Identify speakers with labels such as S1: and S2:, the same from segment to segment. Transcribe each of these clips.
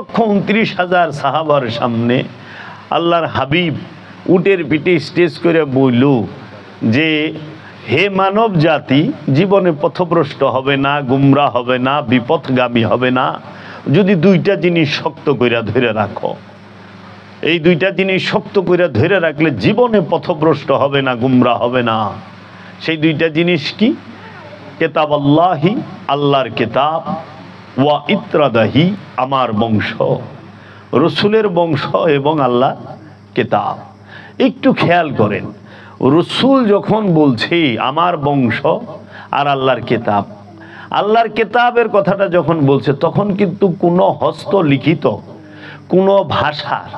S1: 1,29,000 সাহাবার সামনে আল্লাহর হাবিব উটের পিঠে স্টেজ করে বলল যে হে মানব জাতি, জীবনে পথভ্রষ্ট হবে না, গুমরা হবে না, বিপথগামী হবে না যদি দুইটা জিনিস শক্ত করে ধরে রাখো। এই দুইটা জিনিস শক্ত করে ধরে রাখলে জীবনে পথভ্রষ্ট হবে না, গুমরা হবে না। সেই দুইটা জিনিস কি? কিতাব আল্লাহি, আল্লাহর কিতাব, ওয়া ইত্রাদাহি, আমার বংশ, রসুলের বংশ এবং আল্লাহ কিতাব। একটু খেয়াল করেন, রসুল যখন বলছে আমার বংশ আর আল্লাহর কিতাব, আল্লাহর কিতাবের কথাটা যখন বলছে তখন কিন্তু কোনো হস্তলিখিত কোনো ভাষার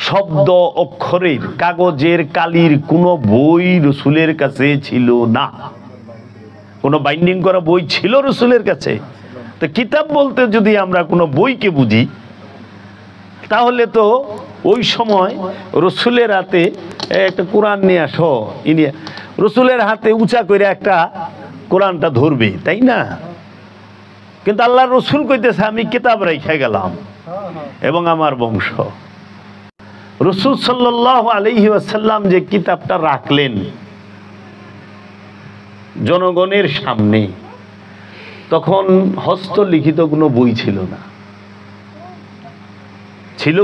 S1: শব্দ অক্ষরের কাগজের কালির কোনো বই রসুলের কাছে ছিল না। কোনো বাইন্ডিং করা বই ছিল রসুলের কাছে? তো কিতাব বলতে যদি আমরা কোনো বইকে বুঝি তাহলে তো ওই সময় রসুলের হাতে একটা কোরআন নিয়ে আসো, রসুলের হাতে উঁচা করে একটা কোরআনটা ধরবে, তাই না? কিন্তু আল্লাহ রসুল কইতেছে আমি কিতাব রেখে গেলাম এবং আমার বংশ। রসুল সাল্লাল্লাহু আলাইহি ওয়াসাল্লাম যে কিতাবটা রাখলেন জনগণের সামনে, তখন হস্তলিখিত কোনো বই ছিল না। ছিল?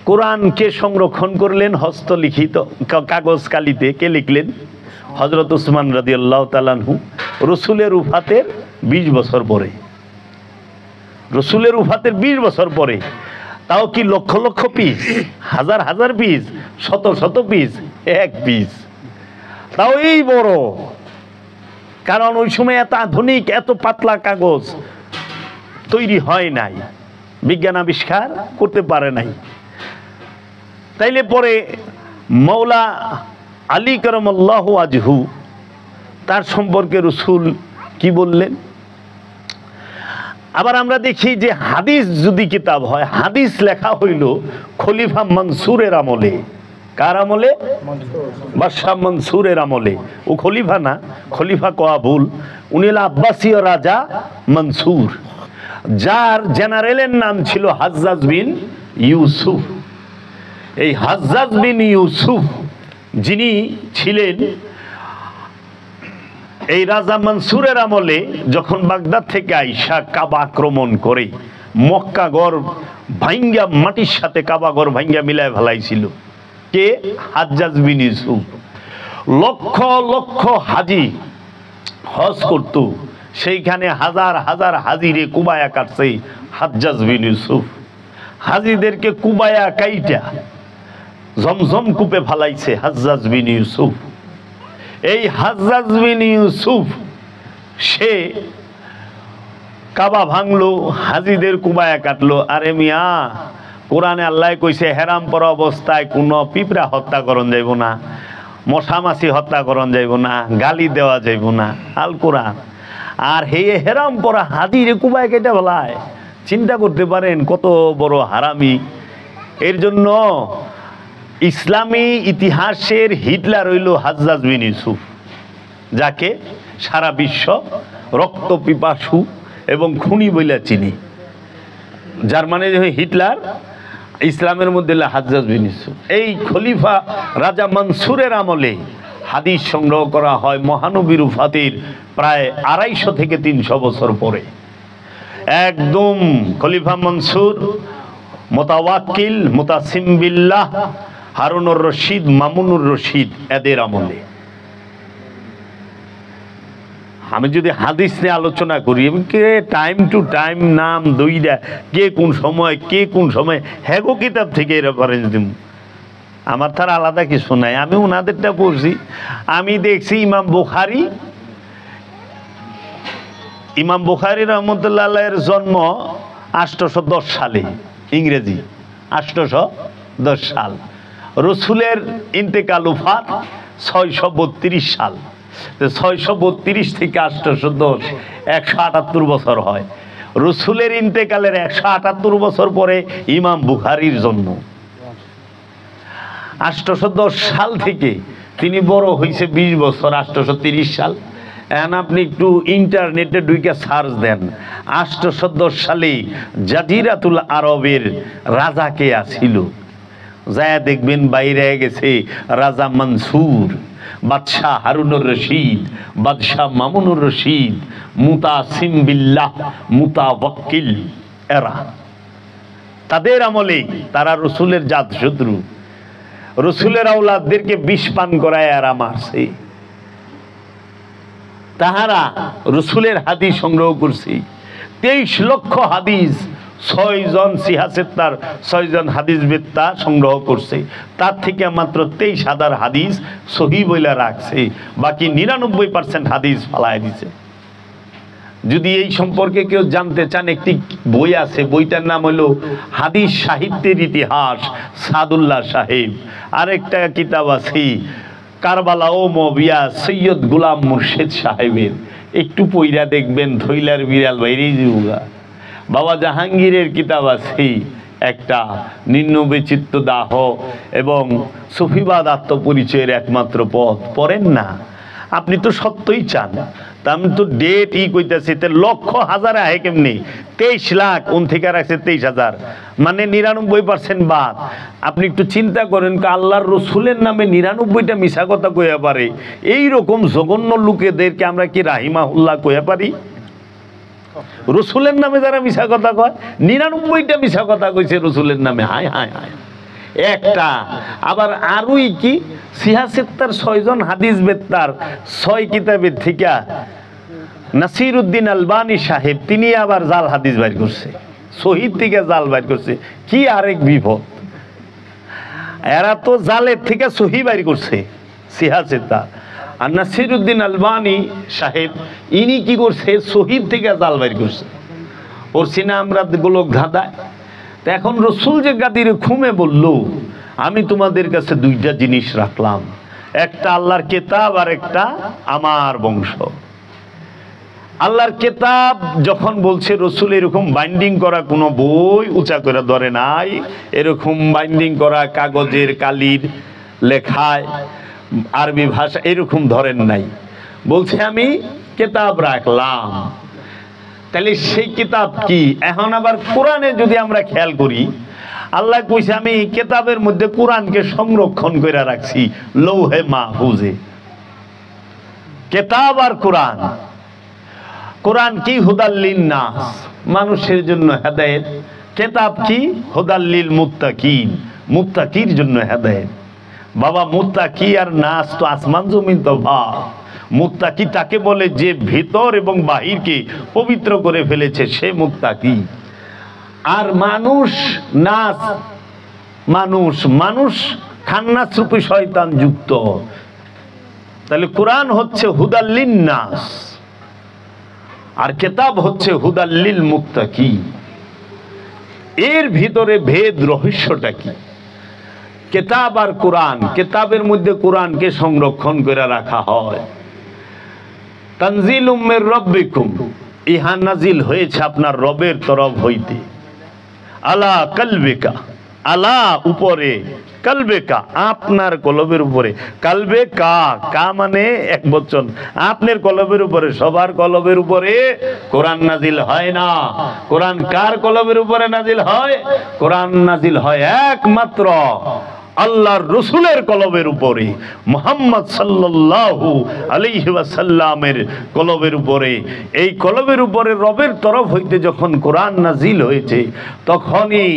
S1: কোরআন কে সংরক্ষণ করলেন হস্তলিখিত কাগজ কালিতে? কে লিখলেন? হযরত উসমান রাদিয়াল্লাহু তাআলা আনহু, রসুলের উফাতের 20 বছর পরে। রসুলের উফাতের 20 বছর পরে, তাও কি লক্ষ লক্ষ পিস, হাজার হাজার পিস, শত শত পিস, এক পিস, তাও এই বড়। কারণ ওই সময় এত আধুনিক এত পাতলা কাগজ তৈরি হয় নাই, বিজ্ঞান আবিষ্কার করতে পারে নাই। তাইলে পরে মৌলা আলী কারামাল্লাহু ওয়াজহু তার সম্পর্কে রসুল কি বললেন? আবার আমরা দেখি যে হাদিস যদি কিতাব হয়, হাদিস লেখা হইল খলিফা মনসুরের আমলে। কার আমলে? বাদশাহ মনসুরের আমলে। ও খলিফা না, খলিফা কোয়া ভুল, উনি হল আব্বাসীয় রাজা মনসুর, যার জেনারেলের নাম ছিল হাজ্জাজ বিন ইউসুফ। এই হাজ্জাজ বিন ইউসুফ যিনি ছিলেন এই রাজা মনসুরের আমলে, যখন বাগদাদ থেকে আইসা কাবা আক্রমণ করে মক্কা গড় ভাঙ্গা, মাটির সাথে কাবা গড় ভাঙ্গা মিলায় ফেলাইছিল। কে? হাজ্জাজ বিন ইউসুফ। লক্ষ লক্ষ হাজি হজ করত, সেইখানে হাজার হাজার হাজিরে কুবায়া কাটছে হাজ্জাজ বিন ইউসুফ। হাজিদেরকে কুবায়া কাইটা জমজম কূপে ফালাইছে হাজ্জাজ বিন ইউসুফ। এই হাজ্জাজ বিন ইউসুফ সে কাবা ভাঙলো, হাজিদের কুবায়া কাটলো। আরে মিয়া, কোরআনে আল্লাহ কইছে হেরাম পরা অবস্থায় কোনো পিঁপড়া হত্যা করণ যাইব না, মশা মাছি হত্যা করণ যাইব না, গালি দেওয়া যাইব না, আল কোরআন। আর হে হেরাম পরা হাজিরে কুবায় কেটে ফেলায়। চিন্তা করতে পারেন কত বড় হারামি। এর জন্য ইসলামী ইতিহাসের হিটলার হইল হাজ্জাজ বিন ইউসুফ, যাকে সারা বিশ্ব রক্ত পিপাসু এবং খুনি বইলা চিনি। যার মানে হিটলার ইসলামের মধ্যে হাজ্জাজ বিন ইউসুফ। এই খলিফা রাজা মনসুরের আমলে হাদিস সংগ্রহ করা হয় মহানবীর উফাতের প্রায় 250 থেকে 300 বছর পরে। একদম খলিফা মনসুর, মোতাওয়াক্কিল, মুতাসিম বিল্লাহ, হারুনুর রশিদ, মামুনুর রশিদ, এদের আমলে। আমি যদি হাদিস নিয়ে আলোচনা করি, কে টাইম টু টাইম নাম দইরা কে কোন সময় হ্যাগো কিতাব থেকে রেফারেন্স দিব। আমার তার আলাদা কিছু নাই, আমি ওনাদেরটা পড়ছি। আমি দেখছি ইমাম বুখারী রহমতুল্লাহ আলাইহির জন্ম 810 সালে, ইংরেজি 810 সাল। রসুলের ইন্তেকাল উফাত 632 সাল। 632 থেকে 810, 178 বছর হয়। রসুলের ইন্তেকালের 178 বছর পরে ইমাম বুখারীর জন্ম। 810 সাল থেকে তিনি বড় হয়েছে 20 বছর, 830 সাল। এখন আপনি একটু ইন্টারনেটে ঢুকে সার্চ দেন 810 সালে জাজিরাতুল আরবের রাজা কে আছিল, যায় দেখবেন বাইরে গেছে রাজা মনসুর, বাদশাহ হারুনুর রশিদ, বাদশাহ মামুনুর রশিদ, মুতাসিম বিল্লাহ, মুতাওয়াক্কিল, এরা তাদের আমলে তারা রসুলের জাত শত্রু, রসুলের আওলাদদেরকে বিষ পান করায় এরা মারছে। তাহারা রসুলের হাদিস সংগ্রহ করছে 23 লক্ষ হাদিস, 6 জন সিহাসেত্তার 6 জন হাদিস বেত্তা সংগ্রহ করছে। তার থেকে মাত্র 23,000 হাদিস সহি বইলা রাখছে, বাকি 99% হাদিস ফালায় দিছে। যদি এই সম্পর্কে কেউ জানতে চান, একটি বই আছে, বইটার নাম হলো হাদিস সাহিত্যের ইতিহাস, সাদুল্লাহ সাহেব। আরেকটা কিতাব আছে কারবালা ও মবিয়া, সৈয়দ গোলাম মুর্শেদ সাহেবের। একটু পইরা দেখবেন থইলার বিড়াল বাইরেই যাওগা। বাবা জাহাঙ্গীরের কিতাব আছে একটা, নিম্নবিচিত্র দাহ এবং সুফিবাদ আত্মপরিচয়ের একমাত্র পথ। পড়েন না, আপনি তো সত্যই চান। তা আমি তো ডেট কইতেছি, লক্ষ হাজারে আহে কেমনি? 23 লাখ উন থেকে রাখছে 23,000, মানে 99% বাদ। আপনি একটু চিন্তা করেন, আল্লাহর রসুলের নামে 99টা মিশা কথা কইয়া পারে, এইরকম জঘন্য লোকেদেরকে আমরা কি রাহিমাহুল্লাহ কইয়া পারি? রসুলের নামে যারা মিশা কথা কয়, 99টা মিশা কথা কইছে রসুলের নামে। হায় হায় হায়। একটা আবার আরোই কি সিহাসেত্তার 6 জন হাদিস বেত্তার 6 কিতাবের থেকে নাসিরউদ্দিন আলবানী সাহেব তিনি আবার জাল হাদিস বাইর করছে, শহীদ থেকে জাল বাইর করছে। কি আরেক বিপদ! এরা তো জালের থেকে সহি বাইর করছে সিহাসেত্তার, আর নাসিরউদ্দিন আলবানী সাহেব ইনি কি করছে, শহীদ থেকে জাল বাইর করছে। ওর সিনা আমরা গোলক ধাঁধায়। তো এখন রসুল যে গাদিরে খুমে বলল, আমি তোমাদের কাছে 2টা জিনিস রাখলাম, একটা আল্লাহর কেতাব আর একটা আমার বংশ। আল্লাহর কেতাব যখন বলছে, রসুল এরকম বাইন্ডিং করা কোনো বই উঁচা করে ধরে নাই, এরকম বাইন্ডিং করা কাগজের কালির লেখায় আরবি ভাষা এরকম ধরেন নাই। বলছে আমি কেতাব রাখলাম। তাহলে সেই কিতাব কি? এখন আবার কোরআনে যদি আমরা খেয়াল করি, আল্লাহ কইছে আমি কেতাবের মধ্যে কোরআনকে সংরক্ষণ করে রাখছি লৌহে মাহফুজে। কেতাব আর কোরআন। কোরআন কি? হুদাল্লিন নাস, মানুষের জন্য হেদায়েত। কেতাব কি? হুদাল্লিল মুত্তাকিন, মুত্তাকির জন্য হেদায়েত। বাবা মুত্তাকি আর নাস তো আসমান জমিন তো ভাব। মুত্তাকি তাকে বলে যে ভিতর এবং বাহিরকে পবিত্র করে ফেলেছে, সে মুত্তাকি। আর মানুষ নাস, মানুষ মানুষ খান্নাস রূপী শয়তান যুক্ত। তাহলে কোরআন হচ্ছে হুদাল্লিন নাস আর কেতাব হচ্ছে হুদাল্লিল মুত্তাকি। এর ভিতরে ভেদ রহস্যটা কি? কেতাব আর কোরআন, কেতাবের মধ্যে কোরআনকে সংরক্ষণ করে রাখা হয়। তানজিলুম মির রাব্বিকুম, ইহা নাজিল হয়েছে আপনার রবের তরফ হইতে। আলা কলবিকা, আলা উপরে, কলবিকা আপনার কলবের উপরে। কলবে কা, কা মানে এক বচন, আপনার কলবের উপরে, সবার কলবের উপরে কোরআন নাজিল হয় না। কোরআন কার কলবের উপরে নাজিল হয়? কোরআন নাজিল হয় একমাত্র আল্লাহর রসুলের কলবের উপরে, মুহাম্মদ সাল্লাল্লাহু আলাইহি ওয়াসাল্লামের কলবের উপরে। এই কলবের উপরে রবের তরফ হইতে যখন কোরআন নাজিল হয়েছে, তখনই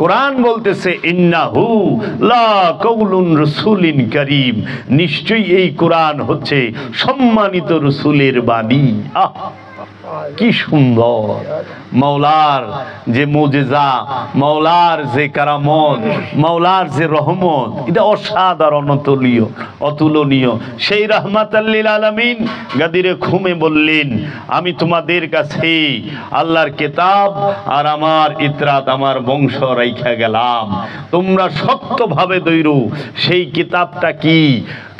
S1: কোরআন বলতেছে ইন্নাহু লা কাউলুন রাসূলিন কারীম, নিশ্চয়ই এই কোরআন হচ্ছে সম্মানিত রসুলের বাণী। আহ কি সুন্দর! মাওলার যে মুজিজা, মাওলার যে কারামত, মাওলার যে রহমত, এটা অসাধারণ, অতুলনীয়। সেই রাহমাতাল লিল আলামিন গাদিরে খুমে বললেন, আমি তোমাদের কাছে আল্লাহর কিতাব আর আমার ইতরাত, আমার বংশ রাইখা গেলাম, তোমরা শক্তভাবে ধইরো। সেই কিতাবটা কি?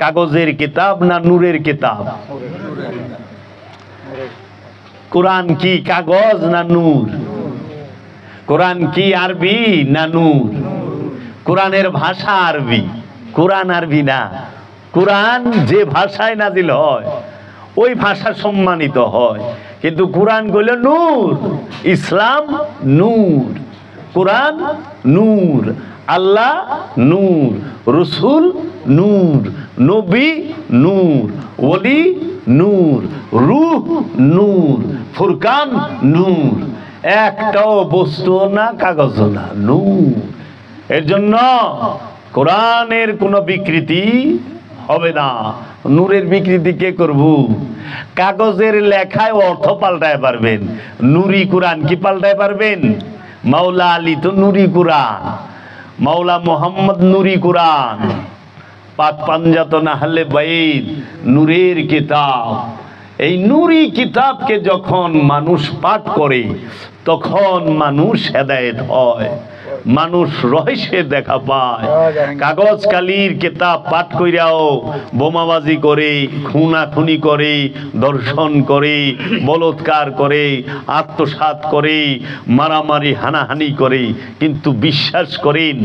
S1: কাগজের কিতাব না নূরের কিতাব? কোরআন কি কাগজ না নূর? কোরআন কি আরবি না নূর? কোরআনের ভাষা আরবি, কোরআন আরবি না। কোরআন যে ভাষায় নাজিল হয় ওই ভাষা সম্মানিত হয়। কিন্তু কোরআন কইল নূর, ইসলাম নূর, কোরআন নূর, আল্লাহ নূর, রসুল নূর, নবী নূর, ওলি নূর, রূহ নূর, ফুরকান নূর। একটাও বস্তু না, কাগজ না, নূর। এর জন্য কোরআনের কোনো বিকৃতি হবে না। নূরের বিকৃতি কে করব? কাগজের লেখায় অর্থ পাল্টায় পারবেন, নুরি কোরআন কি পাল্টায় পারবেন? মাওলা আলী তো নুরি কোরআন, মাওলা মোহাম্মদ নুরি কোরআন, পাক পাঞ্জাতন আহলে বাইত নূরের কিতাব। এই নুরি কিতাবকে যখন মানুষ পাঠ করে তখন মানুষ হেদায়েত হয়, মানুষ রহস্যের দেখা পায়। কাগজ কালির কিতাব পাঠ কইরাও বোমাবাজি করে, খুনাখুনি করে, দর্শন করে, বলৎকার করে, আত্মসাৎ করে, মারামারি হানাহানি করে। কিন্তু বিশ্বাস করেন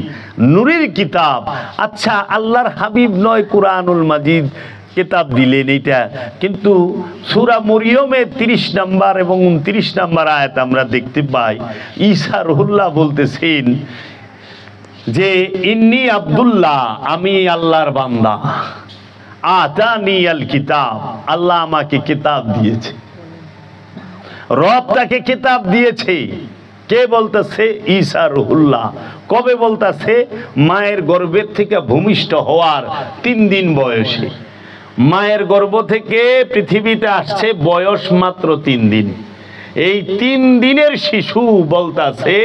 S1: নূরের কিতাব, আচ্ছা আল্লাহর হাবিব নয় কুরআনুল মাজিদ কিতাব দিলেন এইটা, কিন্তু সূরা মরিয়মে 30 নম্বর এবং 29 নম্বর আয়াত আমরা দেখতে পাই ঈসা রুহুল্লাহ বলতেছেন যে ইন্নী আব্দুল্লাহ, আমি আল্লাহর বান্দা, আতানি আল কিতাব, আল্লাহ আমাকে কিতাব দিয়েছে। রব তাকে কিতাব দিয়েছে। কে বলতেছে? ঈসা রুহুল্লাহ। কবে বলতেছে? মায়ের গর্ভের থেকে ভূমিষ্ঠ হওয়ার 3 দিন বয়সে। মায়ের গর্ভ থেকে পৃথিবীতে আসছে, বয়স মাত্র 3 দিন। এই 3 দিনের শিশু বলতাছে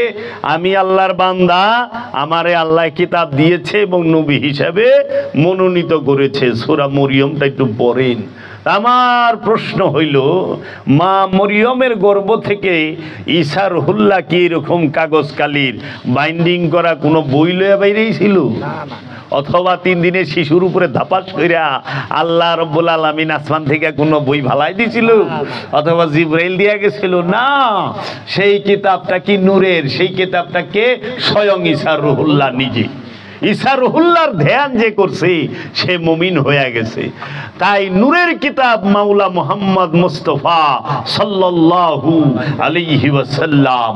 S1: আমি আল্লাহর বান্দা, আমারে আল্লাহ কিতাব দিয়েছে এবং নবী হিসাবে মনোনীত করেছে। সূরা মরিয়মটা একটু পড়েন। আমার প্রশ্ন হইল, মা মরিয়মের গর্ভ থেকে ঈসা রুহুল্লাহ কি এরকম কাগজ কালির বাইন্ডিং করা কোনো বই লইয়া বাইরেই ছিল? অথবা 3 দিনের শিশুর উপরে ধাপাস কইরা আল্লাহ রব্বুল আলামিন আসমান থেকে কোনো বই ভালাই দিছিল? অথবা জিবরাইল দিয়া গেছিল? না, সেই কিতাবটা কি নূরের? সেই কিতাবটাকে স্বয়ং ঈসা রুহুল্লাহ নিজে। ঈসা রুহুল্লাহর ধ্যান যে করছে সে মুমিন হয়ে গেছে। তাই নূরের কিতাব মাওলা মুহাম্মদ মুস্তাফা সাল্লাল্লাহু আলাইহি ওয়াসাল্লাম,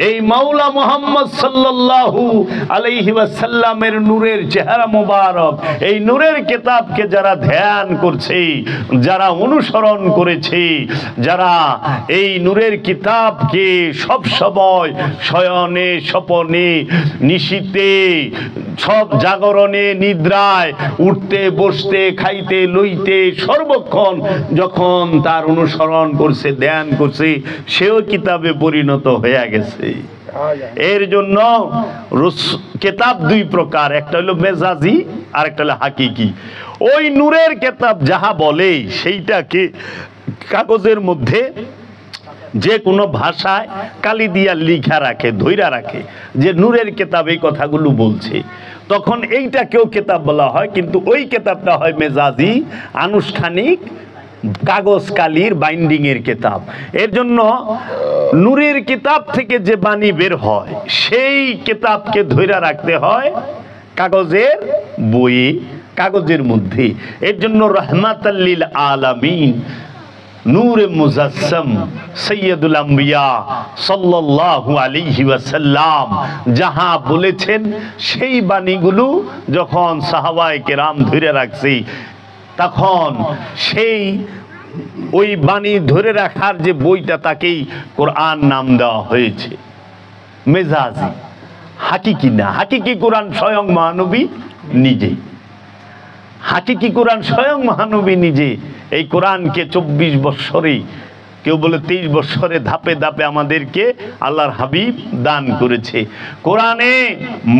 S1: এই মাওলা মুহাম্মদ সাল্লাল্লাহু আলাইহি ওয়াসাল্লামের নূরের চেহারা মোবারক, এই নূরের কিতাবকে যারা ধ্যান করছে, যারা অনুসরণ করেছে, যারা এই নূরের কিতাবকে সব সময় শয়নে স্বপনে নিশীতে সব জাগরণে নিদ্রায় উঠতে বসতে খাইতে লইতে সর্বক্ষণ যখন তার অনুসরণ করছে, ধ্যান করছে, সেও কিতাবে পরিণত হয়ে গেছে। এর জন্য কিতাব 2 প্রকার, একটা হলো মেজাজি আর একটা হলো হাকিকি। ওই নূরের কিতাব যাহা বলে সেইটাকে কাগজের মধ্যে যে কোনো ভাষায় কালি দিয়া লিখা রাখে, ধইরা রাখে যে নূরের কিতাব এই কথাগুলো বলছে, তখন এইটাকেও কিতাব বলা হয়। কিন্তু ওই কিতাবটা হয় মেজাজি, আনুষ্ঠানিক, কাগজ কালির বাইন্ডিং এর কিতাব। এর জন্য নূরের কিতাব থেকে যে বাণী বের হয় সেই কিতাবকে ধইরা রাখতে হয় কাগজের বইয়ে, কাগজের মধ্যে। এর জন্য রাহমাতাল লিল আলামিন নূরে মুজাসসাম সৈয়দুল আম্বিয়া সাল্লাল্লাহু আলাইহি ওয়াসাল্লাম যাহা বলেছেন সেই বাণীগুলো যখন সাহাবায়ে কেরাম ধরে রাখছে, তখন সেই ওই বাণী ধরে রাখার যে বইটা তাকেই কোরআন নাম দেওয়া হয়েছে। মেজাজি, হাকিকি না। হাকিকি কোরআন স্বয়ং মহানবী নিজে, হাকিকি কোরআন স্বয়ং মহানবী নিজে। এই কোরআনকে 24 বৎসরে, কেউ বলে 23 বৎসরে ধাপে ধাপে আমাদেরকে আল্লাহর হাবিব দান করেছে। কোরআনে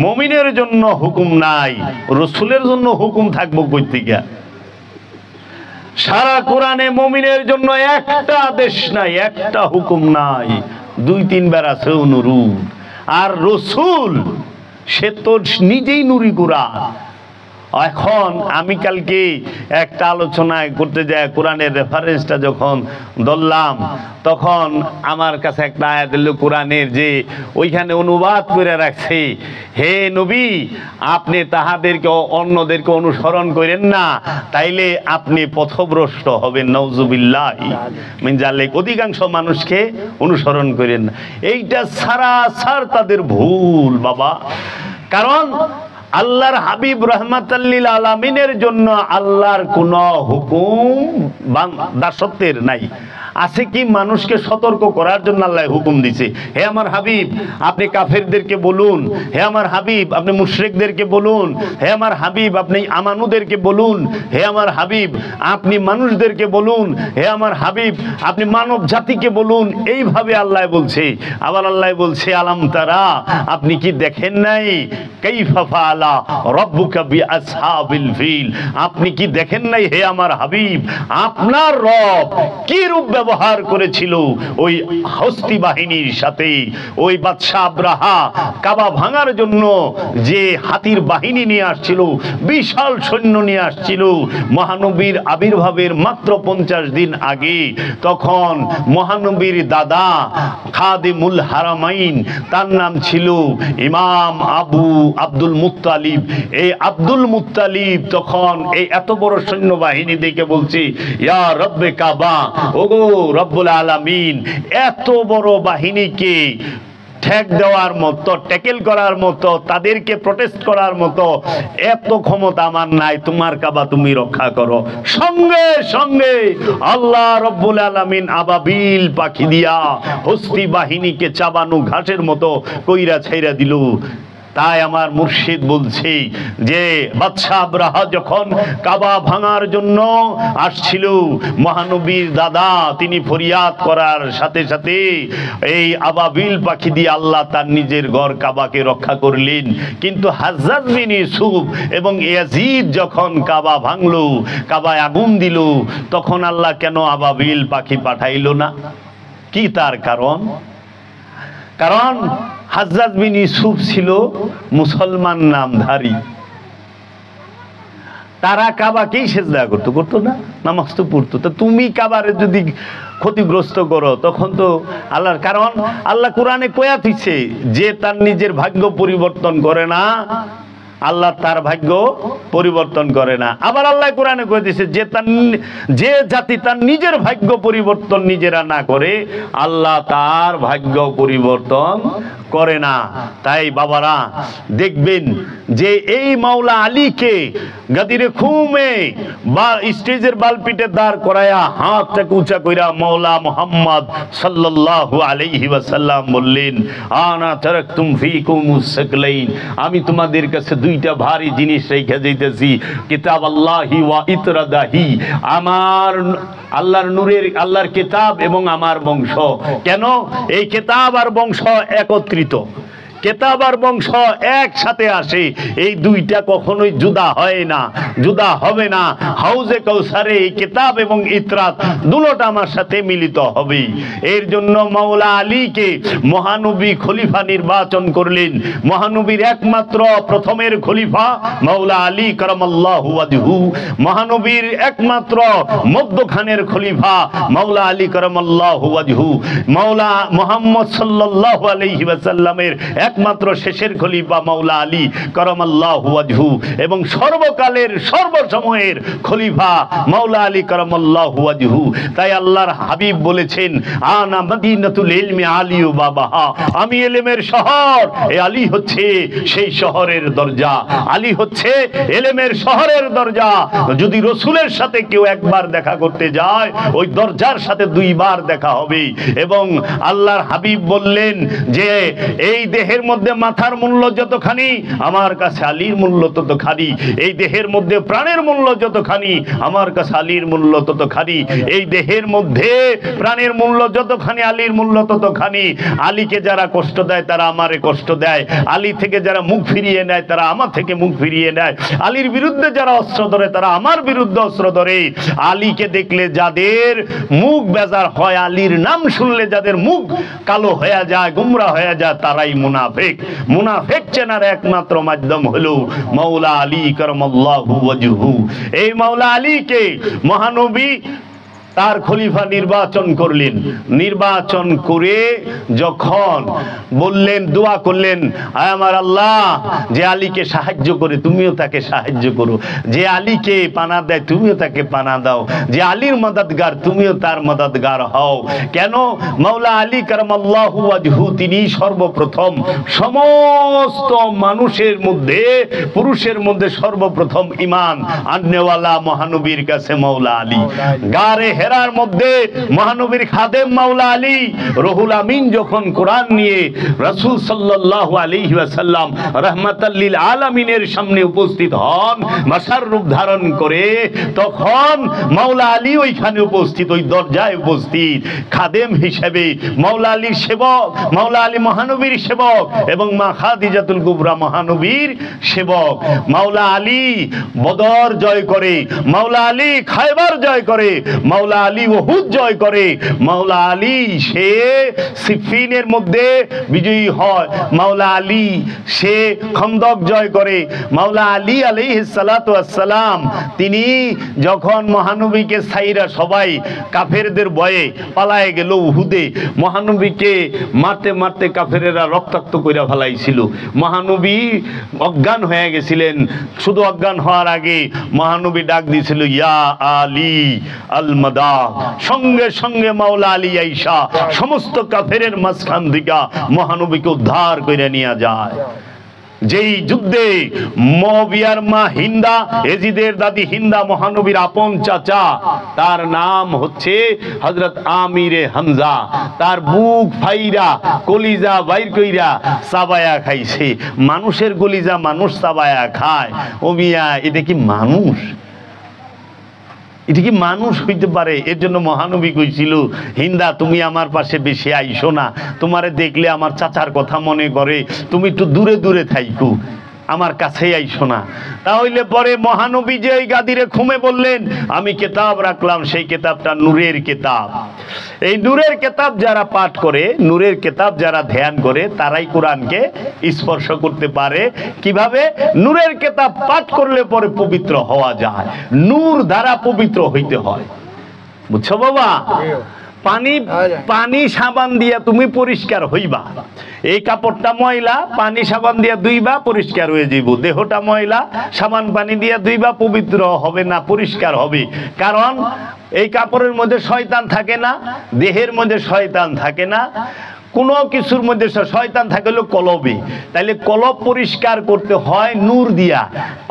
S1: মুমিনের জন্য হুকুম নাই, রসুলের জন্য হুকুম থাকবো কই থেকে? সারা কোরআনে মুমিনের জন্য একটা আদেশ নাই, একটা হুকুম নাই, 2-3 বার আছে অনুরোধ। আর রসুল সে তো নিজেই নুরি কোরআন। এখন আমি কালকে একটা আলোচনায় করতে যাই কোরআনের রেফারেন্সটা যখন ধরলাম, তখন আমার কাছে একটা আয়াত এলো কোরআনের, যে ওইখানে অনুবাদ করে রাখছে, হে নবী আপনি তাহাদেরকে অন্যদেরকে অনুসরণ করেন না, তাইলে আপনি পথভ্রষ্ট হবেন। নাউজুবিল্লাহি মিন যালিক, অধিকাংশ মানুষকে অনুসরণ করেন না। এইটা সারাসার তাদের ভুল বাবা। কারণ আল্লাহর হাবিব রাহমাতাল লিল আলামিনের জন্য আল্লাহর কোনো হুকুম দাসত্বের নাই। আছে কি মানুষকে সতর্ক করার জন্য আল্লাহ হুকুম দিছে, হে আমার হাবিব আপনি কাফেরদেরকে বলুন, হে আমার হাবিব আপনি মুশরিকদেরকে বলুন, হে আমার হাবিব আপনি আমানুদেরকে বলুন, হে আমার হাবিব আপনি মানুষদেরকে বলুন, হে আমার হাবিব আপনি মানব জাতিকে বলুন। এইভাবে আল্লাহ বলছে। আবার আল্লাহ বলছে আলাম তারা, আপনি কি দেখেন নাই কাইফা ফাআলা রাব্বুকা বিআসহাবিল ফিল, আপনি কি দেখেন নাই হে আমার হাবিব আপনার রব কি রূপ ব্যবহার করেছিল ওই হস্তি বাহিনীর সাথে। ওই বাদশা আব্রাহা কাবা ভাঙার জন্য যে হাতির বাহিনী নিয়ে আসছিল, বিশাল সৈন্য নিয়ে আসছিল, মহানবীর আবির্ভাবের মাত্র 50 দিন আগে, তখন মহানবীর দাদা খাদিমুল হারামাইন, তার নাম ছিল ইমাম আব্দুল মুত্তালিব। এই আব্দুল মুত্তালিব তখন এই এত বড় সৈন্যবাহিনী দেখে বলছে, ইয়া রব্বে কাবা, ওগো রব্বুল আলামিন, এত বড় বাহিনীকে ঠেক দেওয়ার মতো, ট্যাকেল করার মতো, তাদেরকে প্রোটেস্ট করার মতো এত ক্ষমতা আমার নাই, তোমার কাবা তুমি রক্ষা করো। সঙ্গে সঙ্গে আল্লাহ রব্বুল আলামিন আবাবিল পাখি দিয়া হস্তি বাহিনীকে চাবানো ঘাসের মতো কইরা ছাইরা দিল। তাই আমার মুর্শিদ বলছে যে বাদশা আব্রাহা যখন কাবা ভাঙার জন্য আসছিল, মহানবীর দাদা তিনি ফরিয়াদ করার সাথে সাথে এই আবাবিল পাখি দিয়ে আল্লাহ তার নিজের ঘর কাবাকে রক্ষা করলেন। কিন্তু হাজ্জাজ বিন ইউসুফ এবং ইয়াজিদ যখন কাবা ভাঙলো, কাবায় আগুন দিল, তখন আল্লাহ কেন আবাবিল পাখি পাঠাইল না? কি তার কারণ? কারণ হাজ্জাজ বিন ইউসুফ ছিল মুসলমান নামধারী, তারা কাবাকেই সেজদা করতো না, নামাজ তো পড়তো। তা তুমি কাবারে যদি ক্ষতিগ্রস্ত করো তখন তো আল্লাহর, কারণ আল্লাহ কোরআনে কয়া দিচ্ছে যে তার নিজের ভাগ্য পরিবর্তন করে না, আল্লাহ তার ভাগ্য পরিবর্তন করে না। আবার আল্লাহ কোরআনে কয়ে দিয়েছে যে জাতি তার নিজের ভাগ্য পরিবর্তন নিজেরা না করে, আল্লাহ তার ভাগ্য পরিবর্তন করে না। তাই বাবারা দেখবেন যে এই মাওলা আলীকে গাদিরে খুমে বা স্টেজের বালপিটে দাঁড় করায়া হাতটাকে উঁচা কইরা মাওলা মুহাম্মদ সাল্লাল্লাহু আলাইহি ওয়াসাল্লাম বললেন, আনা তারাকতুম ফীকুমুস সাকলাইন, আমি তোমাদের কাছে দুইটা ভারী জিনিস রেখে যাইতেছি, কিতাব আল্লাহি ওয়া ইতরাদাহি, আমার আল্লাহর নূরের, আল্লাহর কিতাব এবং আমার বংশ। কেন এই কিতাব আর বংশ একত্রিত? কেতাব আর বংশ একসাথে আসে, এই দুইটা কখনোই জুদা হয় না, জুদা হবে না। হাউজে কাউসারে এই কেতাব এবং ইতরাত দুটোটা আমার সাথে মিলিত হবে। এর জন্য মাওলা আলীকে মহানবী খলিফা নির্বাচন করলেন। মহানবীর একমাত্র প্রথমের খলিফা মাওলা আলী কারামাল্লাহু ওয়াজহু, মহানবীর একমাত্র মধ্যখানের খলিফা মাওলা আলী কারামাল্লাহু ওয়াজহু, মাওলা মুহাম্মদ সাল্লাল্লাহু আলাইহি ওয়াসাল্লামের একমাত্র শেষের খলিফা মাওলা আলী কারামাল্লাহু ওয়াজহু, এবং সর্বকালের সর্বসময়ের খলিফা মাওলা আলী কারামাল্লাহু ওয়াজহু। তাই আল্লাহর হাবিব বলেছেন, আনা মদিনাতুল ইলমি আলী বাবাহা, আমি ইলমের শহর, এই আলী হচ্ছে সেই শহরের দরজা, আলী হচ্ছে ইলমের শহরের দরজা। যদি রাসূলের সাথে কেউ একবার দেখা করতে যায়, ওই দরজার সাথে দুইবার দেখা হবে। এবং আল্লাহর হাবিব বললেন যে এই দেহের মধ্যে মাথার মূল্য যতখানি, আমার কাছে আলীর মূল্য ততখানি। এই দেহের মধ্যে প্রাণের মূল্য যতখানি, আমার কাছে আলীর মূল্য ততখানি। এই দেহের মধ্যে প্রাণের মূল্য যতখানি, আলীর মূল্য ততখানি। আলীকে যারা কষ্ট দেয় তারা আমারে কষ্ট দেয়, আলী থেকে যারা মুখ ফিরিয়ে নেয় তারা আমার থেকে মুখ ফিরিয়ে নেয়, আলীর বিরুদ্ধে যারা অস্ত্র ধরে তারা আমার বিরুদ্ধে অস্ত্র ধরে। আলীকে দেখলে যাদের মুখ বেজার হয়, আলীর নাম শুনলে যাদের মুখ কালো হয়ে যায়, গুমরা হয়ে যায়, তারাই মুনাফিক। মুনাফিক। মুনাফিক চেনার একমাত্র মাধ্যম হলো মাওলা আলী কারামাল্লাহু ওয়াজহু। এই মাওলা আলীকে মহানবী তার খলিফা নির্বাচন করলেন। নির্বাচন করে যখন বললেন, দোয়া করলেন, আয় আমার আল্লাহ, যে আলীকে সাহায্য করে তুমিও তাকে সাহায্য করো, যে আলীকে পানা দেয় তুমিও তাকে পানা দাও, যে আলীর মদদগার তুমিও তার মদদগার হও। কেন? মাওলা আলী কারামাল্লাহু ওয়াজহু তিনি সর্বপ্রথম সমস্ত মানুষের মধ্যে, পুরুষের মধ্যে সর্বপ্রথম ঈমান আননেওয়ালা মহানবীর কাছে মাওলা আলী। গারে হেরার মধ্যে মহানবীর খাদেম মাওলা আলী। রুহুল আমিন যখন কোরআন নিয়ে রাসূল সাল্লাল্লাহু আলাইহি ওয়াসাল্লাম রাহমাতাল লিল আলামিনের সামনে উপস্থিত হন, মাসার রূপ ধারণ করে, তখন মাওলা আলী ওইখানে উপস্থিত, ওই দরজায় উপস্থিত খাদেম হিসেবে। মাওলা আলীর সেবক, মাওলা আলী মহানবীর সেবক এবং মা খাদিজাতুল কুবরা মহানবীর সেবক। মাওলা আলী বদর জয় করে, মাওলা আলী খায়বার জয় করে, মাওলা আলী উহুদ জয় করে, মাওলা আলী সে সিফিনের মধ্যে বিজয়ী হয়, মাওলা আলী সে খন্দক জয় করে। মাওলা আলী আলাইহিস সালাতু ওয়াস সালাম তিনি যখন মহানবীকে ছাইরা সবাই কাফেরদের ভয়ে পালায়ে গেল উহুদে, মহানবীকে মারতে মারতে কাফেরেরা রক্তাক্ত কইরা ফেলাইছিল। মহানবী অজ্ঞান হয়ে গেছিলেন। শুধু অজ্ঞান হওয়ার আগে মহানবী ডাক দিয়েছিল, ইয়া আলী আল মাদা। সঙ্গে সঙ্গে মাওলা আলী আইসা সমস্ত কাফেরের মাঝখান থেকে মহানবীকে উদ্ধার করে নিয়ে যায়। যেই যুদ্ধে মুআবিয়ার মা হিন্দা, এজিদের দাদি হিন্দা মহানবীর আপন চাচা, তার নাম হচ্ছে হযরত আমিরে হামজা, তার বুক ফাইরা কলিজা বাইর কইরা চাবায়া খাইছে। মানুষের কলিজা মানুষ চাবায়া খায়, ও মিয়া এটা কি মানুষ? এটা কি মানুষ হইতে পারে? এর জন্য মহানবী কইছিল, হিন্দা তুমি আমার পাশে বেশি আইসো না, তোমারে দেখলে আমার চাচার কথা মনে করে, তুমি একটু দূরে দূরে থাইকো, আমার কাছেই আইসো না। তাহলে পরে মহানবী যে এই গাদিরে ঘুমে বললেন, আমি কিতাব রাখলাম, সেই কিতাবটা নূরের কিতাব। এই নূরের কিতাব যারা পাঠ করে, নূরের কিতাব যারা ধ্যান করে, তারাই কোরআনকে স্পর্শ করতে পারে। কিভাবে? নূরের কিতাব পাঠ করলে পরে পবিত্র হওয়া যায়, নূর দ্বারা পবিত্র হইতে হয়। বুঝছো বাবা? পানি সাবান দিয়া তুমি পরিষ্কার হইবা। এই কাপড়টা ময়লা, পানি সাবান দিয়া ধুইবা, পরিষ্কার হয়ে যাইব। দেহটা ময়লা, সাবান পানি দিয়া ধুইবা, পবিত্র হবে না, পরিষ্কার হবে। কারণ এই কাপড়ের মধ্যে শয়তান থাকে না, দেহের মধ্যে শয়তান থাকে না, কোনো কিছুর মধ্যে শয়তান থাকলেও কলবে। তাইলে কলব পরিষ্কার করতে হয় নূর দিয়া।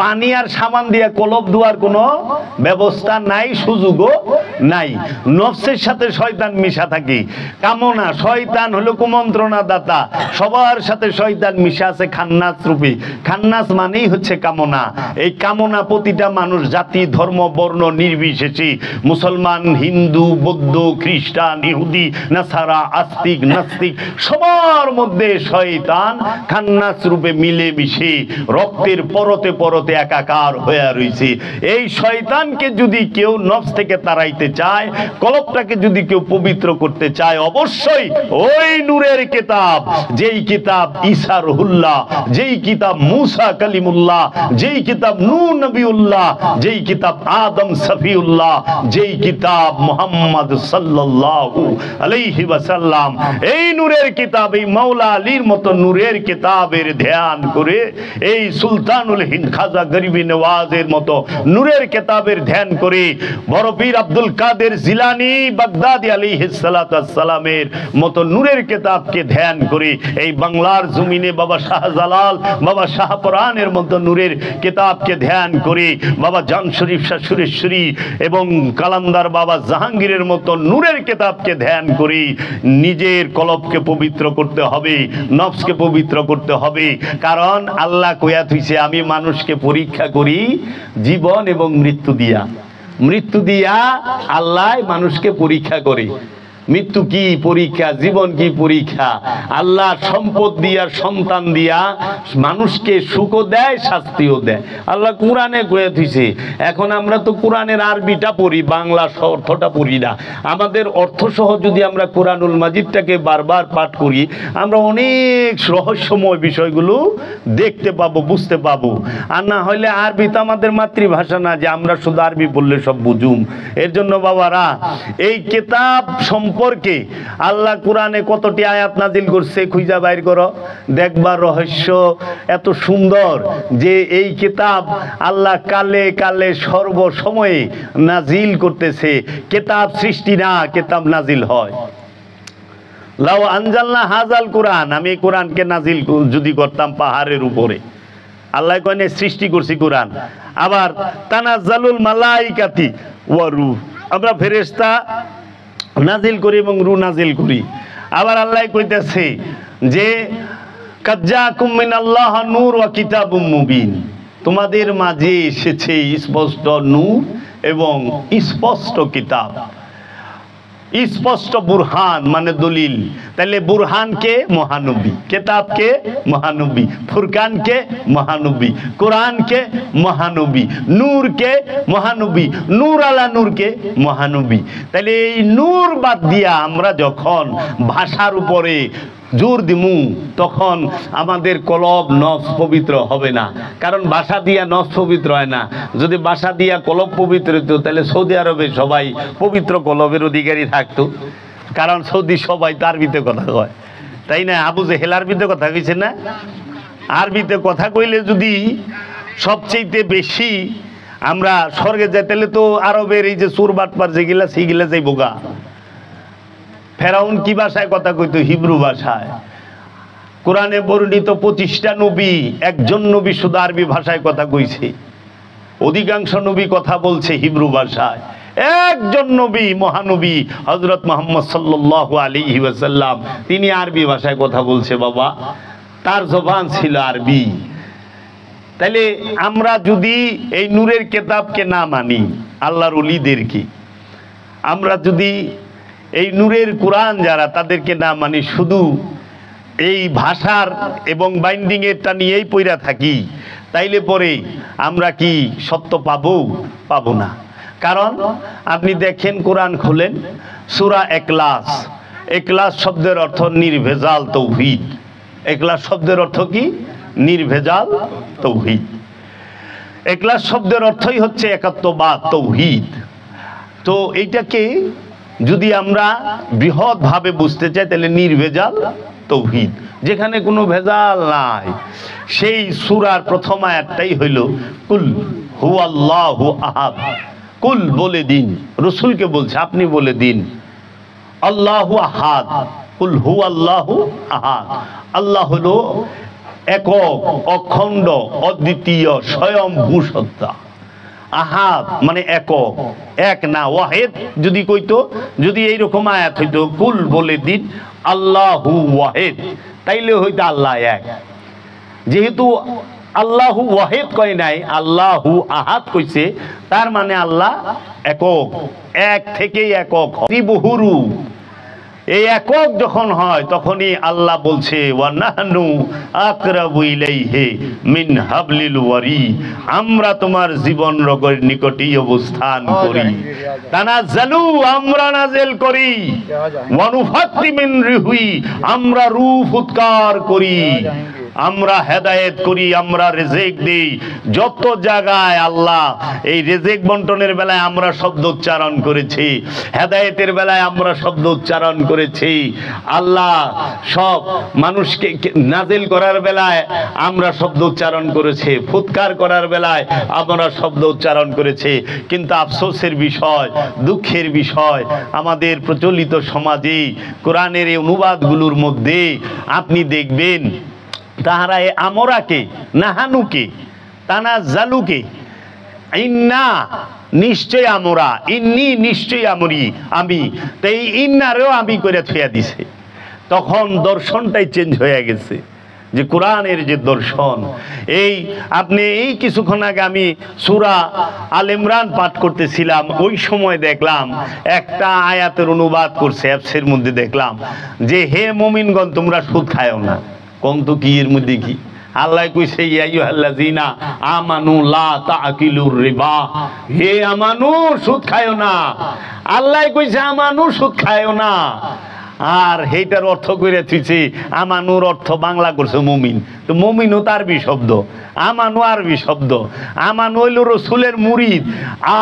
S1: পানি আর সাবান দিয়া কলব ধোয়ার কোনো ব্যবস্থা নাই, সুযোগও নাই। নফসের সাথে শয়তান মিশা থাকে। কামনা, শয়তান হলো কুমন্ত্রণা দাতা, সবার সাথে শয়তান মিশা আছে খান্নাস রূপে। খান্নাস মানেই হচ্ছে কামনা। এই কামনা প্রতিটা মানুষ, জাতি, ধর্ম, বর্ণ নির্বিশেষে, মুসলমান, হিন্দু, বৌদ্ধ, খ্রিস্টান, ইহুদি, নাসারা, আস্তিক, নাস্তিক, সবার মধ্যে শয়তান খান্নাস রূপে মিলে মিশে রক্তের পরতে পরতে একাকার হয়ে রয়েছে। এই শয়তানকে যদি কেউ নফস থেকে তাড়াইতে চায়, কলবটাকে যদি কেউ পবিত্র করতে চায়, অবশ্যই ওই নূরের কিতাব, যেই কিতাব ঈসা রুহুল্লাহ, যেই কিতাব মুসা কালিমুল্লাহ, যেই কিতাব নূহ নবিউল্লাহ, যেই কিতাব আদম সফিউল্লাহ, যেই কিতাব মুহাম্মদ সাল্লাল্লাহু আলাইহি ওয়াসাল্লাম, এই নূরের কিতাব, এই মাওলা আলীর মতো নূরের কিতাবের ধ্যান করে, এই সুলতানুল হিন্দ খাজা গরিবি নওয়াজের মতো নূরের কিতাবের ধ্যান করে, বড় পীর আব্দুল কাদের জিলানী বাগদাদি আলাইহিস সালাতু ওয়াস সালামের মতো নূরের কিতাবকে ধ্যান করে, এই বাংলার জমিনে বাবা শাহজালাল, বাবা শাহপরানের মতো নূরের কিতাবকে ধ্যান করে, বাবা জান শরীফ শাহ সুরেশ্বরী এবং কালান্দার বাবা জাহাঙ্গীরের মতো নূরের কিতাবকে ধ্যান করে নিজের কলবকে পবিত্র করতে হবে, নফসকে পবিত্র করতে হবে। কারণ আল্লাহ কইয়া থইছে, আমি মানুষকে পরীক্ষা করি জীবন এবং মৃত্যু দিয়া। মৃত্যু দিয়া আল্লাহ মানুষকে পরীক্ষা করে। মৃত্যু কি পরীক্ষা, জীবন কি পরীক্ষা। আল্লাহ সম্পদ দিয়া, সন্তান দিয়া মানুষকে সুখও দেয়, শাস্তিও দেয়। আল্লাহ কোরআনে কয়ে দিয়েছে। এখন আমরা তো কোরআনের আরবিটা পড়ি, বাংলা অর্থটা পড়ি না। আমাদের অর্থ সহ যদি আমরা কোরআনুল মাজিদটাকে বারবার পাঠ করি, আমরা অনেক রহস্যময় বিষয়গুলো দেখতে পাবো, বুঝতে পাবো। আর না হলে আরবি তো আমাদের মাতৃভাষা না যে আমরা শুধু আরবি বললে সব বুঝুম। এর জন্য বাবারা, এই কিতাব সম্পর্কে আল্লাহ কোরআনে কতটি আয়াত নাজিল করছে খুঁজা বাইর করো, দেখবার রহস্য এত সুন্দর যে এই কিতাব আল্লাহ কালে কালে সর্বসময়ে নাজিল করতেছে। কিতাব সৃষ্টি না, কিতাব নাজিল হয়। লাউ আনজালনা হাজাল কোরআন, আমি কোরআনকে নাজিল যদি করতাম পাহাড়ের উপরে, আল্লাহ কয়নে সৃষ্টি করছি কোরআন। আবার তানাজ্জালুল মালাইকাতি ওয়া রূহ, আমরা ফেরেশতা নাজিল করি এবং রূহ নাজিল করি। আবার আল্লাহ কইতেছে যে কাজ্জাকুম মিনাল্লাহ নূর ওয়া কিতাবুম মুবিন, তোমাদের মাঝে এসেছে স্পষ্ট নূর এবং স্পষ্ট কিতাব, স্পষ্ট বুরহান মানে দলিল। তাহলে বুরহানকে মহানবী, কিতাবকে মহানবী, ফুরকানকে মহানবী, কোরআনকে মহানবী, নূরকে মহানবী, নূর আলা নূরকে মহানবী। তাহলে এই নূর বাদ দিয়া আমরা যখন ভাষার উপরে জোর দিমু, তখন আমাদের কলব নফস পবিত্র হবে না। কারণ ভাষা দিয়া নফস পবিত্র হয় না। যদি ভাষা দিয়া কলব পবিত্র হতো, তাহলে সৌদি আরবে সবাই পবিত্র কলবের অধিকারী থাকতো। কারণ সৌদি সবাই তো আরবিতে কথা কয়, তাই না? আবু জেহেল আরবিতে কথা কইছে না? আরবিতে কথা কইলে যদি সবচেয়ে বেশি আমরা স্বর্গে যাই, তাহলে তো আরবের এই যে চোর বাটপার যেগুলা সেইগুলা যাইব গা। ফেরাউন কি ভাষায় কথা কইতো? হিব্রু ভাষায়। কোরআনে বর্ণিত 25টা নবী, একজন নবী শুধু আরবি ভাষায় কথা কইছে। অধিকাংশ নবী কথা বলছে হিব্রু ভাষায়। একজন নবী, মহানবী হযরত মুহাম্মদ সাল্লাল্লাহু আলাইহি ওয়াসাল্লাম, তিনি আরবি ভাষায় কথা বলছে বাবা, তার জবান ছিল আরবি। তাইলে আমরা যদি এই নূরের কিতাবকে না মানি, আল্লাহর ওলিদেরকে, আমরা যদি এই নূরের কোরআন যারা, তাদেরকে না মানি, শুধু এই ভাষার এবং বাইন্ডিং এরটা নিয়েই পইরা থাকি, তাইলে পরে আমরা কি সত্য পাবো? পাবো না। কারণ আপনি দেখেন, কোরআন খুলেন, সূরা ইখলাস। ইখলাস শব্দের অর্থ নির্ভেজাল তৌহিদ। ইখলাস শব্দের অর্থ কি? নির্ভেজাল তৌহিদ। ইখলাস শব্দের অর্থই হচ্ছে একাত্মবাদ, তৌহিদ। তো এইটাকে যদি আমরা বৃহৎভাবে বুঝতে চাই, তাহলে নির্ভেজাল তৌহিদ, যেখানে কোনো ভেজাল নাই। সেই সূরার প্রথম আয়াতটাই হইল কুল হুয়াল্লাহু আহাদ। কুল বলে দিন, রাসূলকে বলছে আপনি বলে দিন, আল্লাহু আহাদ, কুল হুয়াল্লাহু আহাদ। আল্লাহ হলো একক, অখণ্ড, অদ্বিতীয়, স্বয়ংভূ সত্তা। আহাদ মানে একক, এক না। ওয়াহেদ যদি কইতো, যদি এইরকম আয়াত হইতো কুল বলে দিন আল্লাহু ওয়াহেদ, তাইলে হইতো আল্লাহ এক। যেহেতু আল্লাহু ওয়াহেদ কয় নাই, আল্লাহু আহাদ কইছে, তার মানে আল্লাহ একক, এক থেকেই একক। বহুরু, এই একক যখন হয় তখনই আল্লাহ বলছে ওয়া নাহনু আকরাবু ইলাইহি মিন হাবলিল ওয়ারিদ, আমরা তোমার জীবন রগের নিকটেই অবস্থান করি। তানাজ্জালু, আমরা নাজিল করি, ওয়া নুফাত্তি মিন রুহি, আমরা রূহ ফুৎকার করি, আমরা হেদায়েত করি, আমরা রিজিক দেই। যত জায়গায় আল্লাহ এই রিজিক বন্টনের বেলায় আমরা শব্দ উচ্চারণ করেছি, হেদায়েতের বেলায় আমরা শব্দ উচ্চারণ করেছি, আল্লাহ সব মানুষকে নাজিল করার বেলায় আমরা শব্দ উচ্চারণ করেছি, ফুৎকার করার বেলায় আমরা শব্দ উচ্চারণ করেছি। কিন্তু আফসোসের বিষয়, দুঃখের বিষয়, আমাদের প্রচলিত সমাজে কোরআনের এই অনুবাদগুলোর মধ্যে আপনি দেখবেন তাহারা এ আমরাকে, নাহানুকে, তানাজ্জালুকে, ইন্না নিশ্চয় আমরা, ইন্নি নিশ্চয় আমরি, আমি, তো এই ইন্নারেও আমি করে থুয়া দিছে। তখন দর্শনটাই চেঞ্জ হয়ে গেছে। যে কোরআনের যে দর্শন। এই আপনি এই কিছুক্ষণ আগে আমি সূরা আল ইমরান পাঠ করতেছিলাম, ওই সময় দেখলাম একটা আয়াতের অনুবাদ করছে অ্যাপসের মধ্যে, দেখলাম যে হে মুমিনগণ তোমরা সুদ খায়ও না। কোন তো কি এর মধ্যে কি আল্লাহ কইছে ইয়া আইয়ুহাল্লাযিনা আমানু লা তাআকিলুর রিবা, হে আমানু সুদ খায়ও না। আল্লাহ কইছে আমানু সুদ খায়ও না, আর সেইটার অর্থ করে থুইছে আমানুর অর্থ বাংলা করছে মুমিন। তো মুমিনও তার আরবি শব্দ, আমানু আরবি শব্দ। আমানু হইল রসুলের মুরিদ,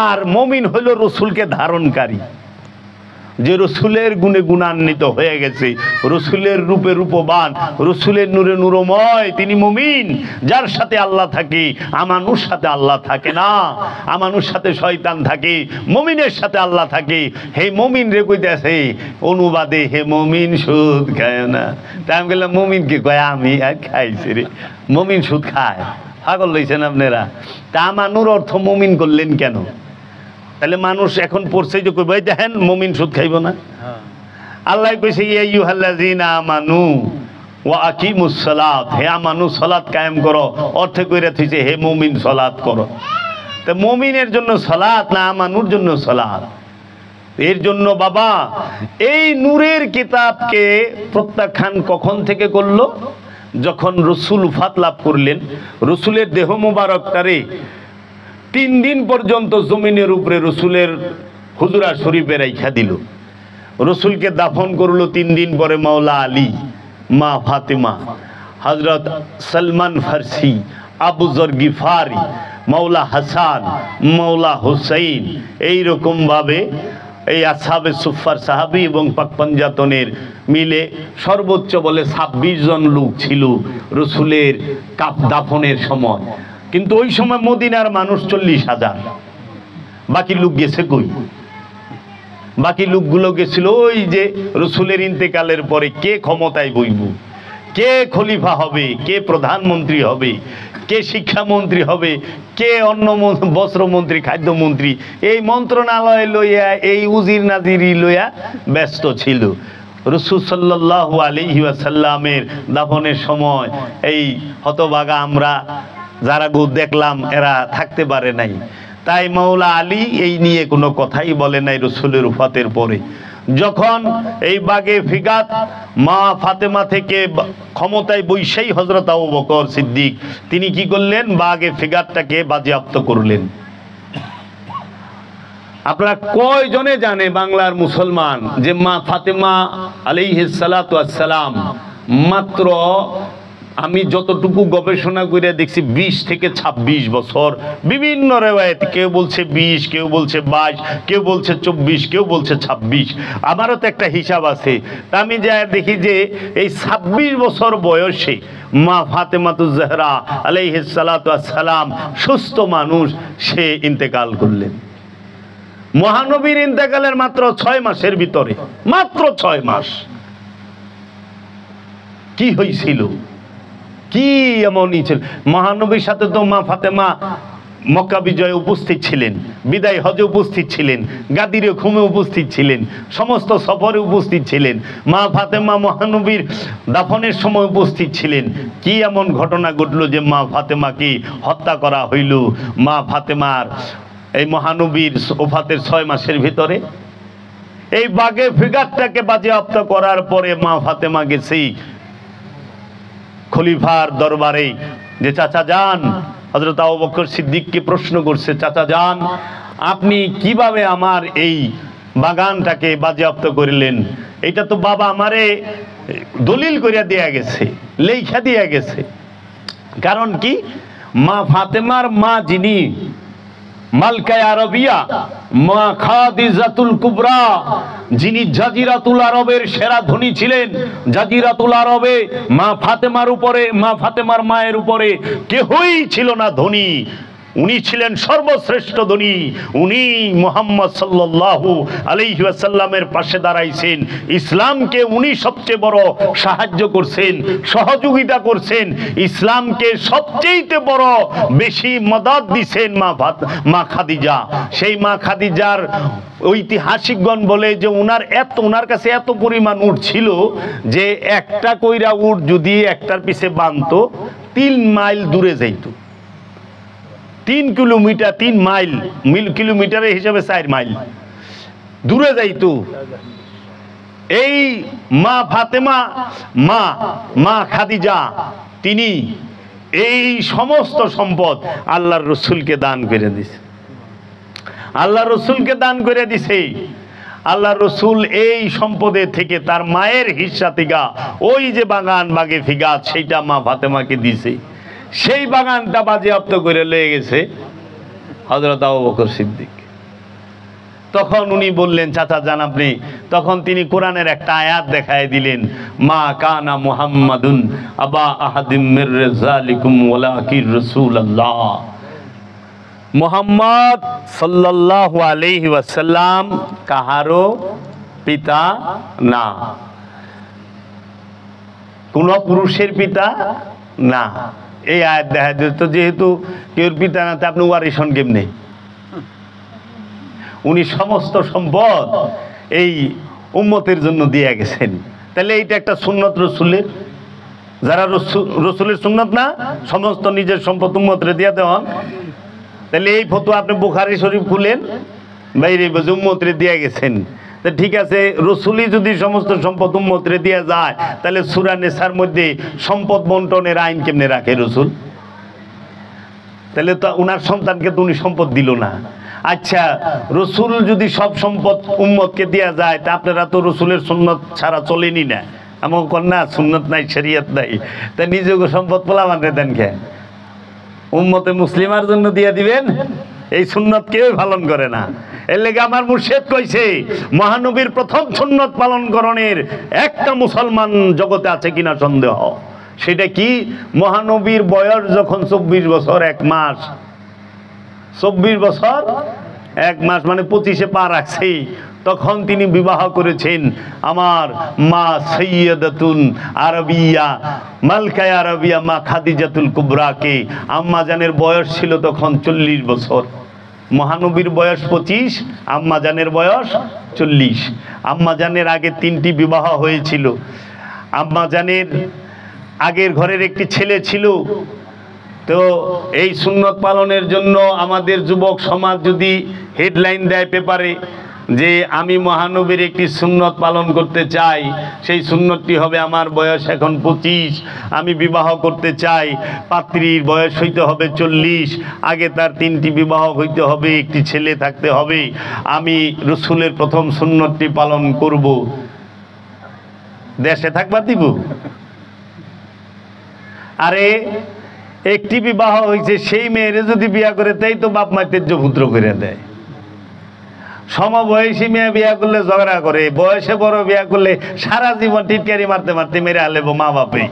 S1: আর মুমিন হইল রসুলকে ধারণকারী, যে রসুলের গুণে গুণান্বিত হয়ে গেছে, রসুলের রূপে রূপবান, রসুলের নূরে নূরময়, তিনি মুমিন। যার সাথে আল্লাহ থাকে, আমানুর সাথে আল্লাহ থাকে না, আমানুর সাথে শয়তান থাকে, মুমিনের সাথে আল্লাহ থাকে। হে মুমিন রে কইতেছে অনুবাদে, হে মুমিন সুদ খায় না। তাই আমি বললাম মুমিন কি কয়, আমি আর খাইছি রে, মুমিন সুদ খায়, পাগল লইছেন আপনারা। তা আমানুর অর্থ মুমিন করলেন কেন? তাহলে মানুষ এখন পড়ছে যে কই দেখেন মুমিন সুদ খাইব না। আল্লাহ কইছে ইয়া আইয়ুহাল্লাযিনা আমানু ওয়া আকিমুস সালাত, হে আমানু সালাত কায়েম করো, অর্থে কইরা থইছে হে মুমিন সালাত করো। তো মুমিনের জন্য সালাত না আমানুর জন্য সালাত? এর জন্য বাবা এই নূরের কিতাবকে প্রত্যাখ্যান কখন থেকে করলো? যখন রসুল উফাত লাভ করলেন, রসুলের দেহ মুবারকটারে 3 দিন পর্যন্ত জমিনের উপরে রসুলের হুজরা শরীফে রাইখা দিল। রসুলকে দাফন করলো 3 দিন পরে মাওলা আলী, মা ফাতেমা, হজরত সলমান ফারসি, আবু যর গিফারি, মাওলা হাসান, মাওলা হুসাইন, এইরকম ভাবে এই আসহাবে সুফার সাহাবী এবং পাক পাঞ্জাতনের মিলে সর্বোচ্চ বলে 26 জন লোক ছিল রসুলের দাফনের সময়। কিন্তু ওই সময় মদিনার মানুষ 40,000, বাকি লোক গেছে কই? বাকি লোকগুলো গেছিল ওই যে রসুলের ইন্তেকালের পরে কে ক্ষমতায় বইব, কে খলিফা হবে, কে প্রধানমন্ত্রী হবে, কে শিক্ষামন্ত্রী হবে, কে অন্ন বস্ত্রমন্ত্রী, খাদ্যমন্ত্রী, এই মন্ত্রণালয় লইয়া, এই উজির নাজিরি লইয়া ব্যস্ত ছিল। রাসূল সাল্লাল্লাহু আলাইহি ওয়াসাল্লামের দাফনের সময় এই হতভাগা আমরা যারা দেখলাম এরা থাকতে পারে নাই। তাই মাওলা আলী এই নিয়ে কোনো কথাই বলে নাই রসুলের উফাতের পরে। যখন এই বাগে ফিগাত মা ফাতেমা থেকে ক্ষমতায় বৈশাই হযরত আবু বকর সিদ্দিক তিনি কি করলেন? বাগে ফিগাতটাকে বাজেয়াপ্ত করলেন। আপনারা কয়জনে জানে বাংলার মুসলমান যে মা ফাতেমা আলাইহিস সালাতু ওয়াস সালাম মাত্র, আমি যতটুকু গবেষণা করে দেখছি 20 থেকে 26 বছর, বিভিন্ন রেওয়ায়েত, কেউ বলছে 20, কেউ বলছে 22, কেউ বলছে 24, কেউ বলছে 26। আমারও তো একটা হিসাব আছে। তা আমি যা দেখি যে এই 26 বছর বয়সে মা ফাতেমাতুজ জাহরা আলাইহিস সালাতু ওয়াস সালাম সুস্থ মানুষ, সে ইন্তেকাল করলেন। মহানবীর ইন্তেকালের মাত্র 6 মাসের ভিতরে, মাত্র 6 মাস কি হয়েছিল, কি এমনই ছিল। মহানবীর সাথে তো মা ফাতেমা মক্কা বিজয়ে উপস্থিত ছিলেন, বিদায় হজে উপস্থিত ছিলেন, গাদিরে খুমে উপস্থিত ছিলেন, সমস্ত সফরে উপস্থিত ছিলেন, মা ফাতেমা মহানবীর দাফনের সময় উপস্থিত ছিলেন। কি এমন ঘটনা ঘটলো যে মা ফাতেমাকে হত্যা করা হইল? মা ফাতেমার এই মহানবীর ওফাতের 6 মাসের ভিতরে এই বাগে ফিগারটাকে বাজেয়াপ্ত করার পরে মা ফাতেমা গেছে খলিফার দরবারে, যে চাচা যান, হযরত আবু বকর সিদ্দিককে প্রশ্ন করছে, চাচা যান আপনি কিভাবে আমার এই বাগানটাকে বাজেয়াপ্ত করলেন? এটা তো বাবা আমারে দলিল করিয়া দেয়া গেছে, লেখা দিয়া গেছে। কারণ কি, মা ফাতেমার মা যিনি মালকায়ে আরবিয়া, মা খাদিজাতুল কুবরা, যিনি জাজিরাতুল আরবের সেরা ধনী ছিলেন, জাজিরাতুল আরবে মা ফাতেমার উপরে, মা ফাতেমার মায়ের উপরে কেহই ছিল না ধনী। উনি ছিলেন সর্বশ্রেষ্ঠ ধনী, উনি মুহাম্মদ সাল্লাল্লাহু আলাইহি ওয়াসাল্লামের পাশে দাঁড়াইছেন, ইসলামকে উনি সবচেয়ে বড় সাহায্য করছেন, সহযোগিতা করছেন, ইসলামকে সবচেয়ে বড় বেশি মদদ দিছেন মা খাদিজা। সেই মা খাদিজার ঐতিহাসিকগণ বলে যে ওনার কাছে এত পরিমাণ উট ছিল যে একটা কইরা উট যদি একটার পিছে বাঁধতো 3 মাইল দূরে যাইত। 3 কিলোমিটার, 3 মাইল, কিলোমিটারের হিসাবে 4 মাইল দূরে যাইত। এই মা ফাতেমা, মা খাদিজা, তিনি এই সমস্ত সম্পদ আল্লাহর রসুলকে দান করে দিছে, আল্লাহ রসুলকে দান করে দিছে। আল্লাহ রসুল এই সম্পদের থেকে তার মায়ের হিস্সা থেকে ওই যে বাগান বাগে ফিগাত সেইটা মা ফাতেমাকে দিছে। সেই বাগানটা বাজেয়াপ্ত করে লয়ে গেছে হযরত আবু বকর সিদ্দিক। তখন উনি বললেন, চাচা যান আপনি। তখন তিনি কোরআনের একটা আয়াত দেখায় দিলেন, মা কানা মুহাম্মাদুন আবা আহাদিম মির রিজালিকুম ওয়ালাকির রাসূলুল্লাহ। মুহাম্মদ সাল্লাল্লাহু আলাইহি ওয়াসাল্লাম কাহারও পিতা না, কোন পুরুষের পিতা না। এই আয়াত দেখা যেত, যেহেতু কেউর পিতা না, আপনি ওয়ারিশন কেমনে? উনি সমস্ত সম্পদ এই উম্মতের জন্য দিয়ে গেছেন। তাহলে এইটা একটা সুন্নত রসুলের। যারা রসুলের সুন্নত না, সমস্ত নিজের সম্পদ উম্মতরে দিয়ে দেওয়া। তাহলে এই ফতোয়া আপনি বুখারী শরীফ খুলেন, বাইরে উম্মতরে দিয়ে গেছেন। তা ঠিক আছে, রসুলই যদি সমস্ত সম্পদ উম্মতরে দিয়ে যায়, তাহলে সূরা নিসার মধ্যে সম্পদ বন্টনের আইন কেমনে রাখে রসুল? তাহলে তো উনার সন্তানকে তো উনি সম্পদ দিল না। আচ্ছা, রসুল যদি সব সম্পদ উম্মতকে দেওয়া যায়, তা আপনারা তো রসুলের সুন্নত ছাড়া চলেনি না, এমন কর না সুন্নত নাই, শরিয়ত নাই, তা নিজেকে সম্পদ পোলামানরে দেন কে? উম্মতে মুসলিমার জন্য দিয়ে দিবেন? এই সুন্নত কেউ পালন করে না। এর লেগে আমার মুর্শিদ কইছে, মহানবীর প্রথম সুন্নত পালন করণের একটা মুসলমান জগতে আছে কিনা সন্দেহ। সেটা কি? মহানবীর বয়স যখন 24 বছর 1 মাস, 24 বছর 1 মাস মানে 25-এ পা রাখছে, তখন তিনি বিবাহ করেছেন আমার মা সৈয়দাতুন আরবিয়া, মালকায়ে আরবিয়া মা খাদিজাতুল কুবরাকে। আম্মা জানের বয়স ছিল তখন 40 বছর। মহানবীর বয়স 25, আম্মা জানের বয়স 40। আম্মা জানের আগে 3টি বিবাহ হয়েছিল। আম্মা জানের আগের ঘরের একটি ছেলে ছিল। তো এই সুন্নত পালনের জন্য আমাদের যুবক সমাজ যদি হেডলাইন দেয় পেপারে যে আমি মহানবীর একটি সুন্নত পালন করতে চাই, সেই সুন্নতটি হবে আমার বয়স এখন 25, আমি বিবাহ করতে চাই, পাত্রীর বয়স হইতে হবে 40, আগে তার 3টি বিবাহ হইতে হবে, একটি ছেলে থাকতে হবে, আমি রসুলের প্রথম সুন্নতটি পালন করব, দেশে থাকবা দিব? আরে একটি বিবাহ হয়েছে, সেই মেয়েরে যদি বিয়া করে তাই তো বাপ মা তেজ্য পুত্র করে দেয়। সমবয়সী মেয়ে বিয়া করলে ঝগড়া করে, বয়সে বড় বিয়া করলে সারা জীবন টিটকারি মারতে মারতে মেরে আলেবো মা বাপে।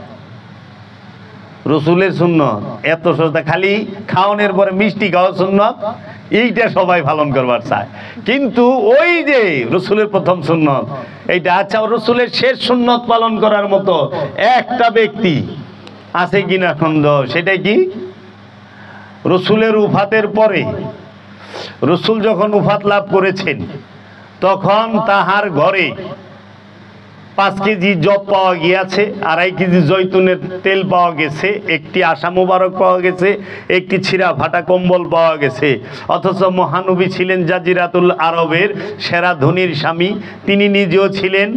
S1: রসুলের সুন্নত এত সস্তা, খালি খাওয়ানোর পরে মিষ্টি খাওয়া সুন্নত, এইটা সবাই পালন করবার চায়। কিন্তু ওই যে রসুলের প্রথম সুন্নত এইটা, আচ্ছা রসুলের শেষ সুন্নত পালন করার মতো একটা ব্যক্তি আছে কিনা সন্দেহ। সেটাই কি? রসুলের উফাতের পরে, রসুল যখন উফাত লাভ করেছেন, তখন তাহার ঘরে 5 কেজি জব পাওয়া গিয়েছে, 2.5 কেজি জৈতুনের তেল পাওয়া গেছে, একটি আশা মুবারক পাওয়া গেছে, একটি ছিঁড়া ফাটা কম্বল পাওয়া গেছে। অথচ মহানবী ছিলেন জাজিরাতুল আরবের সেরা ধনীর স্বামী, তিনি নিজেও ছিলেন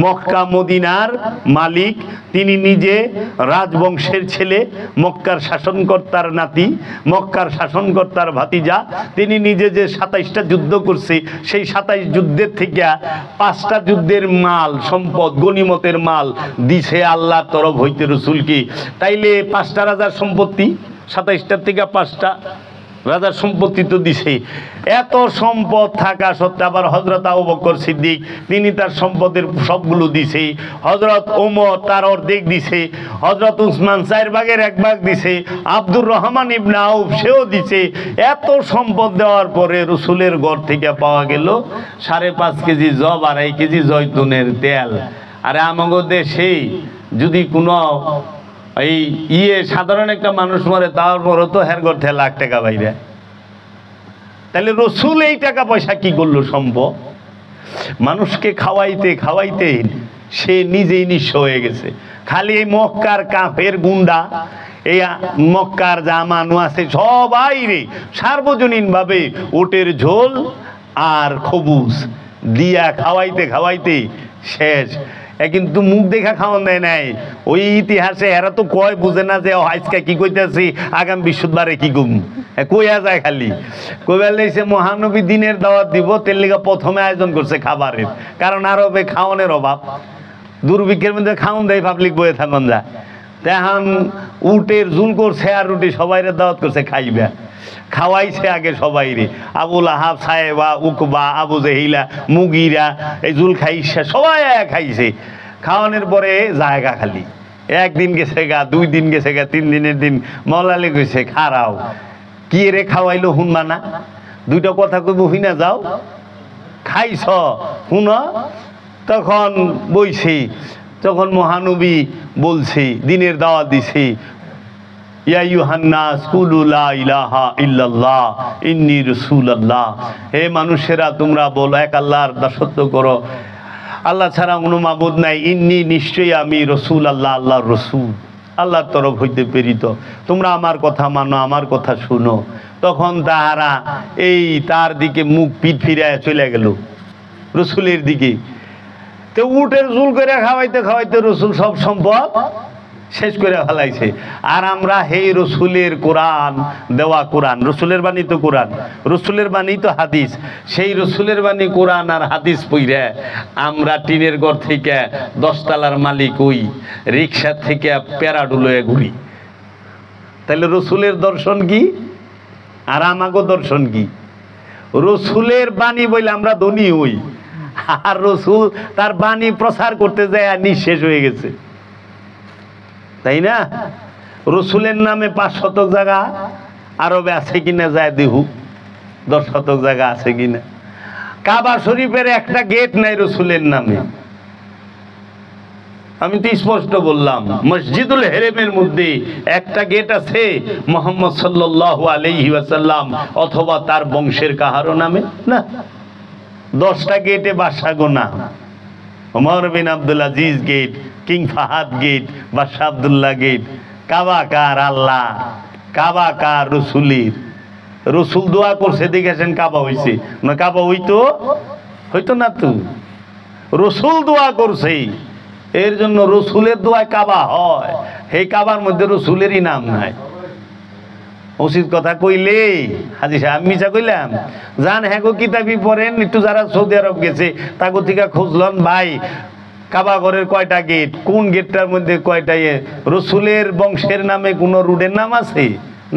S1: মক্কা মদিনার মালিক, তিনি নিজে রাজবংশের ছেলে, মক্কার শাসনকর্তার নাতি, মক্কার শাসনকর্তার ভাতিজা। তিনি নিজে যে 27টা যুদ্ধ করছে, সেই 27 যুদ্ধের থেকে 5টা যুদ্ধের মাল সম্পদ, গনিমতের মাল দিছে আল্লাহর তরফ হইতে রসুলকে। তাইলে 5টা রাজার সম্পত্তি, 27টার থেকে 5টা রাজার সম্পত্তি তো দিছে। এত সম্পদ থাকা সত্ত্বেও আবার হযরত আবু বকর সিদ্দিক তিনি তার সম্পদের সবগুলো দিছে, হযরত ওমর তার অর্ধেক দিছে, হযরত উসমান 4/1 দিছে, আব্দুর রহমান ইবনে আউফ সেও দিছে। এত সম্পদ দেওয়ার পরে রসুলের ঘর থেকে পাওয়া গেল 5.5 কেজি জব, 2.5 কেজি জয়তুনের তেল। আরে আমাদের দেশে যদি কোনো এই সাধারণ একটা মানুষ মরে তারপরও তো হের ঘর থেকে লাখ টাকা বাইরে, তাহলে রসুল এই টাকা পয়সা কি করলো সম্ভব? মানুষকে খাওয়াইতে খাওয়াইতে সে নিজেই নিঃস্ব হয়ে গেছে। খালি এই মক্কার কাফের গুন্ডা, এই মক্কার জামানু আছে সবাই রে সার্বজনীনভাবে ওটের ঝোল আর খবুজ দিয়া খাওয়াইতে খাওয়াইতে শেষ। কিন্তু মুখ দেখা খাওয়ান দেয় নাই। ওই ইতিহাসে এরা তো কয় বুঝে না যে আজকে কি কইতেছি, আগামী বৃহস্পতিবারে কি কম কইয়া যায়। খালি কইবার লাইছে মহানবী দিনের দাওয়াত দিব, তেল লিগা প্রথমে আয়োজন করছে খাবারের, কারণ আরবে খাওয়ানোর অভাব। দুর্ভিক্ষের মধ্যে খাওয়ান দেয়, পাবলিক বয়ে থাকুন যায়। তেহান উটের জুল করছে আর রুটি সবাইরে দাওয়াত করছে খাইবা, খাওয়াইছে আগে সবাইরে। আবুল আহাব, সাহেবা, উকবা, আবু জেহিলা, মুগিরা এই জুল খাইছে, সবাই খাইছে। খাওয়ানোর পরে জায়গা খালি। একদিন গেছে গা, 2 দিন গেছে গা, 3 দিনের দিন মৌলালি কইছে খারাও কি রে খাওয়াইলো শুনবা না? 2টা কথা কইব হুইনা যাও, খাইছ শুন। তখন বইছি, তখন মহানবী বলছি, দিনের দাওয়াত দিছি, ইয়া আইয়ুহান্নাস কুলু লা ইলাহা ইল্লাল্লাহ ইন্নী রাসূলুল্লাহ। হে মানুষেরা তোমরা বলো এক আল্লাহর দাসত্ব করো, আল্লাহ ছাড়া কোনো মাবুদ নাই। ইন্নী নিশ্চয়ই আমি রাসূল আল্লাহ, আল্লাহর রাসূল, আল্লাহর তরফ হইতে প্রেরিত। তোমরা আমার কথা মানো, আমার কথা শুনো। তখন তাহারা এই তার দিকে মুখ পিঠ ফিরায় চলে গেল রসুলের দিকে। তো উটের জুল করে খাওয়াইতে খাওয়াইতে রসুল সব সম্পদ শেষ করে ফেলাইছে। আর আমরা হে রসুলের কোরআন দেওয়া কোরআন, রসুলের বাণী তো কোরআন, রসুলের বাণী তো হাদিস, সেই রসুলের বাণী কোরআন আর হাদিস পইরা আমরা টিনের ঘর থেকে 10 তলার মালিক ওই রিক্সা থেকে প্যারাডুলোয় ঘুরি। তাহলে রসুলের দর্শন কি আর আমাগো দর্শন কি? রসুলের বাণী বইলে আমরা ধনী হই, আর রসুল তার বাণী প্রচার করতে যায় আর নিঃশেষ হয়ে গেছে, তাই না? রসুলের নামে 5 শতক জায়গা আরবে আছে কিনা যায় দেহু, 10 শতক জায়গা আছে কিনা। কাবা শরীফের একটা গেট নাই রসুলের নামে। আমি তো স্পষ্ট বললাম, মসজিদুল হেরেমের মধ্যে একটা গেট আছে মুহাম্মদ সাল্লাল্লাহু আলাইহি ওয়াসাল্লাম অথবা তার বংশের কাহারও নামে না। 10টা গেটে বাদশা গোনা, Omar bin Abdul Aziz gate, king Fahad gate, বাদশা আব্দুল্লাহ গেট। কাবা কার? আল্লাহ। কাবা কার? রসুলের। রসুল দোয়া করছে দেখেছেন কাবা হইছে না? কাবা হইতো না তো, রসুল দোয়া করছে, এর জন্য রসুলের দোয়ায় কাবা হয়। এই কাবার মধ্যে রসুলেরই নাম নাই। উচিত কথা কইলে হাজি সাহেব মিছা কইলাম? জান হ্যাঁ গো কিতাবি পড়েন একটু, যারা সৌদি আরব গেছে তাগো থেকে খুঁজলেন ভাই কাবা ঘরের কয়টা গেট, কোন গেটটার মধ্যে কয়টা রসুলের বংশের নামে কোন রুডের নাম আছে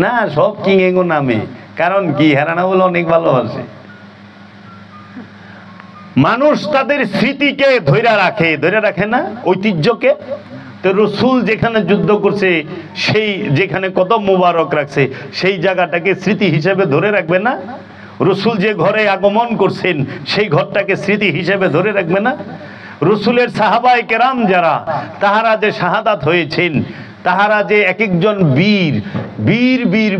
S1: না? সব কিং এগো নামে। কারণ কি? হেরানা বলে অনেক ভালোবাসে মানুষ, তাদের স্মৃতিকে ধরে রাখে না, ঐতিহ্যকে। তো রসুল যেখানে যুদ্ধ করছে, সেই যেখানে কদম মুবারক রাখছে, সেই জায়গাটাকে স্মৃতি হিসেবে ধরে রাখবে না? রসুল যে ঘরে আগমন করছেন, সেই ঘরটাকে স্মৃতি হিসেবে ধরে রাখবে না? রসুলের সাহাবায়ে কেরাম যারা, তাহারা যে শাহাদাত হয়েছেন, তাহারা যে এক একজন বীর বীর বীর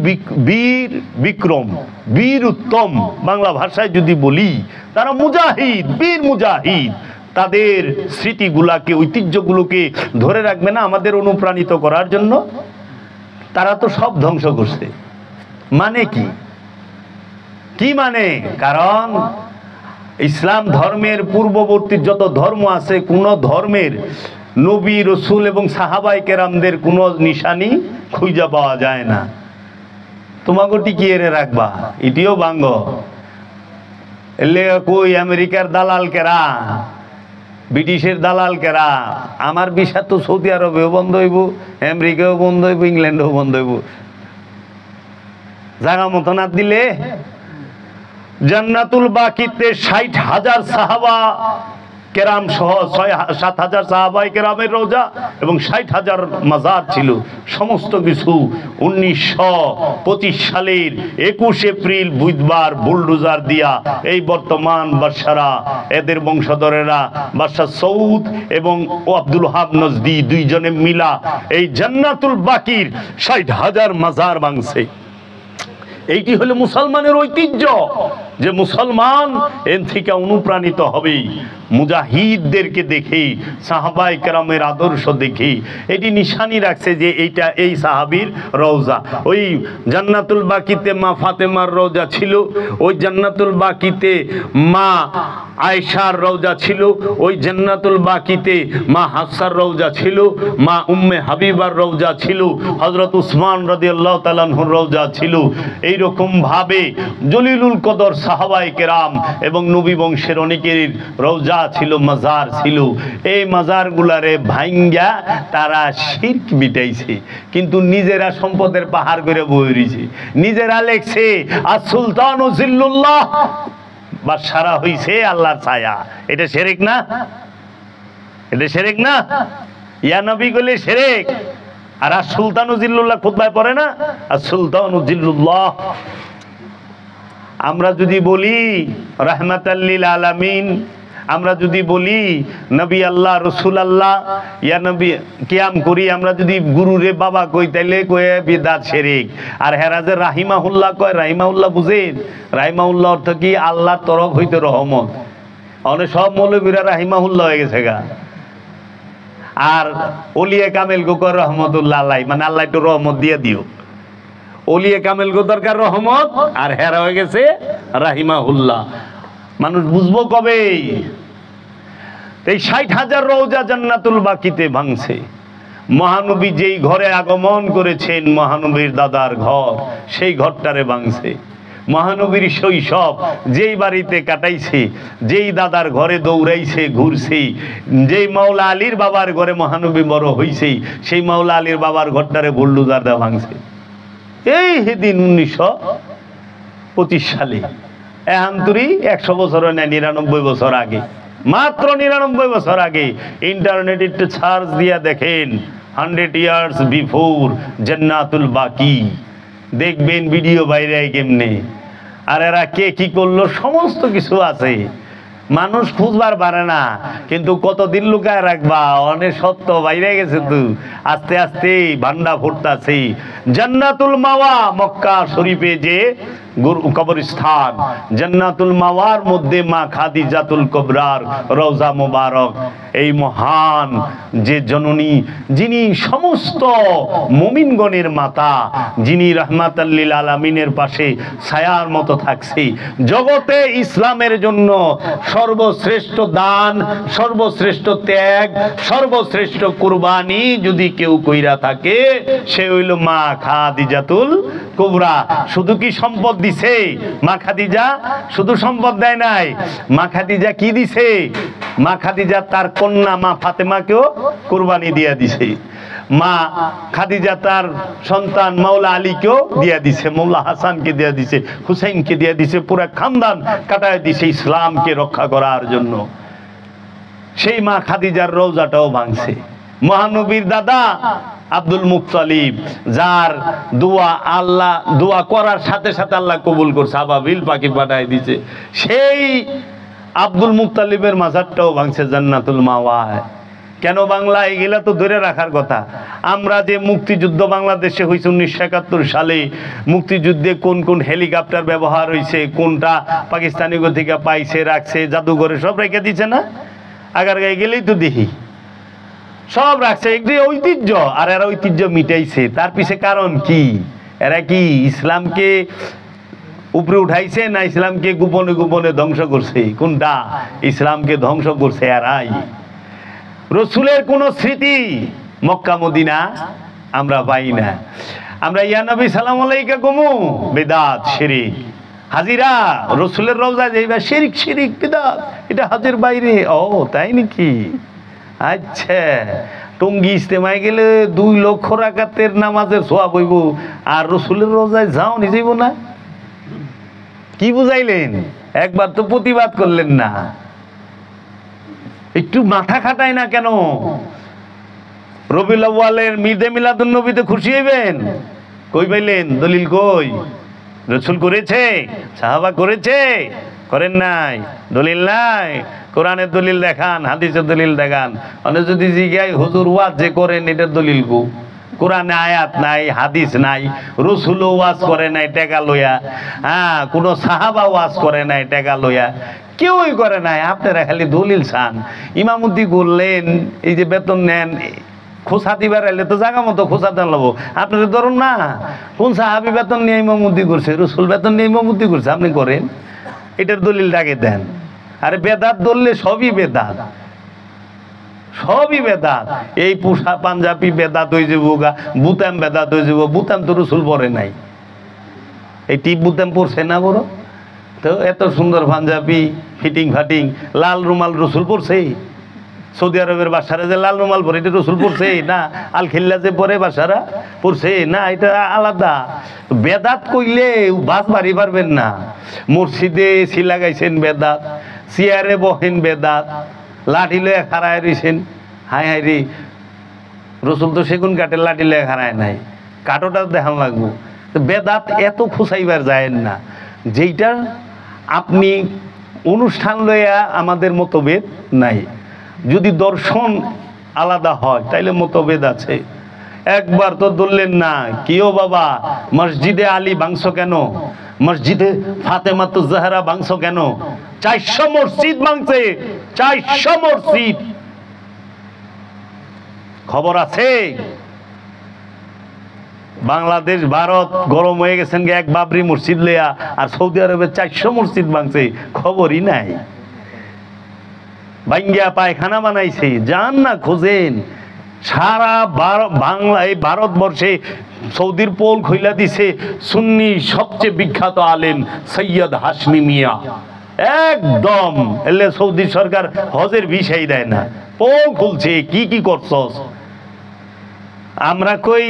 S1: বীর বিক্রম, বীর উত্তম, বাংলা ভাষায় যদি বলি, তারা মুজাহিদ, বীর মুজাহিদ। তাদের স্মৃতিগুলাকে, ঐতিহ্যগুলোকে ধরে রাখবে না আমাদের অনুপ্রাণিত করার জন্য? তারা তো সব ধ্বংস করছে। মানে কি? কি মানে? কারণ ইসলাম ধর্মের পূর্ববর্তী যত ধর্ম আছে, কোন ধর্মের নবী, রসুল এবং সাহাবায়ে কেরামদের কোন নিশানি খুঁজে পাওয়া যায় না। তোমাকে টিকিয়ে রাখবা, এটিও বাঙ্গ। এলে কই আমেরিকার দালাল কেরা, ব্রিটিশের দালাল কেরা? আমার ভিসা তো সৌদি আরবেও বন্ধ হইব, আমেরিকাও বন্ধ হইব, ইংল্যান্ডেও বন্ধ হইব। জায়গা মতো না দিলে জান্নাতুল বাকিতে ৬০,০০০ সাহাবা কেরাম সহ ৭,০০০ সাহাবায়ে কেরামের রওজা এবং ৬০,০০০ মাজার ছিল। সমস্ত কিছু ১৯২৫ সালের ২১ এপ্রিল বুধবার বুলডোজার দিয়া এই বর্তমান বাদশারা, এদের বংশধরেরা বাদশাহ সৌদ এবং আব্দুল ওহাব নজদি দুইজনে মিলা এই জান্নাতুল বাকির ৬০,০০০ মাজার ভাঙছে। এইটি হলো মুসলমানের ঐতিহ্য, যে মুসলমান এর থেকে অনুপ্রাণিত হবে মুজাহিদদেরকে দেখে, সাহাবায়ে কেরামের আদর্শ দেখে। এটি নিশানি রাখছে যে এইটা এই সাহাবীর রওজা। ওই জান্নাতুল বাকিতে মা ফাতেমার রওজা ছিল, ওই জান্নাতুল বাকিতে মা আয়েশার রওজা ছিল, ওই জান্নাতুল বাকিতে মা হাফসার রওজা ছিল, মা উম্মে হাবিবার রওজা ছিল, হযরত উসমান রাদিয়াল্লাহু তাআলা আনহুর রওজা ছিল। এইরকম ভাবে জলিলুল কদর সাহাবায়ে কেরাম এবং নবী বংশের অনেকের রওজা ছিল, মাজার ছিল। এই মাজারগুলারে ভাঙ্গা তারা শিরক মিটাইছে, কিন্তু নিজেরা সম্পদের পাহাড় করে বয়ে রইছে, নিজেরা লেখছে আর সুলতান ও জিল্লুল্লাহ, বাদশারা হইছে আল্লাহর ছায়া। এটা শিরক না? এটা শিরক না? ইয়া নবী বলে শিরক। আর সুলতান ও জিল্লুল্লাহ খুতবায় পড়ে না, আর সুলতান ও জিল্লুল্লাহ। আমরা যদি বলি রাহমাতাল লিল আলামিন, আমরা যদি বলি নবী আল্লাহ রসুল আল্লাহ ইয়া নবী কিয়াম করি, আমরা যদি গুরুরে বাবা কই তাইলে কয়ে বিদাত শিরক। আর হেরাজে রাহিমাহুল্লাহ কয়, রাহিমাহুল্লাহ বুঝেন? রাহিমাহুল্লাহ অর্থ কি? আল্লাহর তরফ হইতে রহমত। অনেক সব মৌলবীরা রাহিমাহুল্লাহ হয়ে গেছে গা। আর ওলিয়ে কামেল গোকর রহমতুল্লাহ আল্লাহ, মানে আল্লাহ একটু রহমত দিয়ে দিও। ওলিয়ে কামেল গো দরকার রহমত, আর হেরা হয়ে গেছে রাহিমাহুল্লাহ। মানুষ বুঝবো কবে? এই ৬০,০০০ রওজা জান্নাতুল বাকিতে ভাঙছে। মহানবী যেই ঘরে আগমন করেছেন, মহানবীর দাদার ঘর, সেই ঘরটারে ভাঙছে। মহানবীর শৈশব যেই বাড়িতে কাটাইছে, যেই দাদার ঘরে দৌড়াইছে ঘুরছে, যেই মাওলা আলীর বাবার ঘরে মহানবী বড় হইছে, সেই মাওলা আলীর বাবার ঘরটারে বুলডোজার দা ভাঙছে। এই সেদিন ১৯২৫ সালে, এহান্তরি ১০০ বছর না, ৯৯ বছর আগে, মাত্র ৯৯ বছর আগে। ইন্টারনেটে একটু সার্চ দিয়া দেখেন 100 ইয়ার্স বিফোর জান্নাতুল বাকি, দেখবেন ভিডিও বাইরে কেমনে, আর এরা কে কি করলো সমস্ত কিছু আছে। মানুষ খুঁজবার পারে না, কিন্তু কতদিন লুকায় রাখবা, অনেক সত্য বাইরে গেছে। তো আস্তে আস্তে ভান্ডা ফুটতাছে। জান্নাতুল মাওয়া মক্কা শরীফে যে কবরস্থান, জান্নাতুল মাওয়ার মধ্যে মা খাদিজাতুল কুবরার রওজা মুবারক, এই মহান যে জননী, যিনি সমস্ত মুমিনগণের মাতা, যিনি রাহমাতাল লিল আলামিনের পাশে ছায়ার মতো থাকছে। জগতে ইসলামের জন্য সর্বশ্রেষ্ঠ দান, সর্বশ্রেষ্ঠ ত্যাগ, সর্বশ্রেষ্ঠ কুরবানি যদি কেউ কইরা থাকে, সে হইল মা খাদিজাতুল কুবরা। শুধু কি সম্পদ দিছে মা খাদিজা? শুধু সম্পদ দেয় নাই, মা খাদিজা কি দিছে? মা খাদিজা তার কন্যা মা ফাতেমাকেও কুরবানি দিয়া দিছে। মা খাদিজা তার সন্তান মাওলা আলীকেও দিয়া দিছে, মাওলা হাসানকে দিয়া দিছে, হুসাইনকে দিয়া দিছে, পুরা খানদান কাটায় দিছে ইসলামকে রক্ষা করার জন্য। সেই মা খাদিজার রওজাটাও ভাঙছে। মহানবীর দাদা আব্দুল মুত্তালিব, যার দোয়া আল্লাহ দোয়া করার সাথে সাথে আল্লাহ কবুল করছে, আবাবিল পাখি পাঠায় দিছে, সেই আব্দুল মুত্তালিবের মাজারটাও ভাঙছে জান্নাতুল মাওয়ায়। কেন বাংলা? এগুলা তো ধরে রাখার কথা। আমরা যে মুক্তিযুদ্ধ বাংলাদেশে হয়েছে 1971 সালে, মুক্তিযুদ্ধে কোন কোন হেলিকপ্টার ব্যবহার হয়েছে, কোনটা পাকিস্তানি থেকে পাইছে, রাখছে জাদুঘরে, সব রেখে দিছে না? আগার গায়ে গেলেই তো দেখি সব রাখছে। একটি ঐতিহ্য, আর এরা ঐতিহ্য মিটাইছে। তার পিছে কারণ কি? এরা কি ইসলামকে উপরে উঠাইছে, না ইসলামকে গোপনে গোপনে ধ্বংস করছে? কোনটা? ইসলামকে ধ্বংস করছে এরাই। রসুলের কোন স্মৃতি মক্কা মদিনা আমরা পাই না। আমরা ইয়া নবী সালাম আলাইকা কমু বেদাত শিরিক, হাজিরা রসুলের রওজা যাইবা শিরিক, শিরিক বিদাত, এটা হাজের বাইরে। ও তাই নাকি? আচ্ছা, টঙ্গী ইস্তেমায় গেলে 2 লক্ষ রাকাতের নামাজের সোয়াব হইব, আর রসুলের রোজায় যাও নি যাইব না? কি বুঝাইলেন? একবার তো প্রতিবাদ করলেন না, একটু মাথা খাটায় না কেন? রবিউল আউয়ালের ঈদে মিলাদুন নবীতে খুশি হইবেন? কই পাইলেন দলিল? কই? রসুল করেছে? সাহাবা করেছে? করেন নাই? দলিল নাই? কোরআনের দলিল দেখান, হাদিসের দলিল দেখান। অনেক যদি জিজ্ঞাই হুজুর ওয়াজ যে করেন এটার দলিল কো? কোরআনে আয়াত নাই, হাদিস নাই, রসুলও ওয়াজ করে নাই টাকা লইয়া, হ্যাঁ, কোনো সাহাবা ওয়াজ করে নাই টাকা লইয়া, কেউই করে নাই। আপনারা খালি দলিল চান। ইমামতি করলেন, এই যে বেতন নেন, খোসা দিবার এলে তো জায়গা মতো খোসা দেন লব। আপনাদের ধরুন না, কোন সাহাবি বেতন নিয়ে ইমামতি করছে, রসুল বেতন নিয়ে ইমামতি করছে, আপনি করেন, এটার দলিল ডাকে দেন। আরে বেদাত ধরলে সবই বেদাত, সবই বেদাত। এই পোশাক পাঞ্জাবি বেদাত হয়ে যাবো গা, বুতাম বেদাত হয়ে যাবো। বুতাম তো রসুল পরে নাই, এই টিপ বুতাম পরছে না বড়? তো এত সুন্দর পাঞ্জাবি ফিটিং ফাটিং, লাল রুমাল রসুল পরছে? সৌদি আরবের বাসারা যে লাল রুমাল পরে, এটা রসুল পরছে না? আল খিল্লা যে পরে বাসারা পরছে না? এটা আলাদা। বেদাত কইলে বাস বাড়ি পারবেন না। মসজিদে এসি লাগাইছেন বেদাত, চেয়ারে বহেন বেদাত, লাঠি লয়ে খাড়ায় রইছেন। হাই হাই রে, রসুল তো সেগুন কাঠের লাঠি লয়ে খাড়ায় নাই, কাঠোটা দেখান লাগবো। বেদাত এত খুঁচাইবার যায়েন না। যেইটা আপনি অনুষ্ঠান লইয়া আমাদের মতভেদ নাই, যদি দর্শন আলাদা হয় তাইলে মতভেদ আছে। একবার তো ধরলেন না, কেউ বাবা মসজিদে আলী বাংশ কেন, মসজিদে ফাতেমাতু জাহরা বাংশ কেন? 400 মসজিদ ভাঙছে, 400 মসজিদ। খবর আছে? বাংলাদেশ ভারত গরম হয়ে গেছেন এক বাবরি মসজিদ লেয়া, আর সৌদি আরবে 400 মসজিদ ভাঙছে, খবরই নাই। ভাঙ্গিয়া পায়খানা বানাইছে, যান না খোঁজেন। সারা বাংলা এই ভারতবর্ষে সৌদির পোল খইলা দিছে সুন্নি সবচেয়ে বিখ্যাত আলেম সৈয়দ হাশমি মিয়া। একদম এলে সৌদি সরকার হজের ভিসাই দেয় না, পোল খুলছে। কি কি করছস? আমরা কই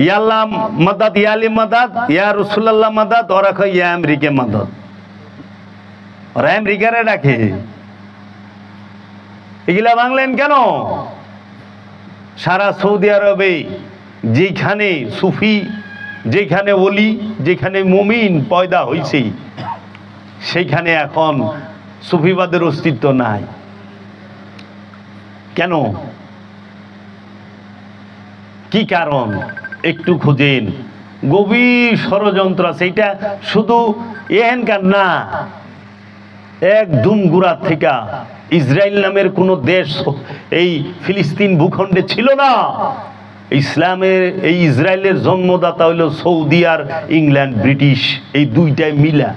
S1: ইয়াল্লাহ মাদাদ, ইয়ালি মাদাদ, ইয়া রাসূলুল্লাহ মাদাদ, ওরা কই ইয়া আমেরিকা মাদাদ। ওরা আমেরিকারে ডাকে। এগুলা বাংলেন কেন? সারা সৌদি আরবে যেখানে সুফি, যেখানে ওলি, যেখানে মুমিন পয়দা হয়েছে, সেইখানে এখন সুফিবাদের অস্তিত্ব নাই। কেন? কি কারণ? একটু খুঁজেন, গভীর ষড়যন্ত্র আছে। এটা শুধু এহেনকার না, একদম গোড়া থেকে ইসরায়েল নামের কোন দেশ এই ফিলিস্তিন ভূখণ্ডে ছিল না। ইসলামের এই ইসরায়েলের জন্মদাতা হইল সৌদি আর ইংল্যান্ড, ব্রিটিশ, এই দুইটাই মিলা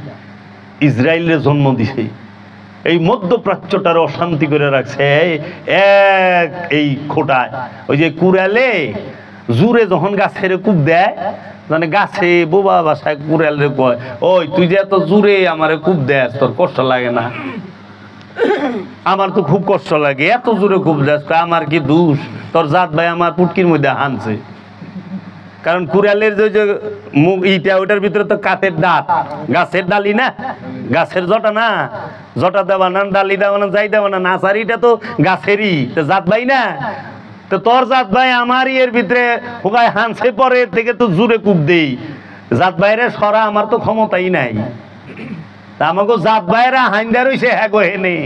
S1: ইসরায়েলের জন্ম দিছে। এই মধ্যপ্রাচ্যটার অশান্তি করে রাখছে এক এই খোটায়। ওই যে কুড়ালে জুড়ে যখন গাছের কূপ দেয়, মানে গাছে বোবা বাসায় কুড়ালে কয়, ওই তুই যে এত জুড়ে আমারে কূপ দেয়, তোর কষ্ট লাগে না? আমার তো খুব কষ্ট লাগে, এত জোরে খুব দেয়। আমার কি দোষ? তোর জাত ভাই আমার পুটকির মধ্যে হানছে। কারণ কুড়ালের যে মুখ ইটা, ওইটার ভিতরে তো কাঠের দাঁত, গাছের ডালি না, গাছের জটা না, জটা দেওয়া না, ডালি দেওয়া না, যাই দেওয়া না, নাচারিটা তো গাছেরই, তো জাত ভাই না। তো তোর জাত ভাই আমার এর ভিতরে হোগায় হানছে, পরে থেকে তো জোরে কূপ দেই। জাত ভাইরে সরা আমার তো ক্ষমতাই নাই। তা আমাকে জাত ভাইরা হাইন্দা রইছে, হ্যাঁ গো হেনে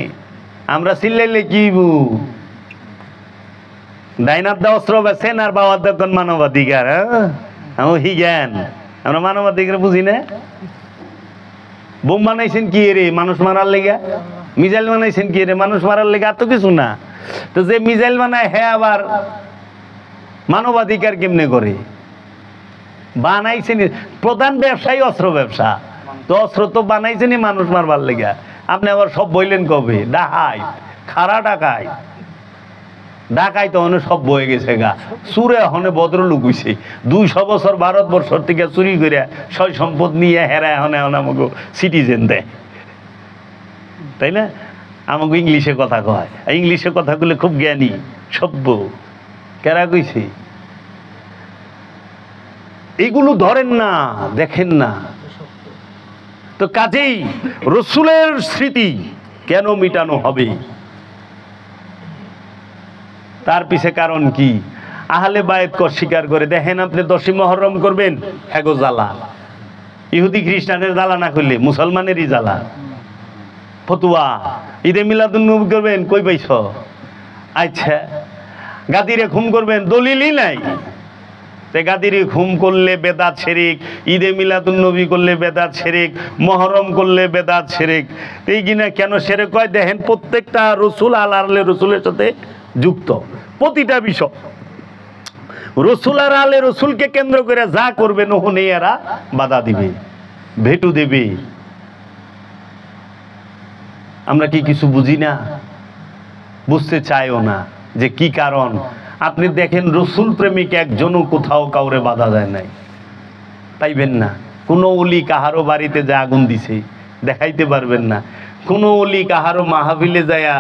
S1: আমরা চিল্লাইলে কি ডাইনার দা অস্ত্র বেছেন আর বাবার দেখুন মানবাধিকার। হ্যাঁ হি জ্ঞান, আমরা মানবাধিকার বুঝি না। বোম বানাইছেন কি রে? মানুষ মারার লেগে। মিসাইল বানাইছেন কি রে? মানুষ মারার লেগে। আর তো কিছু না। তো যে মিসাইল বানায় হ্যাঁ আবার মানবাধিকার কেমনে করে? বানাইছেন প্রধান ব্যবসায়ী অস্ত্র ব্যবসা, তো অস্ত্র তো বানাইছেনই মানুষ মারবার লেগে। আপনি আবার সব বললেন কবে? ডাকাই, খারা ডাকাই, ডাকাই তো অনেক সব বয়ে গেছে গা। চুরে হনে ভদ্রলোক হইছে। 200 বছর ভারতবর্ষ থেকে চুরি করে সয় সম্পদ নিয়ে হেরায় হনে আমাকে সিটিজেন দেয়, তাই না? আমাকে ইংলিশে কথা কয়, ইংলিশে কথা বলে খুব জ্ঞানী, সভ্য। কেরা কইছে? এগুলো ধরেন না, দেখেন না। তো কাজেই রসুলের স্মৃতি কেন মিটানো হবে? তার পিছে কারণ কি? আহলে বায়েত স্বীকার করে। দেখেন আপনি 10ই মুহররম করবেন, হ্যাগো জ্বালা। ইহুদি খ্রিস্টানের জ্বালা না করলে মুসলমানেরই জ্বালা। ফতুয়া ঈদে মিলাদুন্নবী করবেন, কই পাইছ? আচ্ছা, গাদিরে খুম করবেন, দলিলই নাই। গাদিরে খুম করলে বেদাত শিরক, ঈদে মিলাদুন্নবী করলে বেদাত শিরক, মুহররম করলে বেদাত শিরক। এই কিনা কেন শিরক হয়? দেখেন প্রত্যেকটা রসুল আল্লাহর রসুলের সাথে যুক্ত। প্রতিটা বিষয় রসুল আর আলে রসুলকে কেন্দ্র করে যা করবে নহনে এরা বাধা দিবে, ভেটু দেবে। আমরা কি কিছু বুঝি না? বুঝতে চাইও না যে কি কারণ। আপনি দেখেন রসুল প্রেমিক একজনও কোথাও কাউরে বাধা দেয় নাই, পাইবেন না। কোনো ওলি কাহারো বাড়িতে যা আগুন দিছে দেখাইতে পারবেন না। কোনো ওলি কাহারো মাহফিলে যায়া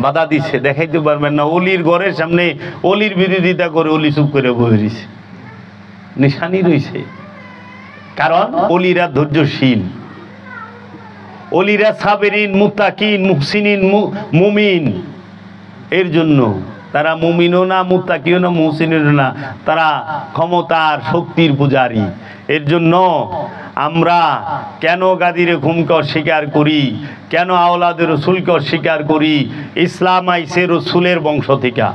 S1: বাধা দিছে দেখাইতে পারবেন না। অলির ঘরের সামনে অলির বিরোধিতা করে অলি চুপ করে বসে রইছে, নিশানি রইছে। কারণ অলিরা ধৈর্যশীল, অলিরা সাবেরিন, মুত্তাকিন, মুহসিনিন, মুমিন। এর জন্য তারা মুমিনও না, মুত্তাকিও না, মুহসিনও না, তারা ক্ষমতার শক্তির পূজারী। এর জন্য আমরা কেন গাদিরে খুমকে অস্বীকার করি, কেন আওলাদের রসুলকে অস্বীকার করি? ইসলাম আইছে রসুলের বংশ থেকে,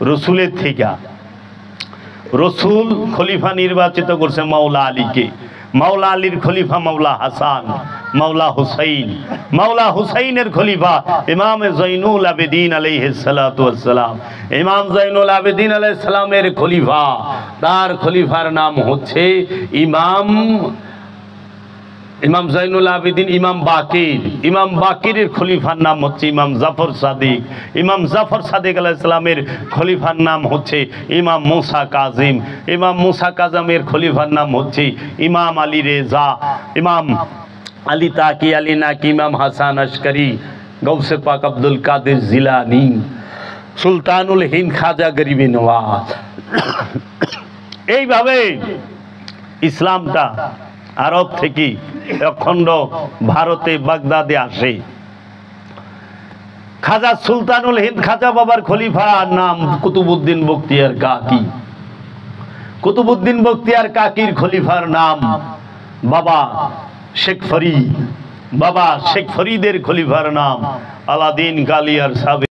S1: রসুলের থেকে। রসুল খলিফা নির্বাচিত করছে মাওলা আলীকে। মাওলা আলীর খলিফা মাওলা হাসান, মাওলা হুসাইন। মাওলা হুসাইনের খলিফা ইমাম জৈনুল আবেদিন আলাইহিস সালাতু ওয়াস সালাম। ইমাম জৈনুল আবেদিন আলাইহিস সালামের খলিফা, তার খলিফার নাম হচ্ছে ইমাম জৈনুল আবেদিন, ইমাম বাকির। ইমাম বাকিরের খলিফার নাম হচ্ছে ইমাম জাফর সাদিক। ইমাম জাফর সাদিক আলাইহিস সালামের খলিফার নাম হচ্ছে ইমাম মুসা কাজিম। ইমাম মুসা কাজিমের খলিফার নাম হচ্ছে ইমাম আলী রেজা, ইমাম আলী তাকি, আলী নাকি, ইমাম হাসান আশকারি, গৌসে পাক আব্দুল কাদের জিলানি, সুলতানুল হিন্দ খাজা গরিবি নওয়াজ। এইভাবে ইসলামটা আরব থেকে অখণ্ড ভারতে বাগদাদে আসে। খাজা সুলতানুল হিন্দ খাজা বাবার খলিফার নাম কুতুবউদ্দিন বখতিয়ার কাকি। কুতুবউদ্দিন বখতিয়ার কাকির খলিফার নাম বাবা শেখ ফরিদ। বাবা শেখ ফরিদের খলিফার নাম আলাদিন কালিয়ার সাবে।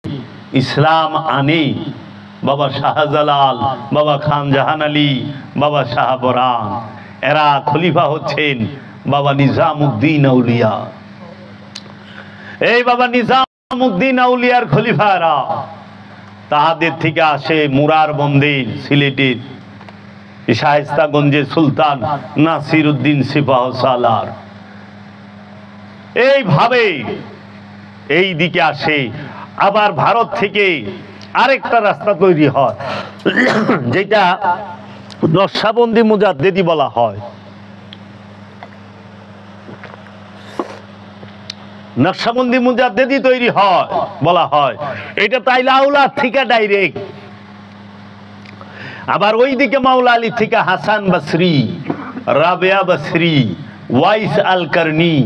S1: ইসলাম আনে বাবা শাহজালাল, বাবা খান জাহান আলী, বাবা শাহপরান। এরা খলিফা হচ্ছেন বাবা নিজামউদ্দিন আউলিয়া। এই বাবা নিজামউদ্দিন আউলিয়ার খলিফারা, তাহাদের থেকে আসে মুরার বন্দের সিলেটের শায়েস্তাগঞ্জের সুলতান নাসির উদ্দিন সিপাহ সালার। এইভাবে এই দিকে আসে। আবার ভারত থেকে আরেকটা রাস্তা তৈরি হয়, যেটা নকশবন্দি মুজাদ্দিদি বলা হয়। নকশবন্দি মুজাদ্দিদি তৈরি হয় বলা হয়। এটা তাইলাউলা থেকে ডাইরেক্ট। আবার ওইদিকে মাওলা আলী থেকে হাসান বসরি, রাবেয়া বসরি, ওয়াইস আল কারনি,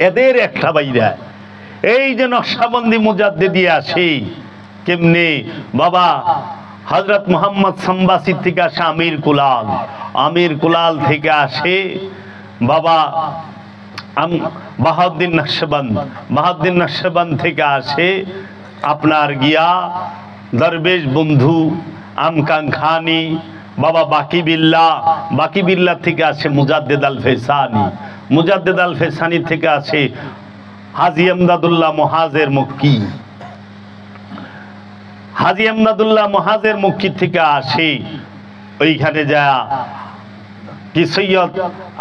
S1: এদের একটা বাইরা। এই যে নকশবন্দি মুজাদ্দিদি আসে কেমনে? বাবা হযরত মুহাম্মদ সাম্বাসি থেকে আসে আমির কুলাল, আমির কুলাল থেকে আসে বাবা বাহাউদ্দিন নকশবন্দ, বাহাউদ্দিন নকশবন্দ থেকে আসে আপনার গিয়া দরবেশ বন্ধু আমকাংখানি, বাবা বাকি বিল্লাহ, বাকি বিল্লাহ থেকে আসে মুজাদ্দিদ আল ফেসানি, মুজাদ্দিদ আল ফেসানি থেকে আসে হাজী আমদাদুল্লাহ মুহাজের মক্কি, হাজী আমদাদুল্লাহ মুহাজের মক্কি থেকে আসে ওইখানে যা কি সৈয়দ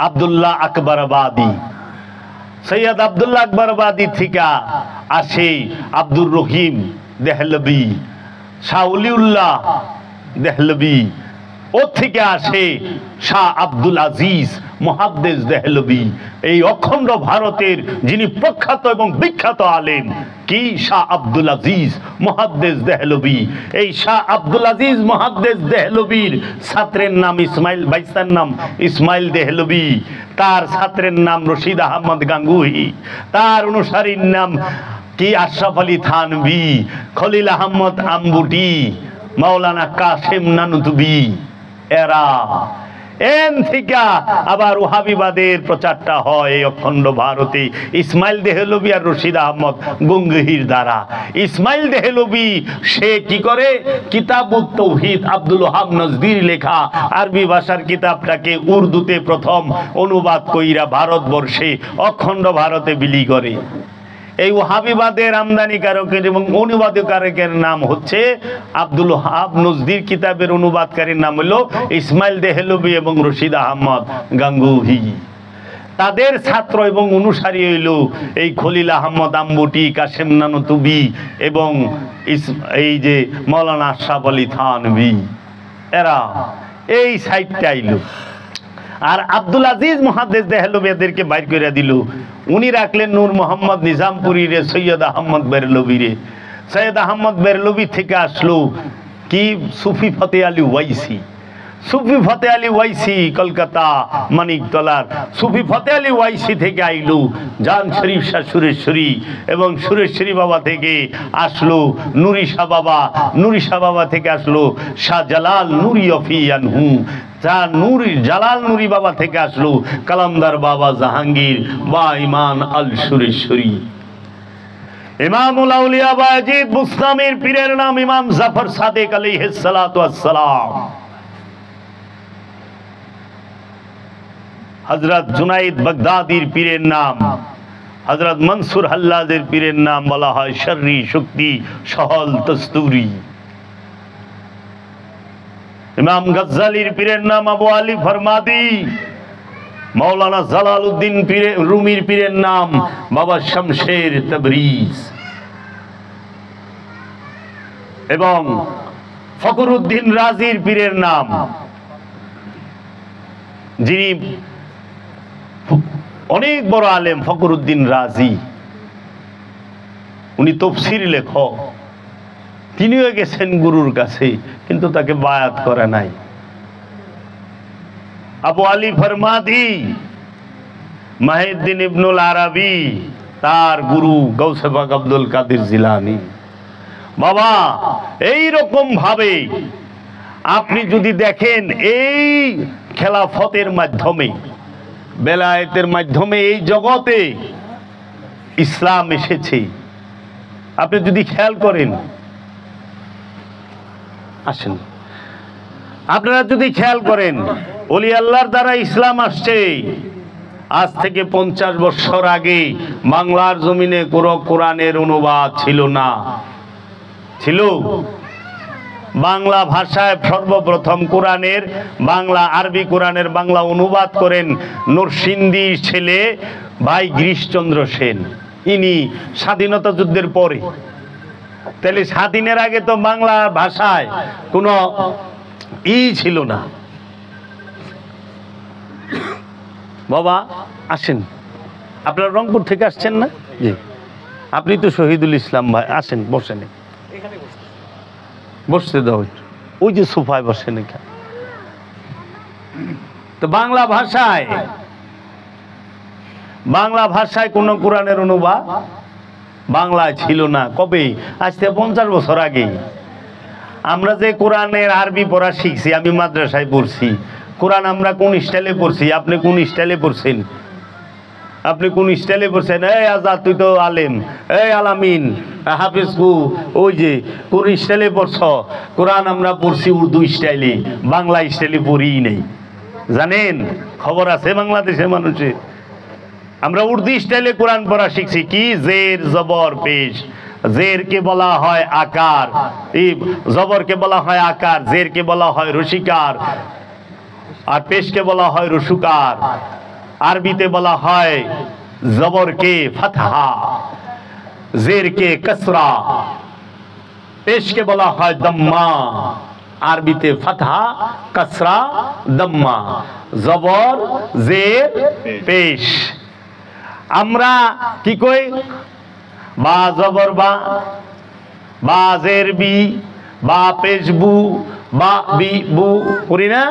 S1: আব্দুল্লাহ আকবর আবাদি, সৈয়দ আব্দুল্লাহ আকবর আবাদি থেকে আসে আব্দুর রহিম দেহলবি, শাহ ওলিউল্লাহ দেহলবি। ওর থেকে আসে শাহ আব্দুল আজিজ মুহাদ্দিস দেহলভী, এই অখণ্ড ভারতের যিনি প্রখ্যাত এবং বিখ্যাত আলেম কি শাহ আব্দুল আজিজ মুহাদ্দিস দেহলভী। এই শাহ আব্দুল আজিজ মুহাদ্দিস দেহলভীর ছাত্রের নাম ইসমাইল, বাইস্তার নাম ইসমাইল দেহলভী, তার ছাত্রের নাম রশিদ আহমদ গাঙ্গুহি, তার অনুসারীর নাম কি আশরাফ আলী থানভী, খলিল আহমদ আম্বুটি, মাওলানা কাসেম নানুতুবি। এরা এন থেকে আবার ওহাবিবাদের প্রচারটা হয় এই অখণ্ড ভারতে ইসমাইল দেহলভী আর রশিদ আহমদ গঙ্গুহির দ্বারা। ইসমাইল দেহলভী সে কি করে, কিতাবুত তাওহীদ আব্দুল ওহাব নজদির লেখা আরবি ভাষার কিতাবটাকে উর্দুতে প্রথম অনুবাদ কইরা ভারতবর্ষে অখণ্ড ভারতে বিলি করে। এই ওহাবিবাদের আমদানিকারকের এবং অনুবাদকারকের নাম হচ্ছে আব্দুল ওহাব নজদির কিতাবের অনুবাদকারীর নাম হলো ইসমাইল দেহলভী এবং রশিদ আহমদ গাঙ্গুহি। তাদের ছাত্র এবং অনুসারী হইল এই খলিল আহমদ আম্বুটি, কাসেম নানুতুবি এবং এই যে মাওলানা আশরাফ আলী থানভী। এরা এই সাইডটা আইল। আর আব্দুল আজিজ মুহাদ্দিস দেহলভী এদেরকে বাইর করে দিল। উনি রাখলেন নূর মোহাম্মদ নিজামপুরী রে, সৈয়দ আহমদ বেরলভী রে। সৈয়দ আহমদ বেরলভী থেকে আসলো কি সুফি ফতে আলী ওয়াইসি। সুফি ফতে আলী ওয়াইসি কলকাতা মানিকতলার সুফি ফতে আলী ওয়াইসি থেকে আইলো জান শরীফ শাহ সুরেশ্বরী, এবং সুরেশ্বরী বাবা থেকে আসলো নুরি শাহ বাবা, নুরি শাহ বাবা থেকে আসলো শাহ জালাল নুরি অফিয়ানহু, জালাল নুরি বাবা থেকে আসলো কালামদার বাবা জাহাঙ্গীর বা ইমান আল সুরেশ্বরী। ইমামুল আউলিয়া বায়েজিদ বুস্তামির পীরের নাম ইমাম জাফর সাদেক আলাইহিস সালাতু ওয়াস সালাম। হযরত জুনাইদ বাগদাদির পীরের নাম, হযরত মনসুর হাল্লাজের পীরের নাম বলা হয় শররি শক্তি সহল তস্তুরি। ইমাম গজ্জালির পীরের নাম আবু আলী ফরমাদি। মাওলানা জালালউদ্দিন রুমির পীরের নাম বাবা শামশের তাবরিজ। এবং ফখরুদ্দিন রাজির পীরের নাম, যিনি অনেক বড় আলেম ফখরুদ্দিন রাজি, উনি তফসির লেখক। তিনিও গেছেন গুরুর কাছে, কিন্তু তাকে বায়াত করে নাই। আবু আলী ফরমাদি, মাহিউদ্দিন ইবনুল আরাবি, তার গুরু গৌসে পাক আব্দুল কাদের জিলানী। বাবা এই রকম ভাবে আপনি যদি দেখেন এই খেলাফতের মাধ্যমে, বেলায়েতের মাধ্যমে এই জগতে ইসলাম এসেছে। আপনি যদি খেয়াল করেন, আসেন আপনারা যদি খেয়াল করেন, ওলি আল্লাহর দ্বারা ইসলাম আসছে। আজ থেকে 50 বছর আগে বাংলার জমিনে কোনো কোরআনের অনুবাদ ছিল না। ছিল বাংলা ভাষায় সর্বপ্রথম কোরআনের বাংলা, আরবি কোরআনের বাংলা অনুবাদ করেন নরসিংদীর ছেলে ভাই গিরিশচন্দ্র সেন। ইনি স্বাধীনতা যুদ্ধের পরে। তাহলে স্বাধীনের আগে তো বাংলা ভাষায় কোনো ছিল না। বাবা আসেন, আপনারা রংপুর থেকে আসছেন না? জি, আপনি তো শহীদুল ইসলাম ভাই, আসেন বসেন, বসতে দাও, ওই যে সোফায় বসেন এখানে। তো বাংলা ভাষায় কোন কোরআনের অনুবাদ বাংলায় ছিল না। কবে? আজ থেকে 50 বছর আগে। আমরা যে কোরআনের আরবি পড়া শিখছি, আমি মাদ্রাসায় পড়ছি। কোরআন আমরা কোন স্টাইলে পড়ছি? আপনি কোন স্টাইলে পড়ছেন? আপনি কোন স্টাইলে পড়ছেন? এই আজাদ, তুই তো আলেম, এই আলামিন, হাফিজ কু, ওই যে কোন স্টাইলে পড়ছ? কোরআন আমরা পড়ছি উর্দু স্টাইলে, বাংলা স্টাইলে পড়িই নেই। জানেন, খবর আছে বাংলাদেশের মানুষের, আমরা উর্দু স্টাইলে কোরআন পড়া শিখছি। কি জের জবর পেশ। জেরকে বলা হয় আকার, জবরকে বলা হয় আকার, জেরকে বলা হয় রসিকার, আর পেশকে বলা হয় রসুকার। আরবিতে বলা হয় জবরকে ফাতহা, জেরকে কসরা, পেশকে বলা হয় দম্মা, আরবিতে ফাতহা, কাসরা, দাম্মা, জবর, জের, পেশ। আমরা কি কই? বা জবর বা, বা জের বি, বা পেশ বু, বা বি বু করি না?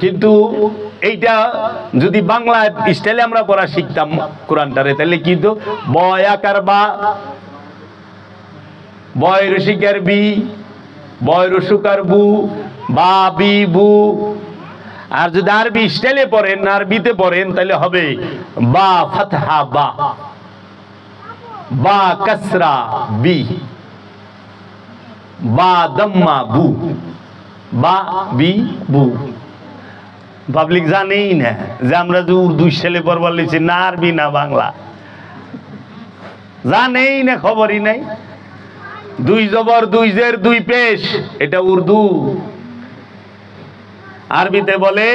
S1: কিন্তু এইটা যদি বাংলা স্টাইলে আমরা পড়া শিখতাম কোরআনটারে, তাহলে কি তো বয় আকার বা, বয় রসিকার বি, বয় রসুকার বু, বা বি বু। আর যদি আরবি স্টাইলে পড়েন, আরবিতে পড়েন, তাহলে হবে বা ফাতহা বা, বা কাসরা বি, বা দাম্মা বু, বা বি বু। পাবলিক জানেই না যে আমরা যে উর্দু স্টাইলে পড়বার লিখছি, না আরবি না বাংলা, জানেই না, খবরই নাই। দুই জবর, দুই জের, দুই পেশ, এটা উর্দু। আরবিতে বলে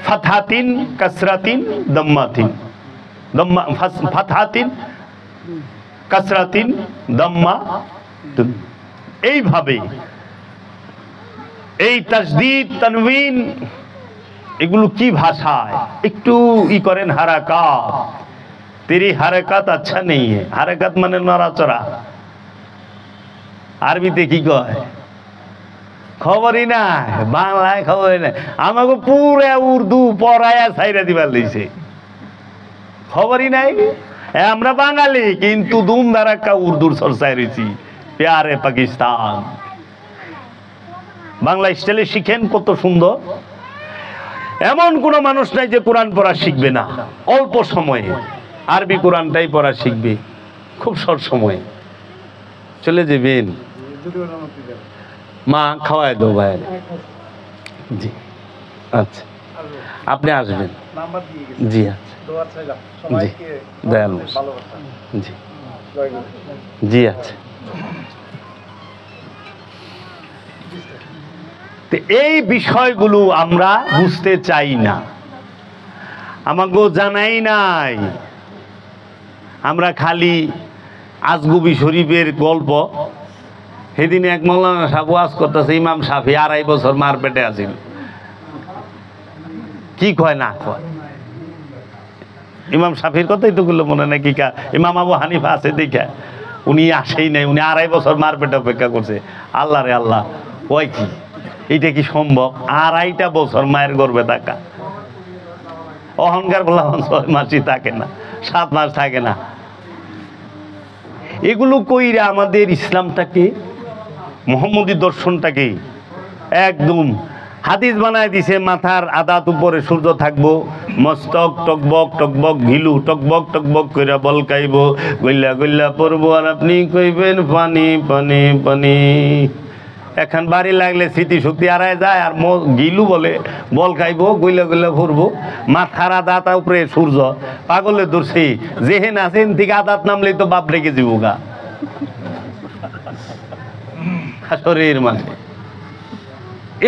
S1: ফাতহাতিন, কাসরাতিন, দাম্মাতিন, দাম্মা, ফাতহাতিন, কাসরাতিন, দাম্মা। এইভাবে এই তাসদীদ, তানবিন, এগুলো কি ভাষায় একটু ই করেন, হারাকাত। তেরি হারাকাত আচ্ছা নেই, হারাকাত মানে নড়াচড়া। আরবিতে কি কয়? খবরই নাই, বাংলায় খবরই নাই। আমাকে পুরা উর্দু পড়ায়া ছাইরা দিবার লইছে, খবরই নাই। আমরা বাঙালি কিন্তু দুম ধারাক্কা উর্দুর চর্চায় রয়েছি। প্যারে পাকিস্তান, বাংলা স্টাইলে শিখেন, কত সুন্দর। এমন কোন মানুষ নাই যে কোরআন পড়া শিখবে না। অল্প সময়ে আরবি কোরআনটাই পড়া শিখবে, খুব শর্ট সময়ে চলে যাবেন। মা খাওয়ায় দাও ভাই। জি আচ্ছা, আপনি আসবেন। জি আচ্ছা, জি দয়ালু, জি জি আচ্ছা। এই বিষয়গুলো আমরা বুঝতে চাই না, আমাকে জানাই নাই। আমরা খালি আজগুবি শরীফের গল্প। সেদিন এক মৌলানা সাহেব ওয়াজ করতেছে, ইমাম শাফি 2.5 বছর মার পেটে আছিল। কি কয় না কয়? ইমাম শাফির কথাই তো গুলো মনে নাকি কা? ইমাম আবু হানিফা আছে দেখা, উনি আসেই নাই, উনি 2.5 বছর মার পেটে অপেক্ষা করছে। আল্লাহ রে আল্লাহ, কয় কি এটা কি সম্ভব? 2.5টা বছর মায়ের গর্ভে থাকা। অহংকার বলা 6 মাসই থাকে না, 7 মাস থাকে না। এগুলো কইরা আমাদের ইসলামটাকে, মুহাম্মদী দর্শনটাকে একদম হাদিস বানায় দিছে। মাথার আদাত উপরে সূর্য থাকবো, মস্তক টকবক টকবক ঘিলু টকবক টকবক কইরা বলকাইব, গইলা গইলা পড়বো, আর আপনি কইবেন পানি পানি পানি। এখন বাড়ি লাগলে স্মৃতিশক্তি হারায় যায়, আর গিলু বলে বল খাইব, গইলা গইলা ফুরবো। মাথার আদাত উপরে সূর্য, পাগলে ধরছি যেহেন আছেন থেকে আদাত নামলেই তো বাপ রেখে দিব গা শরীর মানে।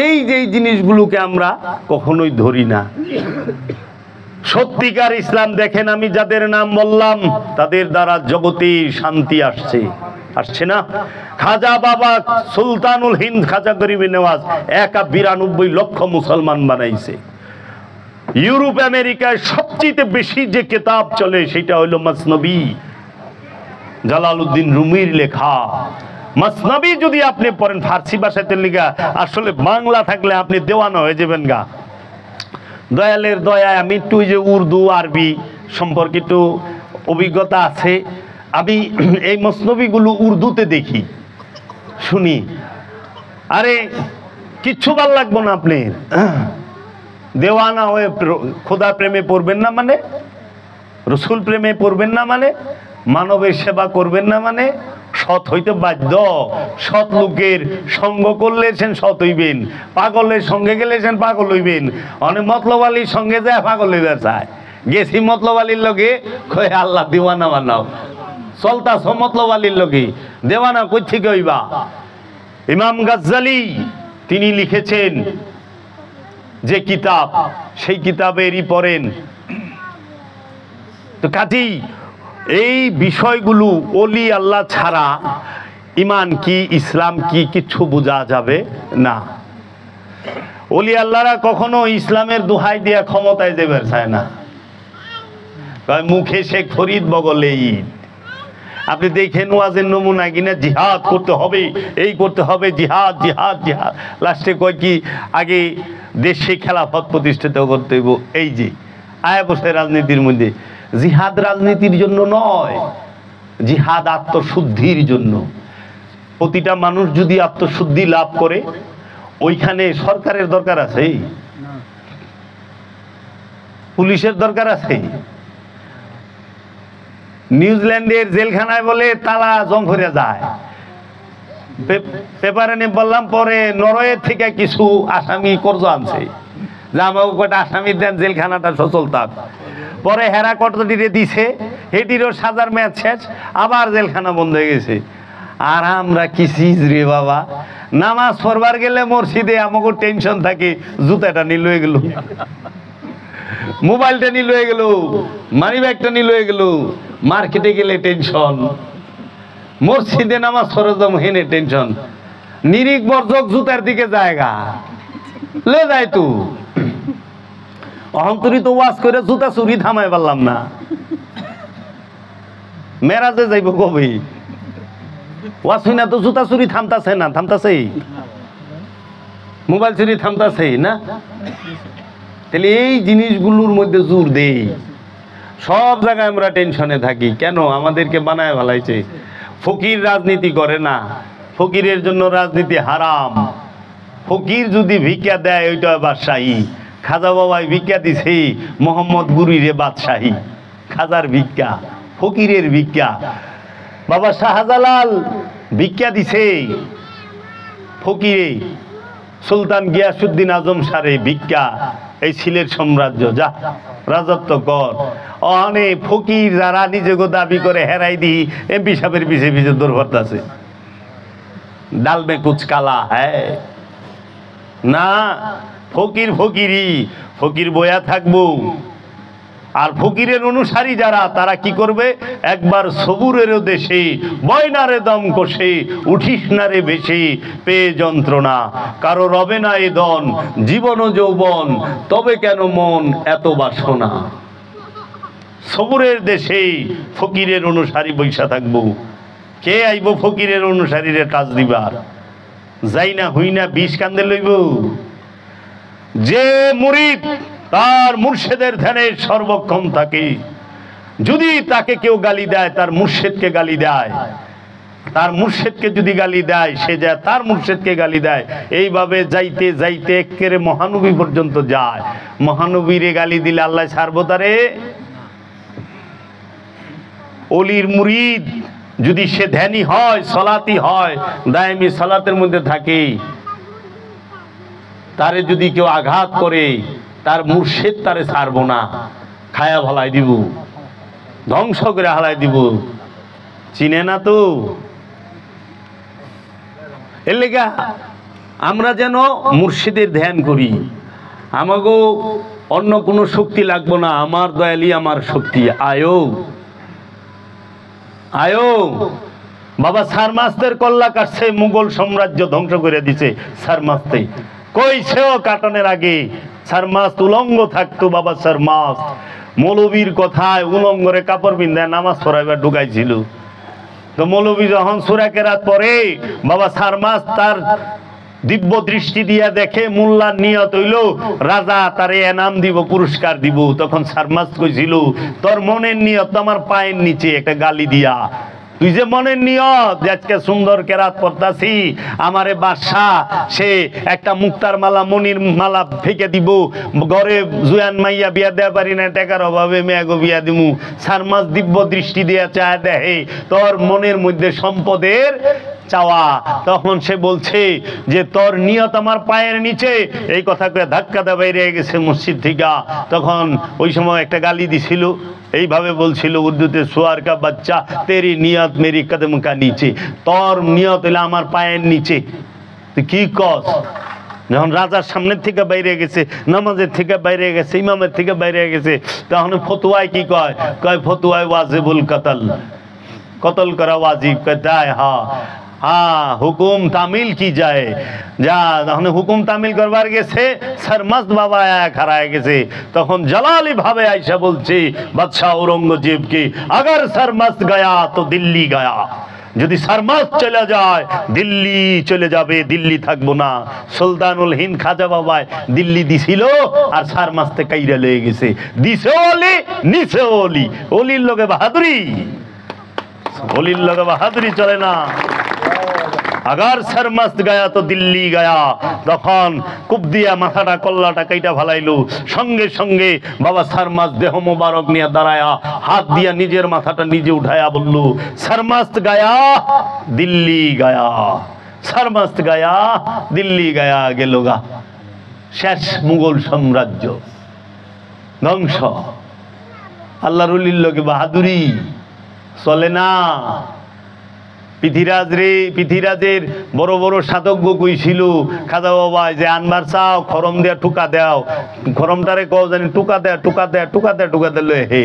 S1: এই যে জিনিসগুলোকে আমরা কখনোই ধরি না। সত্যিকার ইসলাম দেখেন, আমি যাদের নাম বললাম তাদের দ্বারা জগতে শান্তি আসছে, আসছে না? খাজা বাবা সুলতানুল হিন্দ খাজা গরিবে নেওয়াজ 92 লক্ষ মুসলমান বানাইছে। ইউরোপ আমেরিকায় সবচেয়ে বেশি যে কিতাব চলে সেটা হলো মসনবী, জালালউদ্দিন রুমির লেখা। মসনবী যদি আপনি পড়েন ফার্সি ভাষাতে লেখা, আসলে বাংলা থাকলে আপনি দেওয়ানা হয়ে যাবেন গা। দয়ালের দয়ায় আমি একটু যে উর্দু আরবি সম্পর্কে একটু অভিজ্ঞতা আছে। আমি এই মসনবীগুলো উর্দুতে দেখি, শুনি। আরে কিচ্ছু ভাল লাগবো না, আপনি দেওয়ানা হয়ে খোদা প্রেমে পড়বেন না মানে, রসুল প্রেমে পড়বেন না মানে, মানবের সেবা করবেন না মানে, সৎ হইতে বাধ্য। সৎ লোকের সঙ্গ করলে সেন সৎ হইবেন, পাগলের সঙ্গে গেলে সেন পাগল হইবেন। অনেক মতলবালির সঙ্গে যায় পাগল হইবার চায়। গেছি মতলবালির লগে, কই আল্লাহ দিওয়ানা বানাও, চলতাছ মতলবালির লগে, দেওয়ানা কই থেকে হইবা? ইমাম গাজ্জালি তিনি লিখেছেন যে কিতাব, সেই কিতাবেরই পড়েন। তো কাজেই এই বিষয়গুলো অলি আল্লাহ ছাড়া ইমান কি, ইসলাম কি, কিচ্ছু বোঝা যাবে না। ওলি আল্লাহরা কখনো ইসলামের দোহাই দিয়া ক্ষমতায় যেতে চায় না, মুখে শেখ ফরিদ বগলে ঈদ। আপনি দেখেন ওয়াজের নমুনা কিনা জিহাদ করতে হবে, এই করতে হবে, জিহাদ জিহাদ জিহাদ। লাস্টে কয় কি, আগে দেশে খেলাফত প্রতিষ্ঠিত করতে হইব। এই যে আয়া বসে রাজনীতির মধ্যে, জিহাদ রাজনীতির জন্য নয়, জিহাদ আত্মশুদ্ধির জন্য। প্রতিটা মানুষ যদি আত্মশুদ্ধি লাভ করে, ওইখানে সরকারের দরকার আছে, পুলিশের দরকার আছে। নিউজিল্যান্ডের জেলখানায় বলে তালা জং ভরে যায়, পেপারে বললাম পরে নরওয়ে থেকে কিছু আসামি কর্জ আনছে, যে আমাকে কটা আসামি দেন জেলখানাটা সচল থাক। পরে হেরা কটদিরে দিছে, হেটিরও সাজার ম্যাচ শেষ, আবার জেলখানা বন্ধ হয়ে গেছে। আর আমরা কি চিজ রে বাবা, নামাজ পড়বার গেলে মসজিদে আমাকে টেনশন থাকে, জুতাটা নিল হয়ে গেল, মোবাইলটা নিল হয়ে গেল, মানি ব্যাগটা নিল হয়ে গেল, মার্কেটে গেলে টেনশন, মসজিদে নামাজ ফরজম হেনে টেনশন, নিরিক বর্জক জুতার দিকে জায়গা লে যায়। তু অহন্তরি তো ওয়াজ করে জুতা চুরি থামাই পারলাম না, মেরাজে যাইব কবি, ওয়াজ হই না তো জুতা চুরি থামতাছে না, থামতাছে, মোবাইল চুরি থামতাছে না। তাহলে এই জিনিসগুলোর মধ্যে জোর দেই, সব জায়গায় আমরা টেনশনে থাকি। কেন? আমাদেরকে বানায় ভালাইছে। ফকির রাজনীতি করে না, ফকিরের জন্য রাজনীতি হারাম। ফকির যদি ভিক্ষা দেয় ওইটা বাদশাহী। খাজা বাবাই ভিক্ষা দিছে মোহাম্মদ গুরিরে বাদশাহী, খাজার ভিক্ষা, ফকিরের ভিক্ষা। বাবা শাহজালাল ভিক্ষা দিছে ফকিরে, সুলতান গিয়াসুদ্দিন আজম সারে ভিক্ষা, এই সিলেট সাম্রাজ্য যা রাজত্ব কর। অনেক ফকির যারা নিজেকে দাবি করে হেরাই দি এমপি সাহেবের পিছে পিছে দৌড় আছে, ডাল মে কুচ কালা হ্যায় না। ফকির ফকিরি, ফকির বয়া থাকবো। আর ফকিরের অনুসারী যারা, তারা কি করবে? একবার সবুরের দেশে বয়নারে দম কষে, উঠিস না রে ভেসে পেয়ে যন্ত্রণা, কারো রবে না এ দন জীবন ও যৌবন, তবে কেন মন এত বাসনা। সবুরের দেশে ফকিরের অনুসারী বৈশা থাকবো। কে আইব ফকিরের অনুসারীরে কাজ দিবার? যাই না হুই না বিষ কান্দে লইব। যে মুরিদ তার মুর্শিদের ধ্যানে সর্বক্ষণ থাকে, যদি তাকে কেউ গালি দেয়, তার মুর্শিদকে গালি দেয়, তার মুর্শিদকে যদি গালি দেয়, সে যায় তার মুর্শিদকে গালি দেয়। এইভাবে যাইতে যাইতে একেবারে মহানবী পর্যন্ত যায়। মহানবীরে গালি দিলে আল্লাহ ছাড়বো তারে? অলির মুরিদ যদি সে ধ্যানী হয়, সলাতি হয়, দায়েমি সালাতের মধ্যে থাকে, তারে যদি কেউ আঘাত করে, তার মুর্শিদ তারে ছাড়বো না, খায়া ভালাই দিব, ধ্বংস করে হালাই দিব। চিনে না তো? এর লেগা আমরা যেন মুর্শিদের ধ্যান করি। আমাকেও অন্য কোনো শক্তি লাগবো না, আমার দয়ালি আমার শক্তি। আয়ো আয়ো বাবা। সারমাস্তের কল্লা কাটছে, মুঘল সাম্রাজ্য ধ্বংস করে দিছে সারমাস্তে। কই সেও কাটনের আগে সারমাস্ত উলঙ্গ থাকতো। বাবা সারমাস্ত মৌলবীর কথায় উলঙ্গরে কাপড় পিন্ধায় নামাজ পড়াইবার ঢুকাইছিল। তো মৌলবী যখন সূরা কেরাত পড়ে, বাবা সারমাস্ত তার দিব্য দৃষ্টি দিয়া দেখে মোল্লার নিয়ত হইল রাজা তারে এনাম দিব, পুরস্কার দিব। তখন সারমাস্ত কইছিল, তোর মনের নিয়ত আমার পায়ের নিচে একটা গালি দিয়া। তুই যে মনের নিয়ত যে আজকে সুন্দর কেরাত পড়তাছি, আমারে বাদশা সে একটা মুক্তার মালা, মনির মালা ফেকে দিব, ঘরে জুয়ান মাইয়া বিয়া দেয়া পারি না, টাকার অভাবে মেয়াগো বিয়া দিমু। সারমাস্ত দিব্য দৃষ্টি দিয়া চায় দেহে তোর মনের মধ্যে সম্পদের চাওয়া। তখন সে বলছে যে তোর নিয়ত আমার পায়ের নিচে। এই কথা করে ধাক্কা দা বাইরে গেছে মসজিদ থেকে। তখন ওই সময় একটা গালি দিছিল, এইভাবে বলছিল উর্দুতে, সুয়ার কা বাচ্চা তেরি নিয়ত মেরি কদম কা নিচে। তোর নিয়ত হইলে আমার পায়ের নিচে। তুই কি কস? যখন রাজার সামনের থেকে বাইরে গেছে, নামাজের থেকে বাইরে গেছে, ইমামের থেকে বাইরে গেছে, তখন ফতুয়ায় কি কয়? কয় ফতুয়ায় ওয়াজিবুল কতল, কতল করা ওয়াজিব। কয় তাই? হ্যাঁ। হুকুম তামিল কি যায় যা তখন হুকুম তামিল করবার গেছে সরমস্ত বাবা খারায় গেছে তখন জালালি ভাবে আইসা বলছে বাদশাহ ঔরঙ্গজেবকে अगर सरमस्त गया तो दिल्ली गया যদি সরমস্ত চলে যায় দিল্লি চলে যাবে দিল্লি থাকবো না সুলতানুল হিন্দ খাজা বাবা দিল্লি দিছিল আর সরমস্তে কাইরা লয়ে গেছে দিছে ওলি নিছে ওলি ওলির লগে বাহাদুরি ওলির লগে বাহাদুরি চলে না अगर सरमस्त गया तो दिल्ली गया तखन कूप दिया माथाटा कल्लाटा काइटा फालाइलो संगे संगे बाबा सरमस्त देह मुबारक निये दाঁড়ায়া हाथ दिया निजेर माथाटा निजे उठाया बोललो सरमस्त गया दिल्ली गया सरमस्त गया दिल्ली गया गेलोगा शेष मुगल साम्राज्य ধ্বংস আল্লাহর ওলির লগে বাহাদুরি চলে না পৃথিরাজ রে পৃথিরাজের বড় বড় সাধকগো কইছিল খাজা বাবা যে আনবার চাও খরম দেয়া টুকা দাও খরমটারে কও জানি টুকা দেয়া টুকা দেয়া টুকা দেয়া টুকা দিলে হে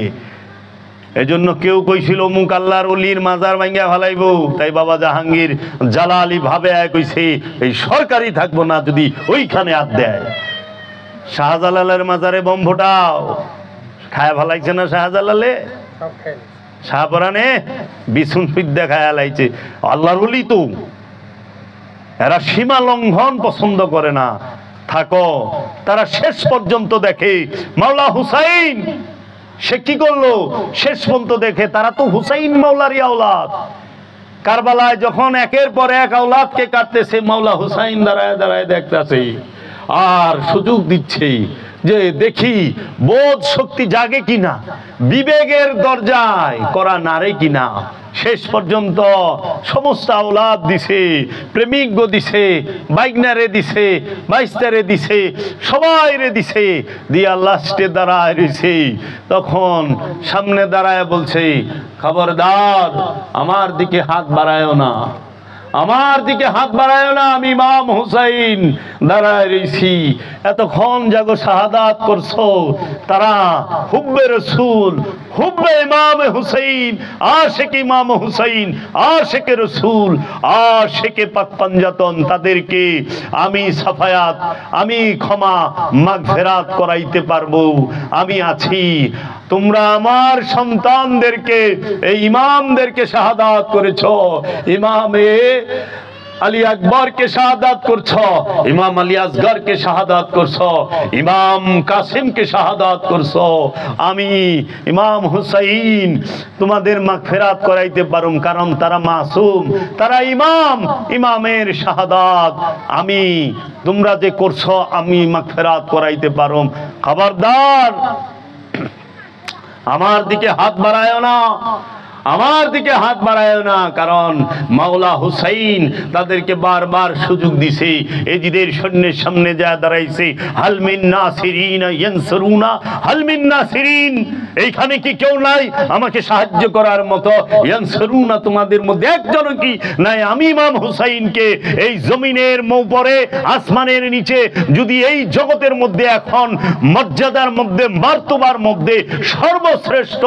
S1: এজন্য কেউ কইছিল মুখ আল্লাহর ওলির মাজার ভাঙ্গা ফেলাইবো তাই বাবা জাহাঙ্গীর জালালি ভাবে কইছে এই সরকারি থাকবো না যদি ওইখানে হাত দেয় শাহজালালের মাজারে বম ফোটাও খায় ফেলাইছে না শাহজালালে শাহপরানে বিছুন বিদ্যা খায়া লাইছে আল্লাহর ওলি তো এরা সীমা লঙ্ঘন পছন্দ করে না থাকো তারা শেষ পর্যন্ত দেখে মাওলা হুসাইন সে কি করলো শেষ পর্যন্ত দেখে তারা তো হুসাইন মাওলারই আওলাদ কারবালায় যখন একের পর এক আওলাদকে কাটতেছে মাওলা হুসাইন দাঁড়ায় দাঁড়ায় দেখতেছে আর সুযোগ দিচ্ছে যে দেখি বোধ শক্তি জাগে কিনা বিবেকের দরজায় করা নারে কিনা শেষ পর্যন্ত সমস্ত আওলাদ দিছে প্রেমিক গো দিছে বাইগনারে দিছে বাইস্তারে দিছে সবাই রে দিছে দিয়া লাস্টে দাঁড়ায় রয়েছে তখন সামনে দাঁড়ায় বলছে খবরদার আমার দিকে হাত বাড়ায়ও না আমার দিকে হাত বাড়ায়ও না আমি ইমাম হুসাইন দাঁড়ায় রইছি এতক্ষণ যাগো শাহাদাত করছো তারা হুব্বে রসুল হুব্বে ইমাম হুসাইন আশিক ইমাম হুসাইন আশিক রসুল আশিক পাক পাঞ্জাতন তাদেরকে আমি সাফায়াত আমি ক্ষমা মাগফিরাত করাইতে পারবো আমি আছি তোমরা আমার সন্তানদেরকে এই ইমামদেরকে শাহাদাত করেছো ইমামে আলী আকবর কে শাহাদাত করছো ইমাম আলী আসগর কে শাহাদাত করছো ইমাম কাসিম কে শাহাদাত করছো আমি ইমাম হুসাইন তোমাদের মাগফিরাত করাইতে পারুম কারণ তারা মাসুম তারা ইমাম ইমামের শাহাদাত আমি তোমরা যে করছো আমি মাগফিরাত করাইতে পারুম খবরদার আমার দিকে হাত বাড়ায়ও না আমার দিকে হাত বাড়ায়ও না কারণ মাওলা হুসাইন তাদেরকে বারবার সুযোগ দিছে এজিদের সৈন্যের সামনে যা দাঁড়াইছে হালমিন নাসিরিন ইয়ানসুরুনা হালমিন নাসিরিন এইখানে কি কেউ নাই আমাকে সাহায্য করার মতো ইয়ানসুরুনা তোমাদের মধ্যে একজন কি নাই আমি ইমাম হুসাইনকে এই জমিনের উপরে আসমানের নিচে যদি এই জগতের মধ্যে এখন মর্যাদার মধ্যে মার্তবার মধ্যে সর্বশ্রেষ্ঠ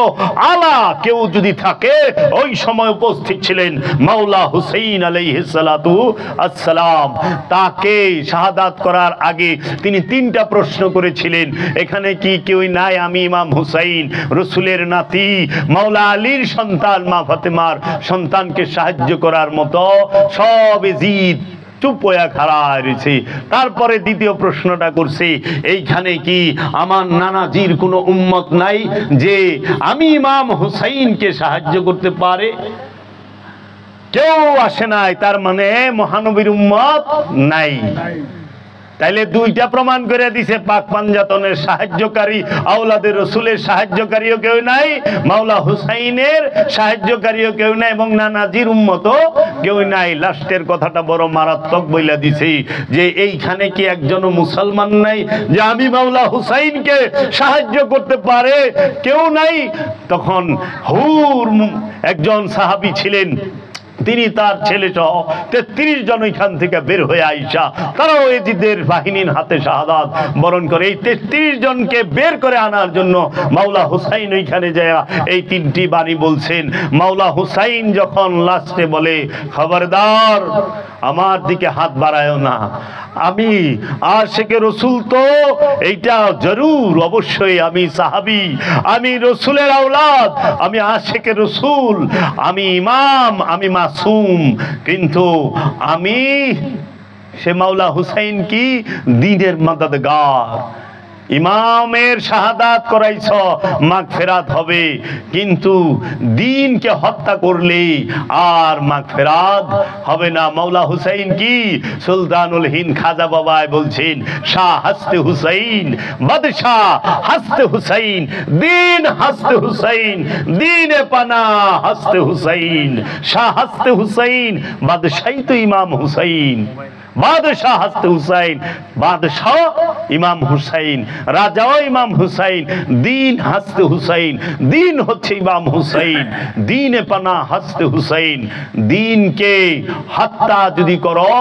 S1: আলা কেউ যদি থাকে ওই সময় উপস্থিত ছিলেন মাওলা হুসাইন আলাইহিস সালাতু আসসালাম তাকে শাহাদাত করার আগে তিনি তিনটা প্রশ্ন করেছিলেন এখানে কি কেউ নাই আমি ইমাম হুসাইন রাসূলের নাতি মাওলা আলীর সন্তান মা ফাতেমার সন্তানকে সাহায্য করার মতো সব জিদ চুপ হয়ে খাড়া রয়েছে তারপরে দ্বিতীয় প্রশ্নটা করছে এইখানে কি আমার নানাজির কোনো উম্মত নাই যে আমি ইমাম হুসাইনকে সাহায্য করতে পারে কেউ আসে নাই তার মানে মহানবীর উম্মত নাই তাইলে দুইটা প্রমাণ করে দিছে পাক পাঞ্জাতনের সাহায্যকারী আওলাদের রাসূলের সাহায্যকারীও কেউ নাই মাওলা হুসাইনের সাহায্যকারীও কেউ নাই এবং নানাজির উম্মতও কেউ নাই লাস্টের কথাটা বড় মারাত্মক বইলা দিছে যে এইখানে কি একজনও মুসলমান নাই যে আমি মাওলা হুসাইনকে সাহায্য করতে পারে কেউ নাই তখন হুর একজন সাহাবী ছিলেন তিনি তার ছেলে সহ 33 জন ওইখান থেকে বের হয়ে আইসা তারাও এজিদের বাহিনীর হাতে শাহাদাত বরণ করে। এই 33 জনকে বের করে আনার জন্য মাওলা হুসাইন ওইখানে যায় এই 3টি বাণী বলছেন। মাওলা হুসাইন যখন লাস্টে বলে, খবরদার আমার দিকে হাত বাড়ায়ও না, আমি আশিকে রসুল, তো এইটা জরুর অবশ্যই আমি সাহাবী, আমি রসুলের আওলাদ, আমি আশিকে রসুল, আমি ইমাম, আমি মাসুম, কিন্তু আমি সে মাওলা হুসাইন কি দ্বীনের মদদগার। ইমামের শাহাদাত করাইছ, মাগফিরাত হবে, কিন্তু দ্বীনকে হত্যা করলে আর মাগফিরাত হবে না। মাওলা হুসাইন কি সুলতানুল হিন্দ খাজা বাবায় বলছেন, শাহ হাসতে হুসাইন, বাদশাহ হাসতে হুসাইন, দ্বীন হাসতে হুসাইন, দ্বীনে পানা হাসতে হুসাইন, শাহ হাসতে হুসাইন, বাদশাহী তো ইমাম হুসাইন, বাদশাহ হাসতে হুসাইন, বাদশাহ ইমাম হুসাইন, রাজাও ইমাম হুসাইন, দ্বীন হাসতে হুসাইন, দ্বীন হচ্ছে ইমাম হুসাইন, দ্বীনে পানা হাসতে হুসাইন। দ্বীনকে হত্যা যদি করো,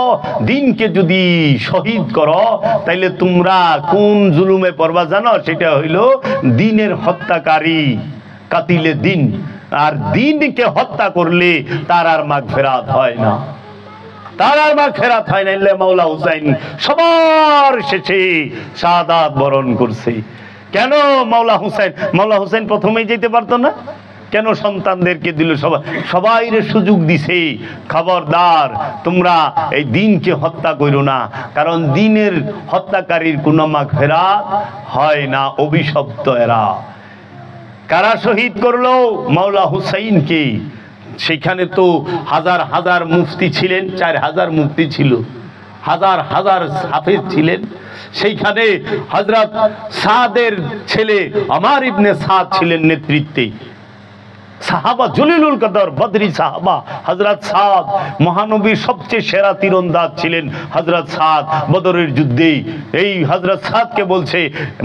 S1: দ্বীনকে যদি শহীদ করো, তাইলে তোমরা কোন জুলুমে পড়বা জানো? সেটা হইল দ্বীনের হত্যাকারী, কাতিলে দ্বীন। আর দ্বীনকে হত্যা করলে তার আর মাগফিরাত হয় না, তার আর মাগফিরাত হয় না। মাওলা হুসাইন সবার শেষে শাহাদাত বরণ করছে। কেন মাওলা হুসাইন প্রথমেই যেতে পারতো না? কেন সন্তানদেরকে দিল? সবাইরে সুযোগ দিছে, খবরদার তোমরা এই দ্বীনকে হত্যা করো না, কারণ দ্বীনের হত্যাকারীর কোনো মাগফিরাত হয় না, অভিশপ্ত এরা। কারা শহীদ করলো? মাওলা হুসাইনকে। সেখানে তো হাজার হাজার মুফতি ছিলেন, 4000 মুফতি ছিল, হাজার হাজার হাফেজ ছিলেন। সেইখানে হযরত সাদের ছেলে আমার ইবনে সাদ ছিলেন নেতৃত্বে। সাহাবা জলিলুল কদর বদরি সাহাবা হযরত সাদ, মহানবীর সবচেয়ে সেরা তীরন্দাজ ছিলেন হযরত সাদ। বদরের যুদ্ধে এই হযরত সাদকে বলছে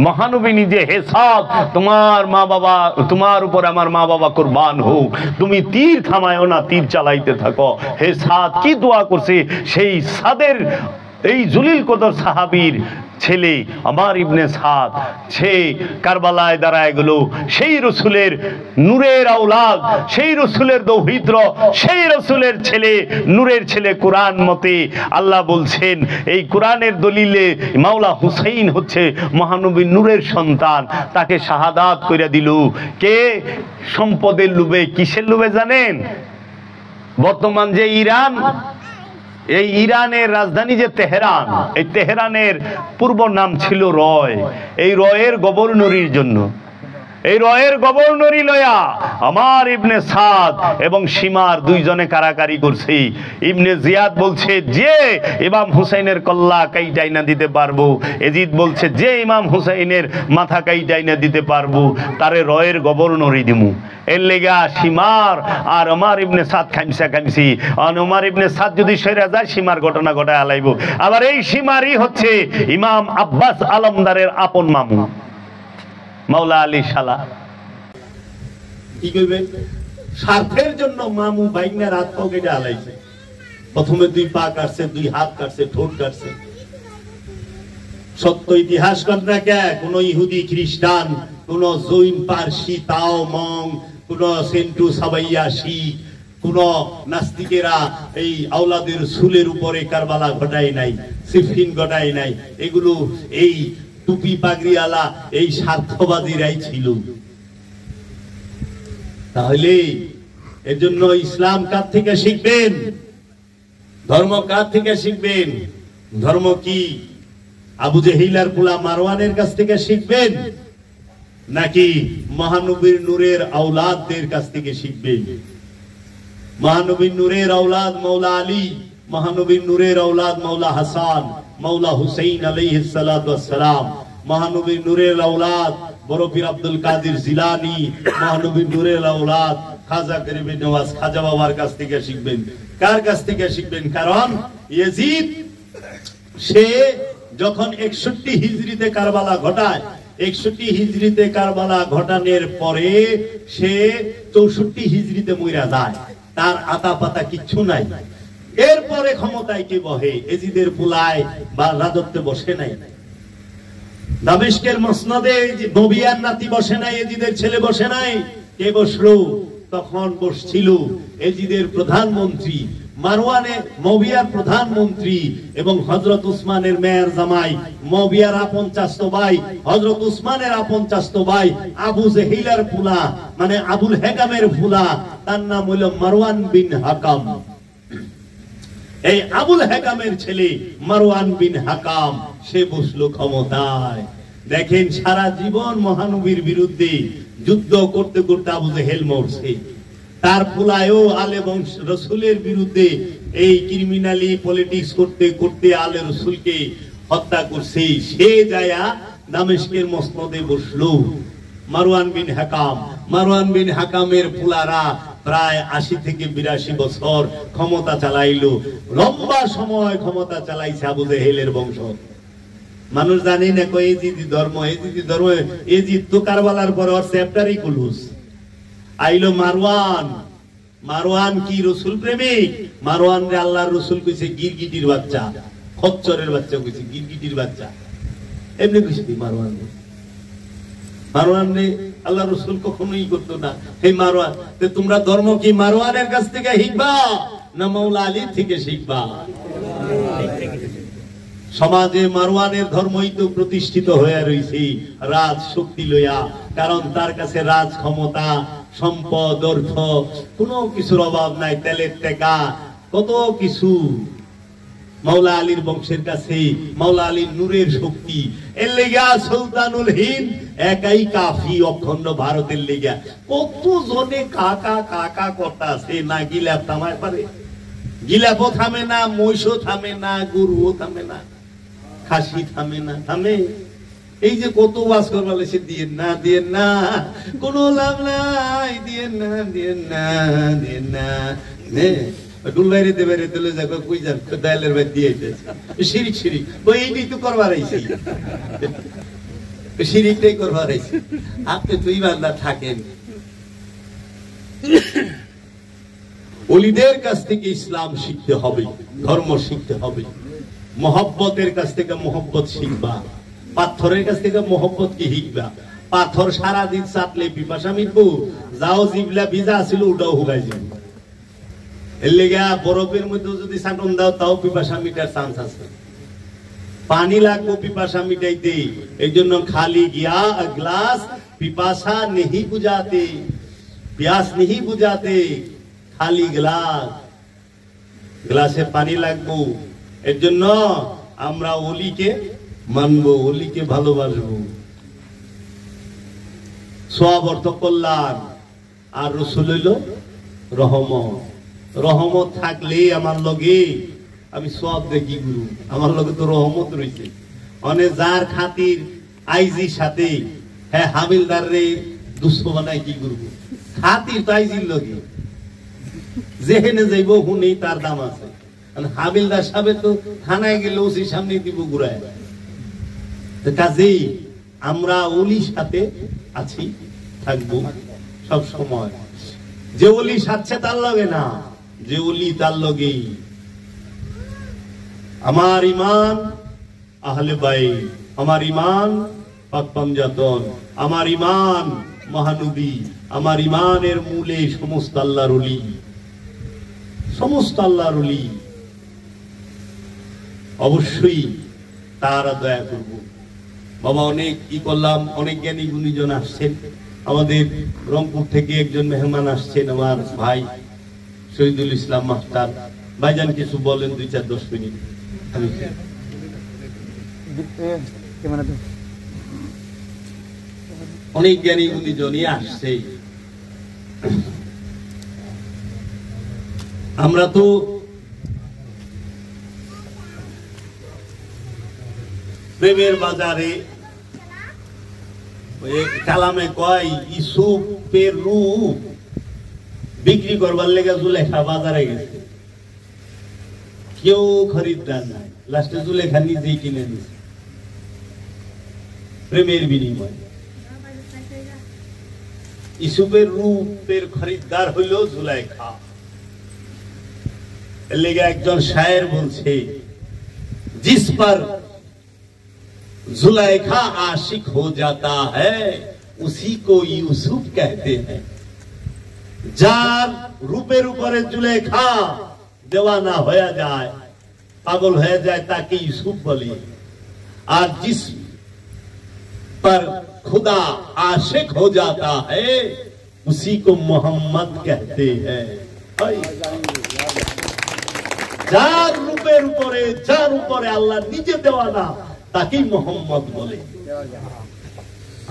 S1: মহানবী নিজে, হে সাদ, তোমার মা বাবা, তোমার উপর আমার মা বাবা কুরবান হোক, তুমি তীর থামায়ও না, তীর চালাইতে থাকো। হে সাদ কি দোয়া করছে! সেই সাদের, এই জলিল কদর সাহাবীর ছেলে আমার ইবনে সাদ, সে কারবালায় দাঁড়ায় গেল। সেই রসুলের নূরের আওলাদ, সেই রসুলের দৌহিত্র, সেই রসুলের ছেলে, নূরের ছেলে। কোরআন মতে আল্লাহ বলছেন, এই কোরআনের দলিলে মাওলা হুসাইন হচ্ছে মহানবীর নূরের সন্তান। তাকে শাহাদাত করে দিল কে? সম্পদের লোভে। কিসের লোভে জানেন? বর্তমান যে ইরান, এই ইরানের রাজধানী যে তেহরান, এই তেহরানের পূর্ব নাম ছিল রয়। এই রয়ের গভর্নরির জন্য, এই রয়ের গভর্নরি লয়া আমার ইবনে সাদ এবং সীমার দুইজনে কারাকারি করছে। ইবনে জিয়াদ বলছে যে ইমাম হুসাইনের কল্লা কাইটাই না দিতে পারবো, এজিদ বলছে যে ইমাম হুসাইনের মাথা কাইটাই না দিতে পারবো, তারে রয়ের গভর্নরি দিমু। এর লেগা সীমার আর আমার ইবনে সাদ খামছি। আমার ইবনে সাদ যদি সরে যায়, সীমার ঘটনা ঘটায় আলাইব। আবার এই সীমারই হচ্ছে ইমাম আব্বাস আলমদারের আপন মামু মাওলা আলী শালা। কি কইবে? স্বার্থের জন্য মামু বাইগনার হাত পা কেটে আলাইছে। প্রথমে 2 পা কাটছে, 2 হাত কাটছে, ঠোঁট কাটছে। সত্য ইতিহাস ঘটনা কে? কোন ইহুদি, খ্রিস্টান, কোন জৈন, পারসি, তাও, মং, কোন সেন্টু, সাবাইয়া, শিখ, কোন নাস্তিকেরা এই আওলাদের সুলের উপরে কারবালা ঘটায় নাই, সিফিন ঘটায় নাই। এগুলো এই টুপি পাগড়িওয়ালা এই স্বার্থবাদীরাই ছিল। তাহলে এর জন্য ইসলাম কার থেকে শিখবেন? ধর্ম কার থেকে শিখবেন? ধর্ম কি আবু জেহিল আর কুলা মারওয়ানের কাছ থেকে শিখবেন, নাকি মহানবীর নূরের আওলাদদের কাছ থেকে শিখবেন? মহানবীর নূরের আওলাদ মাওলা আলী, মহানবীর নূরের আওলাদ মাওলা হাসান, মাওলা হুসাইন আলাইহিস সালাতু ওয়াস সালাম, মহানবীর নূরের আওলাদ বড় পীর আব্দুল কাদের জিলানী, মহানবীর নূরের আওলাদ খাজা গরিব নওয়াজ খাজা বাবার কাছ থেকে শিখবেন। কার কাছ থেকে শিখবেন? কারণ ইয়াজিদ সে যখন 61 হিজরিতে কারবালা ঘটায়, 61 হিজরিতে কারবালা ঘটানোর পরে সে 64 হিজরিতে মইরা যায়। তার আতা পাতা কিচ্ছু নাই। এরপরে ক্ষমতায় কে বহে? এজিদের পুলায় বা রাজত্বে বসে নাই। দামেস্কের মসনদে নবিয়ার নাতি বসে নাই, এজিদের ছেলে বসে নাই। কে বসলো? তখন বসছিল এজিদের প্রধানমন্ত্রী, মারওয়ানে মবিয়ার প্রধানমন্ত্রী এবং হযরত উসমানের মেয়ের জামাই, মবিয়ার আপন চাচতো ভাই, হযরত উসমানের আপন চাচতো ভাই, আবু জেহিলার ফুলা, মানে আবুল হেকামের ফুলা, তার নাম হলো মারওয়ান বিন হাকাম। এই আবুল হেকামের ছেলে মারওয়ান বিন হাকাম, সে বসলো ক্ষমতায়। দেখেন, সারা জীবন মহানবীর বিরুদ্ধে যুদ্ধ করতে করতে আবু জেহেল মরছে। তার ফুলায়ও আলে বংশ রসুলের বিরুদ্ধে এই ক্রিমিনালি পলিটিক্স করতে করতে আলে রসুলকে হত্যা করছে। সে যায়া দামেস্কের মসনদে বসলো মারওয়ান বিন হাকাম। মারওয়ান বিন হাকামের ফুলারা প্রায় 80 থেকে 82 বছর ক্ষমতা চালাইলো। লম্বা সময় ক্ষমতা চালাইছে আবু জেহেলের বংশ। মানুষ জানি না কই এজিদি ধর্ম, এজিদি ধর্ম। এজিদ তো কারবালার পর ওর চ্যাপ্টারই ক্লোজ। আইলো মারওয়ান। মারওয়ান কি রসুল প্রেমিক? মারওয়ান রে আল্লাহর রসুল কইছে গিরগিটির বাচ্চা, খচ্চরের বাচ্চা কইছে, গিরগিটির বাচ্চা এমনি কইছে। মারওয়ান মারওয়ান রে আল্লাহ রসুল কখনোই করতো না। হে মারওয়ান, তোমরা ধর্ম কি মারওয়ানের কাছ থেকে শিখবা না মাওলা আলীর থেকে শিখবা? সমাজে মারওয়ানের ধর্মই তো প্রতিষ্ঠিত হয়ে রয়েছে রাজ শক্তি লইয়া। কারণ তার কাছে রাজ ক্ষমতা, সম্পদ, অর্থ, কোনো কিছুর অভাব নাই, তেলের টেকা, কত কিছু। মাওলা আলীর বংশের কাছে মাওলা আলীর নূরের শক্তি। এর লেগা সুলতানুল হিন্দ একাই কাফি অখণ্ড ভারতের লেগা। কত জনে কাকা কাকা কথা আছে, না গিলাপ থামায় পারে? গিলাপও থামে না, মহিষও থামে না, গরুও থামে না, খাসি থামে না। থামে? এই যে কত ওয়াজ করবালে সে দিয়েন না, দিয়েন না, কোনো লাভ নাই, দিয়েন না, দিয়েন না, দিয়েন না। ডুলবাইরে দেবাইরে দিলে যাবে কই যান দাইলের ভাই দিয়ে শিরিক শিরিক ওই এইটাই তো করবার আইছি, শিরিকটাই করবার আইছি। আপনি তো ইমানদার থাকেন। ওলিদের কাছ থেকে ইসলাম শিখতে হবে, ধর্ম শিখতে হবে। মহব্বতের কাছ থেকে মহব্বত শিখবা, পাথরের কাছ থেকে মহব্বত কি শিখবা। পাথর সারাদিন চাটলে পিপাসা মিটবো, যাও জিবলা ভিজা ছিল ওটাও হুগাই যাবে। এর লেগা বরফের মধ্যে যদি চাটন দাও তাও পিপাসা মিটার চান্স আছে। পানি লাগবো পিপাসা মিটাইতে, এই জন্য খালি গিয়া গ্লাস পিপাসা নেহি বুঝাতে, প্যাস নেহি বুঝাতে, খালি গ্লাস, গ্লাসে পানি লাগবো। এর জন্য আমরা ওলিকে মানবো, ওলিকে ভালোবাসবো। সওয়াব অর্থ কল্যাণ, আর রাসূল হইল রহমত। রহমত থাকলে আমার লগে আমি সওয়াব দেখি গুরু, আমার লগে তো রহমত রয়েছে। অনেক যার খাতির আইজির সাথে হ্যাঁ হাবিলদার রে দুঃস্থ বানায় কি গুরু, খাতির তো আইজির লগে যেখানে যাইব হুনেই তার দাম আছে। হাবিলদার সাহেব তো থানায় গেলে ওসির সামনে দিব ঘুরায়। কাজেই আমরা ওলির সাথে আছি, থাকবো সব সময়। যে ওলি সাথে তার লগে না, যে ওলি তার লগেই। আমার ইমান আহলে বাইত, আমার ইমান পাক পাঞ্জাতন, আমার ইমান মহানবী, আমার ইমানের মূলে সমস্ত আল্লাহর ওলি, সমস্ত আল্লাহর ওলি। অবশ্যই তারা দয়া করব। বাবা অনেক কি করলাম, অনেক জ্ঞানী গুণীজন আসছেন। আমাদের রংপুর থেকে একজন মেহমান আসছেন, আমার ভাই শহীদুল ইসলাম মাস্টার। ভাইজান কিছু বলেন 2-4-10 মিনিট। অনেক জ্ঞানী গুণীজনই আসছে। আমরা তো প্রেমের বাজারে কালামে কয় ইউসুফের রূপ বিক্রি করবার লেগে জুলেখা বাজারে গেছে, কেউ খরিদ্দার নাই, লাস্টে জুলেখা নিজেই কিনে নিছে প্রেমের বিনিময়। ইউসুফের রূপের খরিদ্দার হইল জুলেখা। लेकिन একজন शायर बोलছে जिस पर जुलेखा आशिक हो जाता है उसी को यूसुफ कहते हैं। जार रूपेर ऊपरे जुलेखा देवाना होया जाए पागल हो जाए ताकि यूसुफ बोली और जिस पर खुदा आशिक हो जाता है उसी को मोहम्मद कहते हैं। जार रूपेर ऊपरे अल्लाह निजे देवाना ताकि मोहम्मद बोले।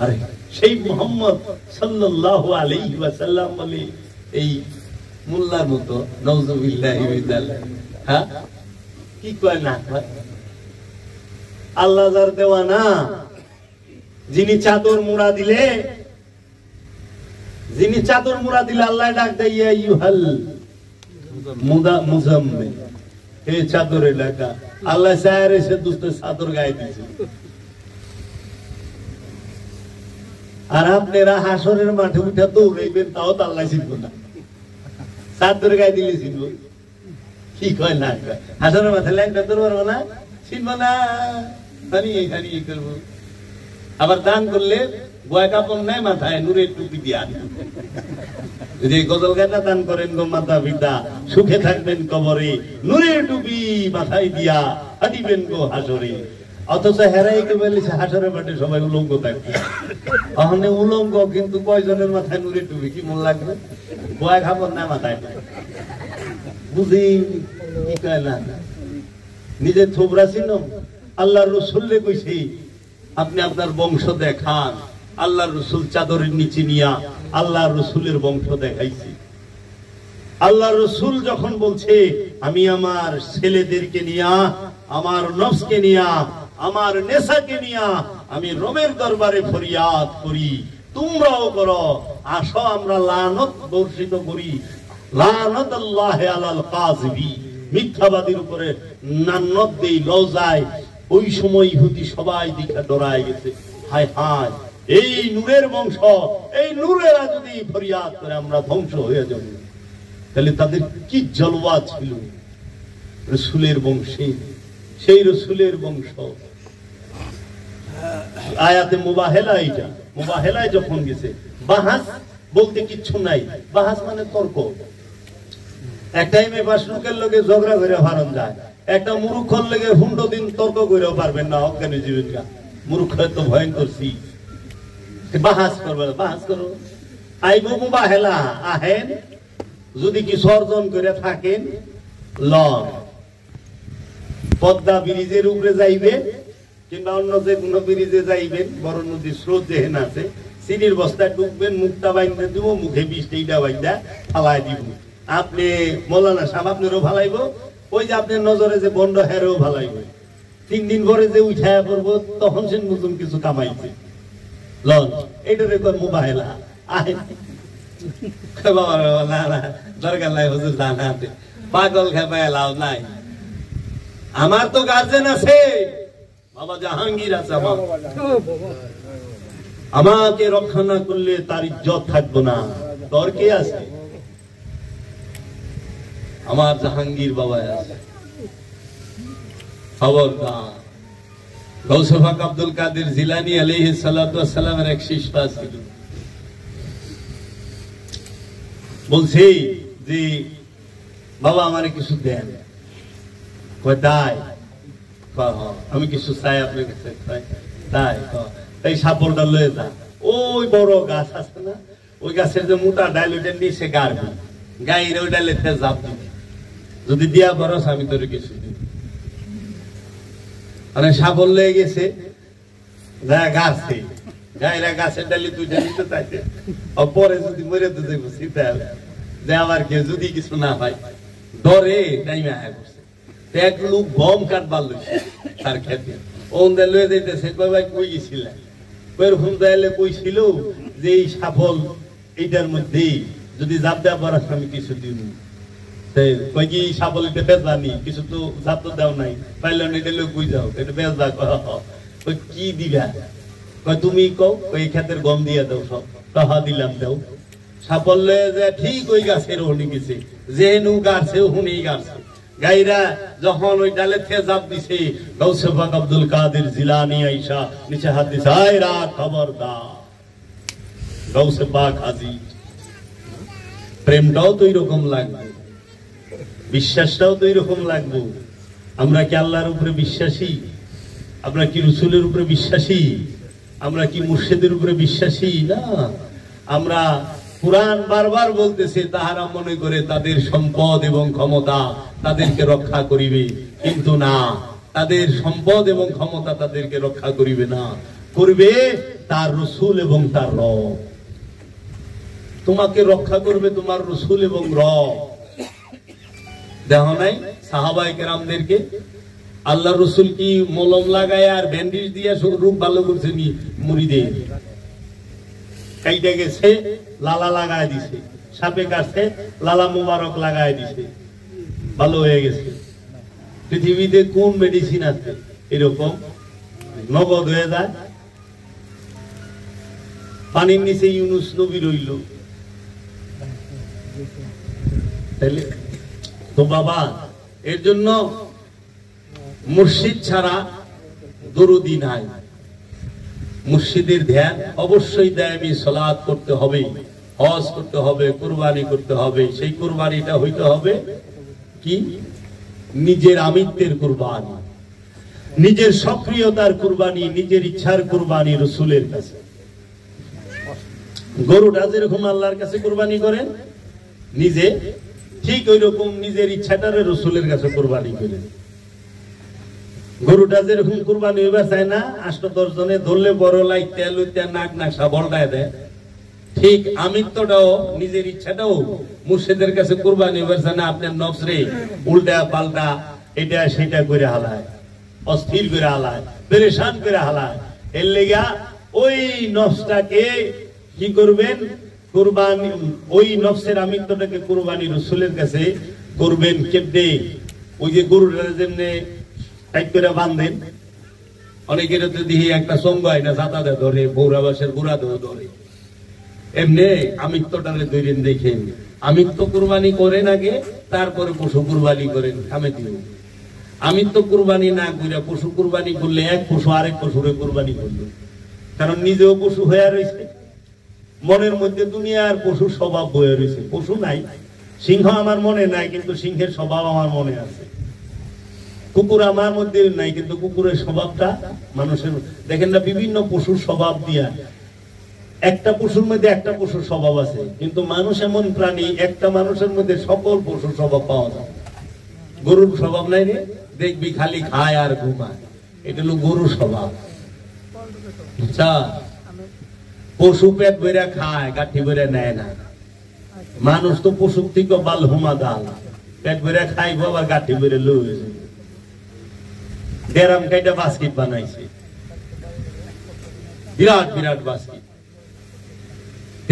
S1: अरे সেই মোহাম্মদ সাল্লাল্লাহু আলাইহি ওয়াসাল্লাম বলে এই মোল্লার মতো নাউজুবিল্লাহি মিনাল্লাহ। হ্যাঁ কি কয় না কয় আল্লাহ যার দেওয়ানা, যিনি চাদর মুড়া দিলে আল্লাহ ডাক দেয় ইয়া আইয়ুহাল মুজাম্মিল, হে চাদরের ঢাকা। আল্লাহ চায় এসে দুষ্ট চাদর গায়ে দিয়েছে। আর আপনারা হাসরের মাঠে উঠে দৌড়াইবেন তাও তো আল্লাহ চিনব না, চাদর গায়ে দিলে চিনব। কি কয় না কয় হাসরের মাথায় লাইনটা ধরবো না, চিনব না, হারিয়ে করবো। আবার দান করলে বয় কাপড় নেয় মাথায় নূরের টুপি দিয়া যদি গজল গানা দান করেন গো মাতা পিতা সুখে থাকবেন কবরে, নূরের টুপি মাথায় দিয়া হাঁটিবেন গো হাসরে। অথচ হেরাইকে বলেছে হাসরের মাঠে সবাই উলঙ্গ থাকবে। ওখানে উলঙ্গ কিন্তু কয়জনের মাথায় নূরের টুপি, কি মন লাগবে? বয় কাপড় নেয় মাথায়, বুঝি কি কয় না নিজের থোবরা ছিল। আল্লাহ রসুল্লে কইছে আপনি আপনার বংশ দেখান। আল্লাহ রসুল চাদরের নিচে নিয়া আল্লাহ রসুলের বংশ দেখাইছি। আল্লাহ রসুল যখন বলছে আমি আমার ছেলেদেরকে নিয়া, আমার নফসকে নিয়া, আমার নেশাকে নিয়া আমি রবের দরবারে ফরিয়াদ করি, তোমরাও করো, আসো আমরা লানত বর্ষিত করি। লানাতুল্লাহি আলাল কাযিবি, মিথ্যাবাদীর উপরে লানত দেই, লজায়। ওই সময় ইহুদি সবাই দিকে ডরায় গেছে, হায় হায় এই নূরের বংশ, এই নূরেরা যদি ফরিয়াদ করে আমরা ধ্বংস হয়ে যাব, তাহলে তাদের কি জলওয়া ছিল রসুলের বংশে। সেই রসুলের বংশ আয়াতে মুবাহেলা, এইটা মুবাহেলায় যখন গেছে, বাহাস বলতে কিচ্ছু নাই। বাহাস মানে তর্ক। এক টাইমে বাসনুকের লোকে ঝগড়া করে হারান যায়, একটা মূর্খর লেগে হুন্ডো দিন তর্ক করেও পারবেন না, অজ্ঞানী জীবিকা। মূর্খ তো ভয়ঙ্কর সি বাহাস করবে, বাহাস করো। আইব মুবাহেলা আহেন, যদি কিছু অর্জন করে থাকেন লন, পদ্মা ব্রিজের উপরে যাইবেন কিংবা অন্য যে কোনো ব্রিজে যাইবেন, বড় নদীর স্রোত যেহেন আছে, চিনির বস্তায় ডুববেন, মুখটা বাইন্দা দিব, মুখে বৃষ্টিটা বাইন্দা ফালাই দিব। আপনি মৌলানা সাহেব আপনারও ভালাইব, ওই যে আপনার নজরে যে বন্ড হেরেও ভালাইব। 3 দিন পরে যে উঠায়া পড়বো তখন সে নতুন কিছু কামাইছে লন, এটারে কয় মুবাহেলা। বাবা না না দরকার নাই হুজুর, জানাতে পাগল খেপায় লাভ নাই। আমার তো গার্জেন আছে, বাবা জাহাঙ্গীর আছে, আমাকে রক্ষা না করলে তার ইজ্জত থাকবো না। তোর কে আছে? আমার জাহাঙ্গীর বাবা আছে। খবরদার। গৌসে পাক আব্দুল কাদের জিলানী আলাইহিস সালাতু ওয়াস সালামের এক শিষ্য ছিল, বলছি যে বাবা আমারে কিছু দেন। কয় তাই? আমি কিছু চাই আপনার কাছে। তাই? এই সাপড়টা লয়ে যা, ওই বড় গাছ আছে না, ওই গাছের যে মোটা ডাল ওইটা নিচে গাড়বি, গাইরে ওই ডালে জাপ দিবি, যদি দিয়া বরস আমি তোর কিছু দিই। মানে সাপড় লয়ে গেছে গাছে, গাইরা গাছের ডালি দুইটা নিতে চাইছে, পরে যদি মরে তো যাবো চিন্তা যে আমার কে যদি কিছু না হয়, ডরে টাইমে আয়া করছে। এক লোক গম কাটবার লইছে তার খেতে, ওন্দে লয়ে যাইতেছে, কই ভাই কই গেছিলেন? ওইরকম তাইলে কইছিল যে এই সাফল এইটার মধ্যে যদি জাপ দেওয়া পড়াস আমি কিছু দিন। কই কি সাফল এটা বেজানি, কিছু তো জাপ তো দেও নাই, পাইলে এটা লোক কই যাও, এটা বেজা। কই কি দিবা? কয় তুমি কও, ওই ক্ষেতের গম দিয়ে দাও, সব টাহা দিলাম দাও। সাফল্য যে ঠিক ওই গাছের হুনি গেছে, যে নু গাছে হুনি গাছে, গাইরা যখন ওই ডালে তেজাব দিছে, গাউসে পাক আব্দুল কাদের জিলানী আইসা নিচে হাত দিছে, আয়রা খবরদার। গাউসে পাক হাজির। প্রেমটাও তো এরকম লাগবে, বিশ্বাসটাও তো এরকম লাগবে। আমরা কি আল্লাহর উপরে বিশ্বাসী? আমরা কি রসুলের উপরে বিশ্বাসী? আমরা কি মুর্শিদের উপরে বিশ্বাসী? না, আমরা কুরআন বারবার বলতেছে তাহারা মনে করে তাদের সম্পদ এবং ক্ষমতা তাদেরকে রক্ষা করিবে, কিন্তু না, তাদের সম্পদ এবং ক্ষমতা তাদেরকে রক্ষা করিবে না, করবে তার রসুল এবং তার রব। তোমাকে রক্ষা করবে তোমার রসুল এবং রব। দেখো নাই সাহাবায়ে কেরামদেরকে আল্লাহ রসুল কি মলম লাগায় আর ব্যান্ডেজ দিয়ে রূপ ভালো করছে নি? মুরিদের কাইটা গেছে লালা লাগায় দিছে, সাপে কাটছে লালা মুবারক লাগায় দিছে, ভালো হয়ে গেছে। পৃথিবীতে কোন মেডিসিন আছে এরকম নগদ হয়ে যায়? পানির নিচে ইউনুস নবী রইল। তো বাবা, এর জন্য মুর্শিদ ছাড়া দরুদি নাই। মুর্শিদের ধ্যান অবশ্যই দায়মি সালাত করতে হবে, হজ করতে হবে, কুরবানি করতে হবে। সেই কুরবানিটা হইতে হবে কি? নিজের আমিত্বের কুরবানি, নিজের সক্রিয়তার কুরবানি, নিজের ইচ্ছার কুরবানি রসুলের কাছে। গরুটা যেরকম আল্লাহর কাছে কুরবানি করেন নিজে, ঠিক ওই রকম নিজের ইচ্ছাটারে রসুলের কাছে কুরবানি করেন। গরুটা যেরকম কুরবানি হইবার চায় না, ৮-১০ জনে ধরলে বড় লাইতে লইতে নাক নাকশা বলটায় দেয়, ঠিক আমিত্বটাও নিজের ইচ্ছাটাও মুর্শিদের কাছে কুরবানি হইবার চায় না। আপনার নফসরে উল্টা পাল্টা এটা সেটা করে হালায়, অস্থির করে হালায়, পেরেশান করে হালায়। এর লেগা ওই নফসটাকে কি করবেন? কুরবানি, ওই নফসের আমিত্বটাকে কুরবানি রসুলের কাছে করবেন। কেমনে? ওই যে গরুটা যেমনে টাইট করে বাঁধেন, অনেকের তো দিয়ে একটা সঙ্গ হয় না, জাতা দেয় ধরে, বৌরা বাসের গুড়া ধরে, এমনি আমিত্বটারে ধরেন। দেখেন আমিত্ব কুরবানি করেন আগে, তারপরে পশু কুরবানি করেন। খামে দিব আমিত্ব কুরবানি না করে পশু কুরবানি করলে এক পশু আরেক পশুরে কুরবানি করলো, কারণ নিজেও পশু হয়ে রয়েছে, মনের মধ্যে দুনিয়ার পশুর স্বভাব বয়ে রয়েছে। পশু নাই, সিংহ আমার মনে নাই, কিন্তু সিংহের স্বভাব আমার মনে আছে। কুকুর আমার মধ্যে নাই, কিন্তু কুকুরের স্বভাবটা মানুষের। দেখেন না, বিভিন্ন পশুর স্বভাব দিয়া, একটা পশুর মধ্যে একটা পশুর স্বভাব আছে, কিন্তু মানুষ এমন প্রাণী, একটা মানুষের মধ্যে সকল পশুর স্বভাব পাওয়া যায়। গরুর স্বভাব নাই রে, দেখবি খালি খায় আর ঘুমায়, এটা হলো গরুর স্বভাব। আচ্ছা, পশু পেট ভরে খায়, গাঠি ভরে নেয় না। মানুষ তো পশুর থেকে বাল হুমা দাল, পেট ভরে খাইব আবার গাঠি ভরে লইছে। ডেরাম কাইটা বাস্কেট বানাইছে, বিরাট বিরাট বাস্কেট।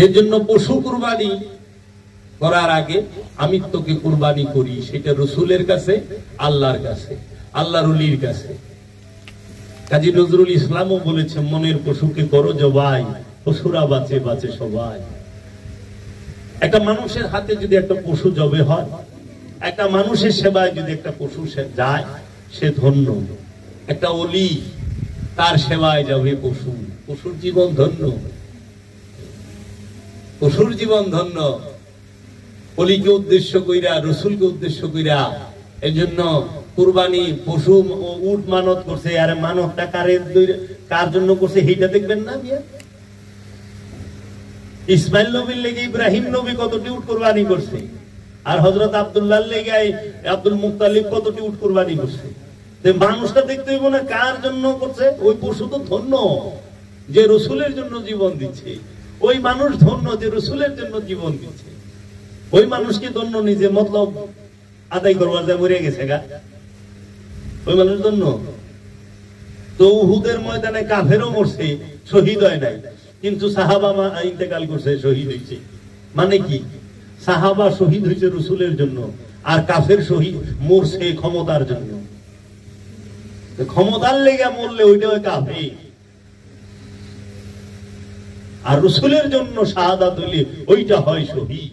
S1: এর জন্য পশু কুরবানি করার আগে আমিত্বকে কুরবানি করি, সেটা রসুলের কাছে, আল্লাহর কাছে, আল্লাহর ওলির কাছে। কাজী নজরুল ইসলামও বলেছে, মনের পশুকে করো জবাই, পশুরা বাঁচে বাঁচে সবাই। একটা মানুষের হাতে যদি একটা পশু জবে হয়, একটা মানুষের সেবায় যদি একটা পশু যায়, সে ধন্য। একটা ওলি, তার সেবায় যাবে পশু, পশুর জীবন ধন্য, পশুর জীবন ধন্য। ওলিকে উদ্দেশ্য কইরা, রসুলকে উদ্দেশ্য কইরা, এই জন্য কুরবানি পশু উট মানত করছে। আর মানতটা কার জন্য করছে সেইটা দেখবেন না? ইসমাইল নবীর লেগে ইব্রাহিম নবী কতটি উট কুরবানি করছে, আর হযরত আব্দুল্লাহ লেগে আব্দুল মুত্তালিব কতটি উট কুরবানি করছে। মানুষটা দেখতে হইব না কার জন্য করছে। ওই পশু তো ধন্য যে রসুলের জন্য জীবন দিচ্ছে, ওই মানুষ ধন্য যে রসুলের জন্য জীবন দিচ্ছে। ওই মানুষকে ধন্য নিজে মতলব আদায় করবার যা মরে গেছে গা, ওই মানুষ ধন্য। তো উহুদের ময়দানে কাফেরও মরছে, শহীদ হয় নাই, কিন্তু সাহাবা ইন্তেকাল করছে, শহীদ হয়েছে। মানে কি? সাহাবা শহীদ হয়েছে রসুলের জন্য, আর কাফের শহীদ মরছে ক্ষমতার জন্য। ক্ষমতার লেগে মরলে ওইটা হয় কাফের, আর রসুলের জন্য শাহাদাত হইলে ওইটা হয় শহীদ।